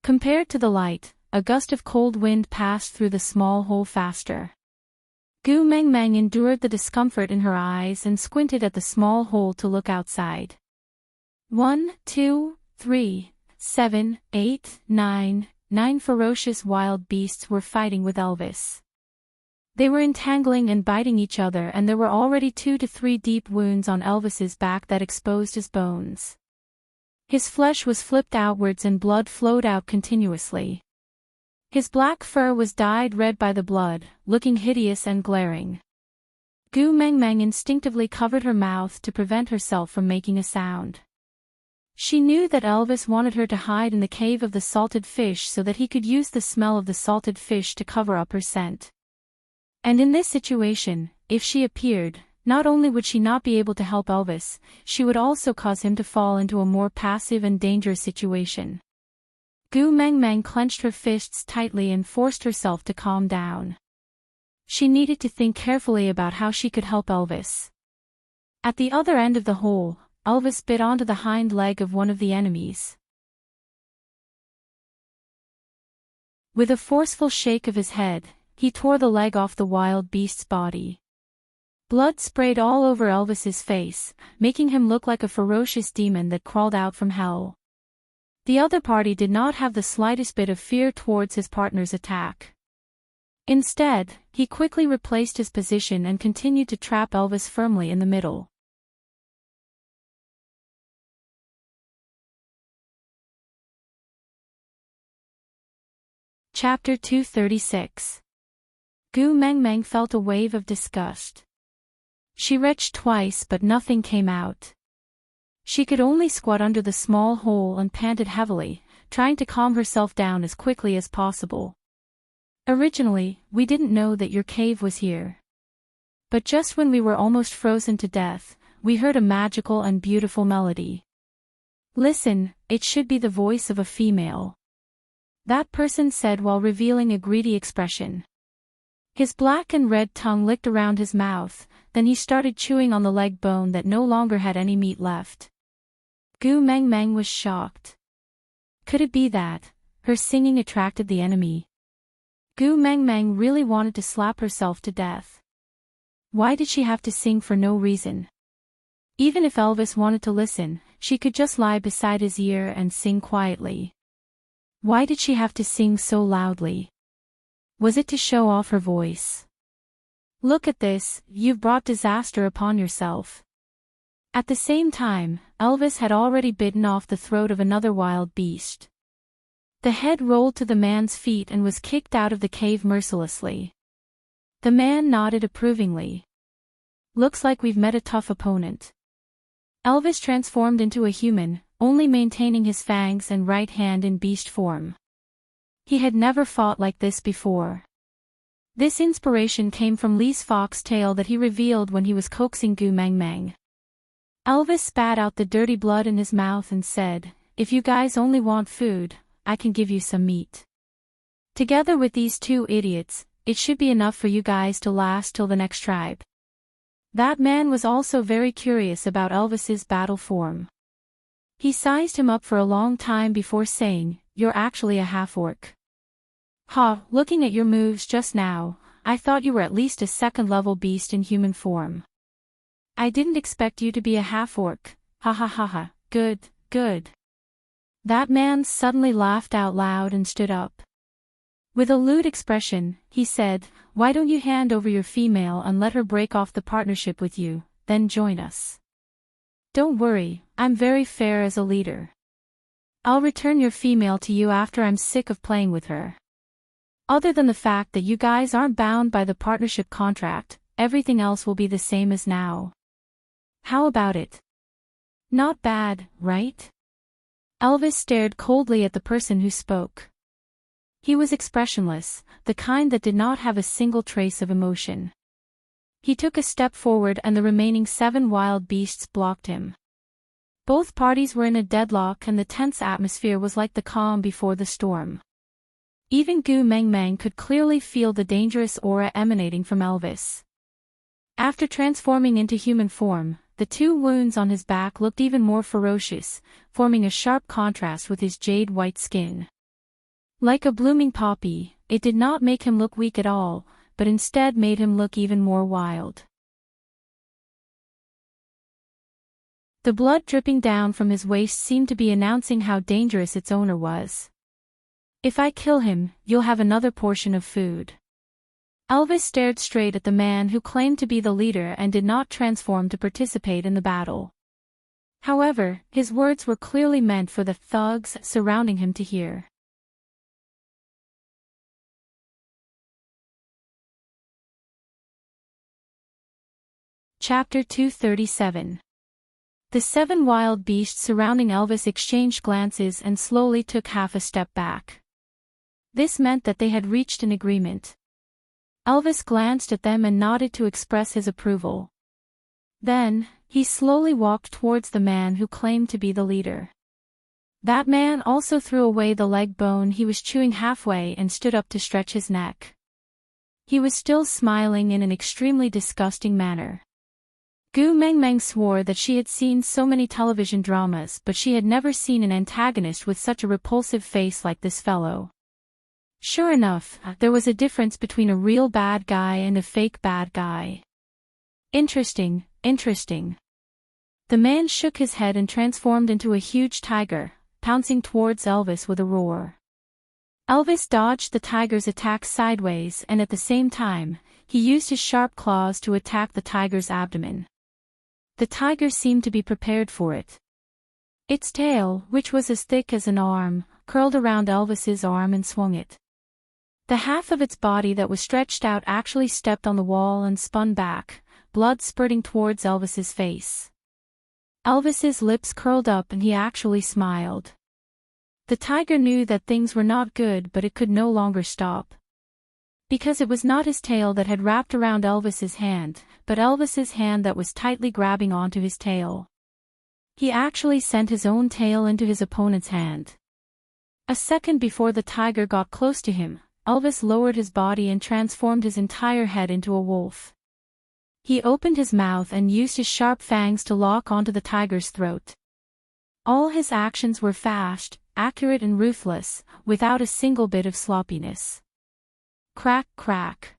Compared to the light, a gust of cold wind passed through the small hole faster. Gu Meng Meng endured the discomfort in her eyes and squinted at the small hole to look outside. 1, 2, 3, 7, 8, 9 ferocious wild beasts were fighting with Elvis. They were entangling and biting each other, and there were already 2 to 3 deep wounds on Elvis's back that exposed his bones. His flesh was flipped outwards and blood flowed out continuously. His black fur was dyed red by the blood, looking hideous and glaring. Gu Meng Meng instinctively covered her mouth to prevent herself from making a sound. She knew that Elvis wanted her to hide in the cave of the salted fish so that he could use the smell of the salted fish to cover up her scent. And in this situation, if she appeared, Not only would she not be able to help Elvis, she would also cause him to fall into a more passive and dangerous situation. Gu Mengmeng clenched her fists tightly and forced herself to calm down. She needed to think carefully about how she could help Elvis. At the other end of the hole, Elvis bit onto the hind leg of one of the enemies. With a forceful shake of his head, he tore the leg off the wild beast's body. Blood sprayed all over Elvis's face, making him look like a ferocious demon that crawled out from hell. The other party did not have the slightest bit of fear towards his partner's attack. Instead, he quickly replaced his position and continued to trap Elvis firmly in the middle. Chapter 236. Gu Mengmeng felt a wave of disgust. She retched twice but nothing came out. She could only squat under the small hole and panted heavily, trying to calm herself down as quickly as possible. Originally, we didn't know that your cave was here. But just when we were almost frozen to death, we heard a magical and beautiful melody. Listen, it should be the voice of a female. That person said while revealing a greedy expression. His black and red tongue licked around his mouth, then he started chewing on the leg bone that no longer had any meat left. Gu Mengmeng was shocked. Could it be that her singing attracted the enemy? Gu Mengmeng really wanted to slap herself to death. Why did she have to sing for no reason? Even if Elvis wanted to listen, she could just lie beside his ear and sing quietly. Why did she have to sing so loudly? Was it to show off her voice? Look at this, you've brought disaster upon yourself. At the same time, Elvis had already bitten off the throat of another wild beast. The head rolled to the man's feet and was kicked out of the cave mercilessly. The man nodded approvingly. Looks like we've met a tough opponent. Elvis transformed into a human, only maintaining his fangs and right hand in beast form. He had never fought like this before. This inspiration came from Lee's fox tale that he revealed when he was coaxing Gu Mengmeng. Elvis spat out the dirty blood in his mouth and said, "If you guys only want food, I can give you some meat. Together with these two idiots, it should be enough for you guys to last till the next tribe." That man was also very curious about Elvis's battle form. He sized him up for a long time before saying, "You're actually a half-orc." "Ha, looking at your moves just now, I thought you were at least a second-level beast in human form. I didn't expect you to be a half-orc, ha ha ha ha, good, good." That man suddenly laughed out loud and stood up. With a lewd expression, he said, "Why don't you hand over your female and let her break off the partnership with you, then join us? Don't worry, I'm very fair as a leader. I'll return your female to you after I'm sick of playing with her. Other than the fact that you guys aren't bound by the partnership contract, everything else will be the same as now. How about it? Not bad, right?" Elvis stared coldly at the person who spoke. He was expressionless, the kind that did not have a single trace of emotion. He took a step forward and the remaining 7 wild beasts blocked him. Both parties were in a deadlock and the tense atmosphere was like the calm before the storm. Even Gu Mengmeng could clearly feel the dangerous aura emanating from Elvis. After transforming into human form, the 2 wounds on his back looked even more ferocious, forming a sharp contrast with his jade-white skin. Like a blooming poppy, it did not make him look weak at all, but instead made him look even more wild. The blood dripping down from his waist seemed to be announcing how dangerous its owner was. "If I kill him, you'll have another portion of food." Elvis stared straight at the man who claimed to be the leader and did not transform to participate in the battle. However, his words were clearly meant for the thugs surrounding him to hear. Chapter 237. The 7 wild beasts surrounding Elvis exchanged glances and slowly took half a step back. This meant that they had reached an agreement. Elvis glanced at them and nodded to express his approval. Then, he slowly walked towards the man who claimed to be the leader. That man also threw away the leg bone he was chewing halfway and stood up to stretch his neck. He was still smiling in an extremely disgusting manner. Gu Mengmeng swore that she had seen so many television dramas, but she had never seen an antagonist with such a repulsive face like this fellow. Sure enough, there was a difference between a real bad guy and a fake bad guy. Interesting, interesting. The man shook his head and transformed into a huge tiger, pouncing towards Elvis with a roar. Elvis dodged the tiger's attack sideways and at the same time, he used his sharp claws to attack the tiger's abdomen. The tiger seemed to be prepared for it. Its tail, which was as thick as an arm, curled around Elvis's arm and swung it. The half of its body that was stretched out actually stepped on the wall and spun back, blood spurting towards Elvis's face. Elvis's lips curled up and he actually smiled. The tiger knew that things were not good, but it could no longer stop. Because it was not his tail that had wrapped around Elvis's hand, but Elvis's hand that was tightly grabbing onto his tail. He actually sent his own tail into his opponent's hand. A second before the tiger got close to him, Elvis lowered his body and transformed his entire head into a wolf. He opened his mouth and used his sharp fangs to lock onto the tiger's throat. All his actions were fast, accurate and ruthless, without a single bit of sloppiness. Crack, crack.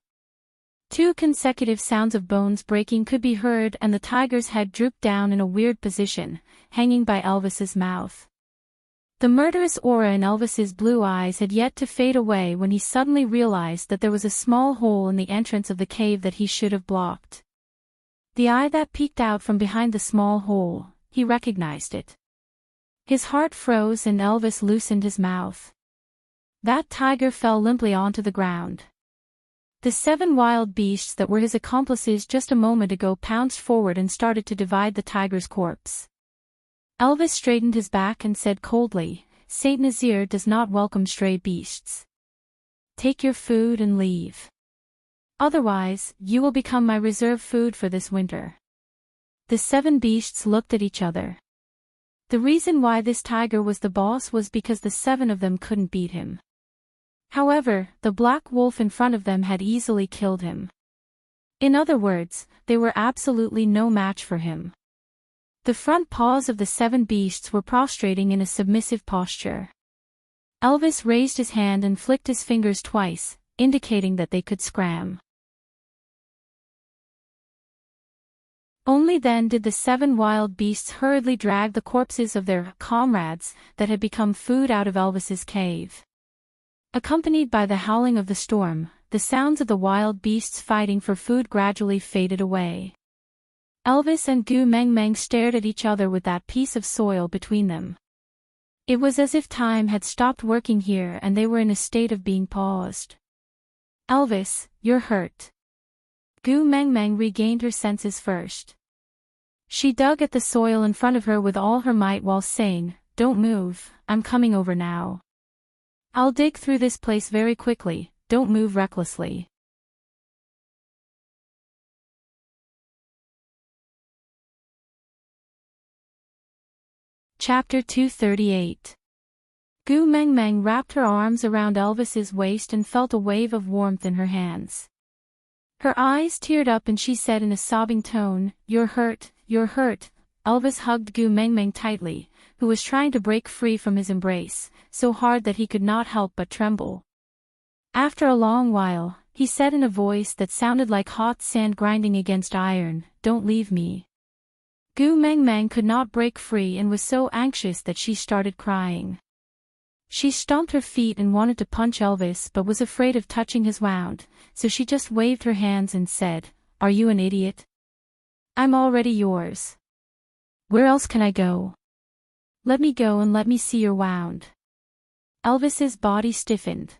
2 consecutive sounds of bones breaking could be heard and the tiger's head drooped down in a weird position, hanging by Elvis's mouth. The murderous aura in Elvis's blue eyes had yet to fade away when he suddenly realized that there was a small hole in the entrance of the cave that he should have blocked. The eye that peeked out from behind the small hole, he recognized it. His heart froze and Elvis loosened his mouth. That tiger fell limply onto the ground. The 7 wild beasts that were his accomplices just a moment ago pounced forward and started to divide the tiger's corpse. Elvis straightened his back and said coldly, "Saint Nazir does not welcome stray beasts. Take your food and leave. Otherwise, you will become my reserve food for this winter." The 7 beasts looked at each other. The reason why this tiger was the boss was because the 7 of them couldn't beat him. However, the black wolf in front of them had easily killed him. In other words, they were absolutely no match for him. The front paws of the 7 beasts were prostrating in a submissive posture. Elvis raised his hand and flicked his fingers twice, indicating that they could scram. Only then did the 7 wild beasts hurriedly drag the corpses of their comrades that had become food out of Elvis's cave. Accompanied by the howling of the storm, the sounds of the wild beasts fighting for food gradually faded away. Elvis and Gu Mengmeng stared at each other with that piece of soil between them. It was as if time had stopped working here and they were in a state of being paused. "Elvis, you're hurt." Gu Mengmeng regained her senses first. She dug at the soil in front of her with all her might while saying, "Don't move, I'm coming over now. I'll dig through this place very quickly, don't move recklessly." Chapter 238. Gu Mengmeng wrapped her arms around Elvis's waist and felt a wave of warmth in her hands. Her eyes teared up and she said in a sobbing tone, "You're hurt, you're hurt." Elvis hugged Gu Mengmeng tightly, who was trying to break free from his embrace, so hard that he could not help but tremble. After a long while, he said in a voice that sounded like hot sand grinding against iron, "Don't leave me." Gu Mengmeng could not break free and was so anxious that she started crying. She stomped her feet and wanted to punch Elvis but was afraid of touching his wound, so she just waved her hands and said, "Are you an idiot? I'm already yours. Where else can I go? Let me go and let me see your wound." Elvis's body stiffened.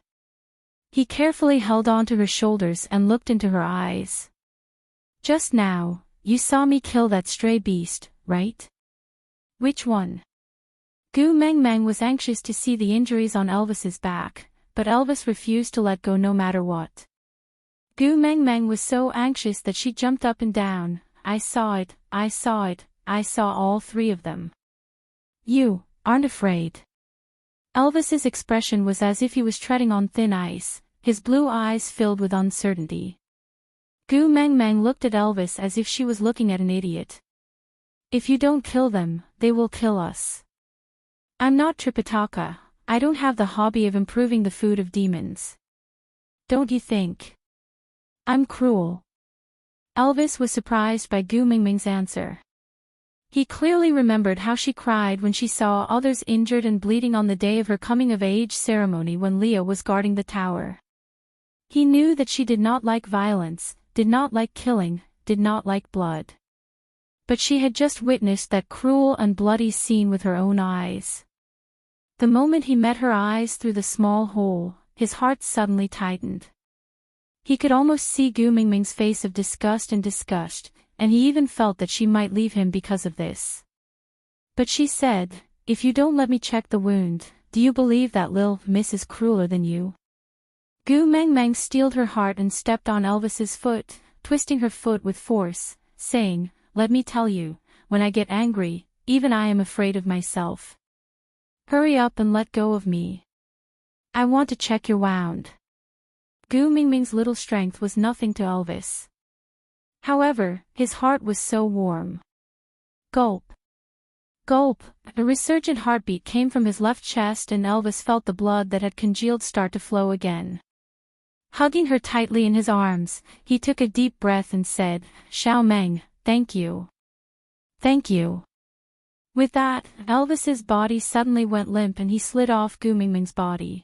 He carefully held onto her shoulders and looked into her eyes. "Just now, you saw me kill that stray beast, right? Which one?" Gu Mengmeng was anxious to see the injuries on Elvis's back, but Elvis refused to let go no matter what. Gu Mengmeng was so anxious that she jumped up and down, I saw it, I saw it, I saw all three of them. You aren't afraid. Elvis's expression was as if he was treading on thin ice, his blue eyes filled with uncertainty. Gu Meng Meng looked at Elvis as if she was looking at an idiot. If you don't kill them, they will kill us. I'm not Tripitaka, I don't have the hobby of improving the food of demons. Don't you think? I'm cruel. Elvis was surprised by Gu Mingming's answer. He clearly remembered how she cried when she saw others injured and bleeding on the day of her coming-of-age ceremony when Leah was guarding the tower. He knew that she did not like violence, did not like killing, did not like blood. But she had just witnessed that cruel and bloody scene with her own eyes. The moment he met her eyes through the small hole, his heart suddenly tightened. He could almost see Gu Mingming's face of disgust, and he even felt that she might leave him because of this. But she said, if you don't let me check the wound, do you believe that Lil Miss is crueler than you? Gu Mengmeng steeled her heart and stepped on Elvis's foot, twisting her foot with force, saying, let me tell you, when I get angry, even I am afraid of myself. Hurry up and let go of me. I want to check your wound. Gu Mingming's little strength was nothing to Elvis. However, his heart was so warm. Gulp. Gulp. A resurgent heartbeat came from his left chest and Elvis felt the blood that had congealed start to flow again. Hugging her tightly in his arms, he took a deep breath and said, Xiao Meng, thank you. Thank you. With that, Elvis's body suddenly went limp and he slid off Gu Mingming's body.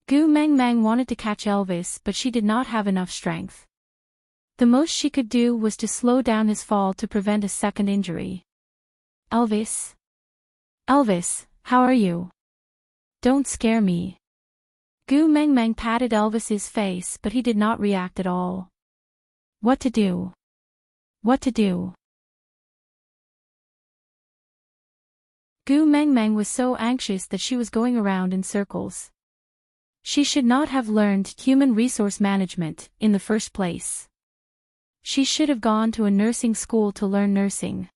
Gu Mengmeng wanted to catch Elvis but she did not have enough strength. The most she could do was to slow down his fall to prevent a second injury. Elvis? Elvis, how are you? Don't scare me. Gu Mengmeng patted Elvis's face but he did not react at all. What to do? What to do? Gu Mengmeng was so anxious that she was going around in circles. She should not have learned human resource management in the first place. She should have gone to a nursing school to learn nursing.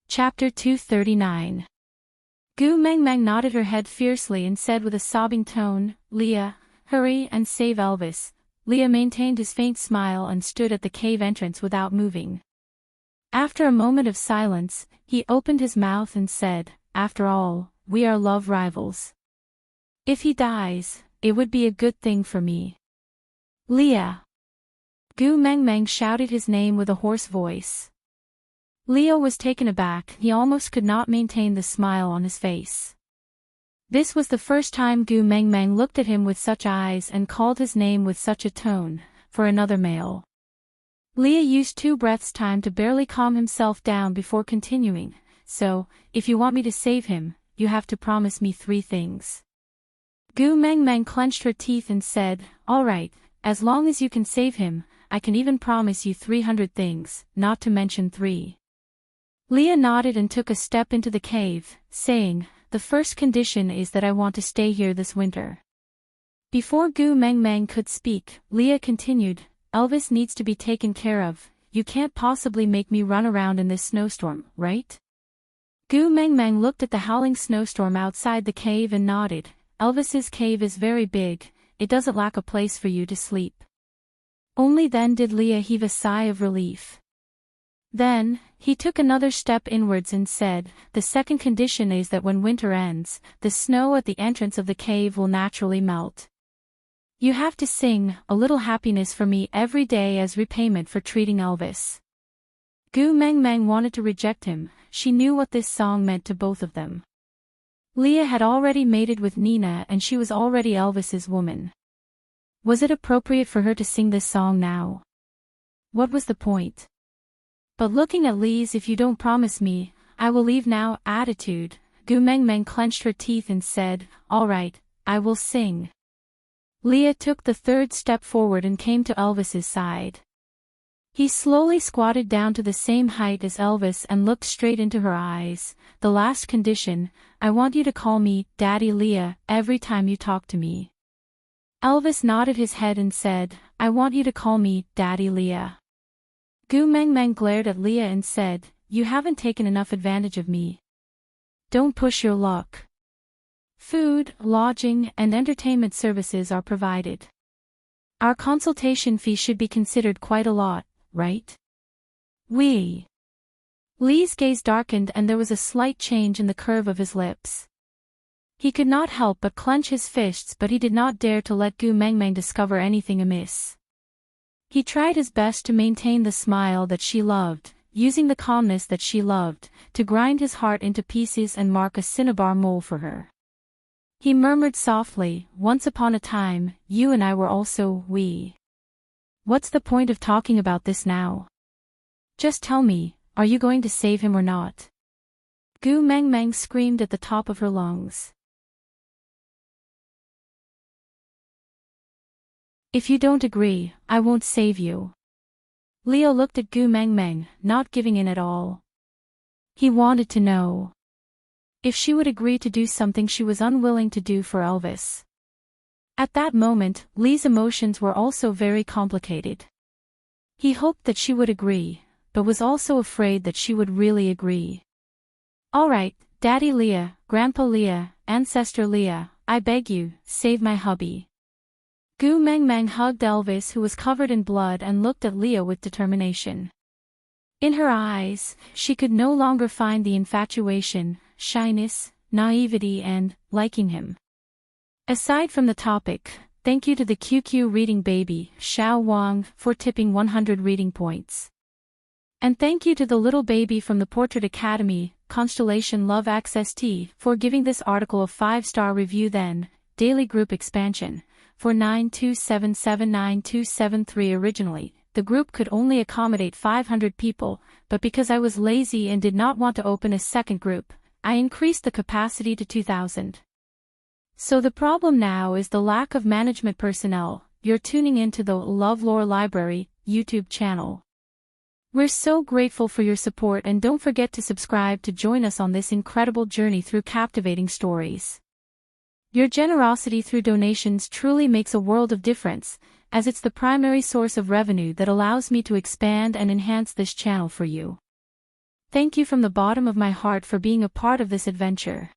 Chapter 239. Gu Mengmeng nodded her head fiercely and said with a sobbing tone, Leah, hurry and save Elvis. Leah maintained his faint smile and stood at the cave entrance without moving. After a moment of silence, he opened his mouth and said, after all, we are love rivals. If he dies, it would be a good thing for me. Leah. Gu Mengmeng shouted his name with a hoarse voice. Leo was taken aback, he almost could not maintain the smile on his face. This was the first time Gu Mengmeng looked at him with such eyes and called his name with such a tone, for another male. Leah used 2 breaths' time to barely calm himself down before continuing, so, if you want me to save him, you have to promise me 3 things. Gu Mengmeng clenched her teeth and said, all right, as long as you can save him, I can even promise you 300 things, not to mention 3. Leah nodded and took a step into the cave, saying, the first condition is that I want to stay here this winter. Before Gu Mengmeng could speak, Leah continued, Elvis needs to be taken care of, you can't possibly make me run around in this snowstorm, right? Gu Mengmeng looked at the howling snowstorm outside the cave and nodded, Elvis's cave is very big, it doesn't lack a place for you to sleep. Only then did Leah heave a sigh of relief. Then, he took another step inwards and said, the second condition is that when winter ends, the snow at the entrance of the cave will naturally melt. You have to sing, a little happiness for me every day as repayment for treating Elvis. Gu Mengmeng wanted to reject him, she knew what this song meant to both of them. Leah had already mated with Nina and she was already Elvis's woman. Was it appropriate for her to sing this song now? What was the point? But looking at Lee's if you don't promise me, I will leave now attitude, Gu Mengmeng clenched her teeth and said, all right, I will sing. Leah took the 3rd step forward and came to Elvis's side. He slowly squatted down to the same height as Elvis and looked straight into her eyes. The last condition, I want you to call me Daddy Leah every time you talk to me. Elvis nodded his head and said, I want you to call me Daddy Leah. Gu Mengmeng glared at Leah and said, you haven't taken enough advantage of me. Don't push your luck. Food, lodging, and entertainment services are provided. Our consultation fee should be considered quite a lot, right? Lee's gaze darkened and there was a slight change in the curve of his lips. He could not help but clench his fists, but he did not dare to let Gu Mengmeng discover anything amiss. He tried his best to maintain the smile that she loved, using the calmness that she loved, to grind his heart into pieces and mark a cinnabar mole for her. He murmured softly, once upon a time, you and I were also we. What's the point of talking about this now? Just tell me, are you going to save him or not? Gu Mengmeng screamed at the top of her lungs. If you don't agree, I won't save you. Leo looked at Gu Mengmeng, not giving in at all. He wanted to know if she would agree to do something she was unwilling to do for Elvis. At that moment, Lee's emotions were also very complicated. He hoped that she would agree, but was also afraid that she would really agree. All right, Daddy Leah, Grandpa Leah, Ancestor Leah, I beg you, save my hubby. Gu Mengmeng hugged Elvis, who was covered in blood, and looked at Leah with determination. In her eyes, she could no longer find the infatuation, shyness, naivety and liking him. Aside from the topic, thank you to the QQ reading baby, Xiao Wang, for tipping 100 reading points. And thank you to the little baby from the Portrait Academy, Constellation Love Access T, for giving this article a 5-star review. Then, Daily Group Expansion, for 92779273. Originally, the group could only accommodate 500 people, but because I was lazy and did not want to open a second group, I increased the capacity to 2,000. So the problem now is the lack of management personnel. You're tuning into the LoveLore Library YouTube channel. We're so grateful for your support, and don't forget to subscribe to join us on this incredible journey through captivating stories. Your generosity through donations truly makes a world of difference, as it's the primary source of revenue that allows me to expand and enhance this channel for you. Thank you from the bottom of my heart for being a part of this adventure.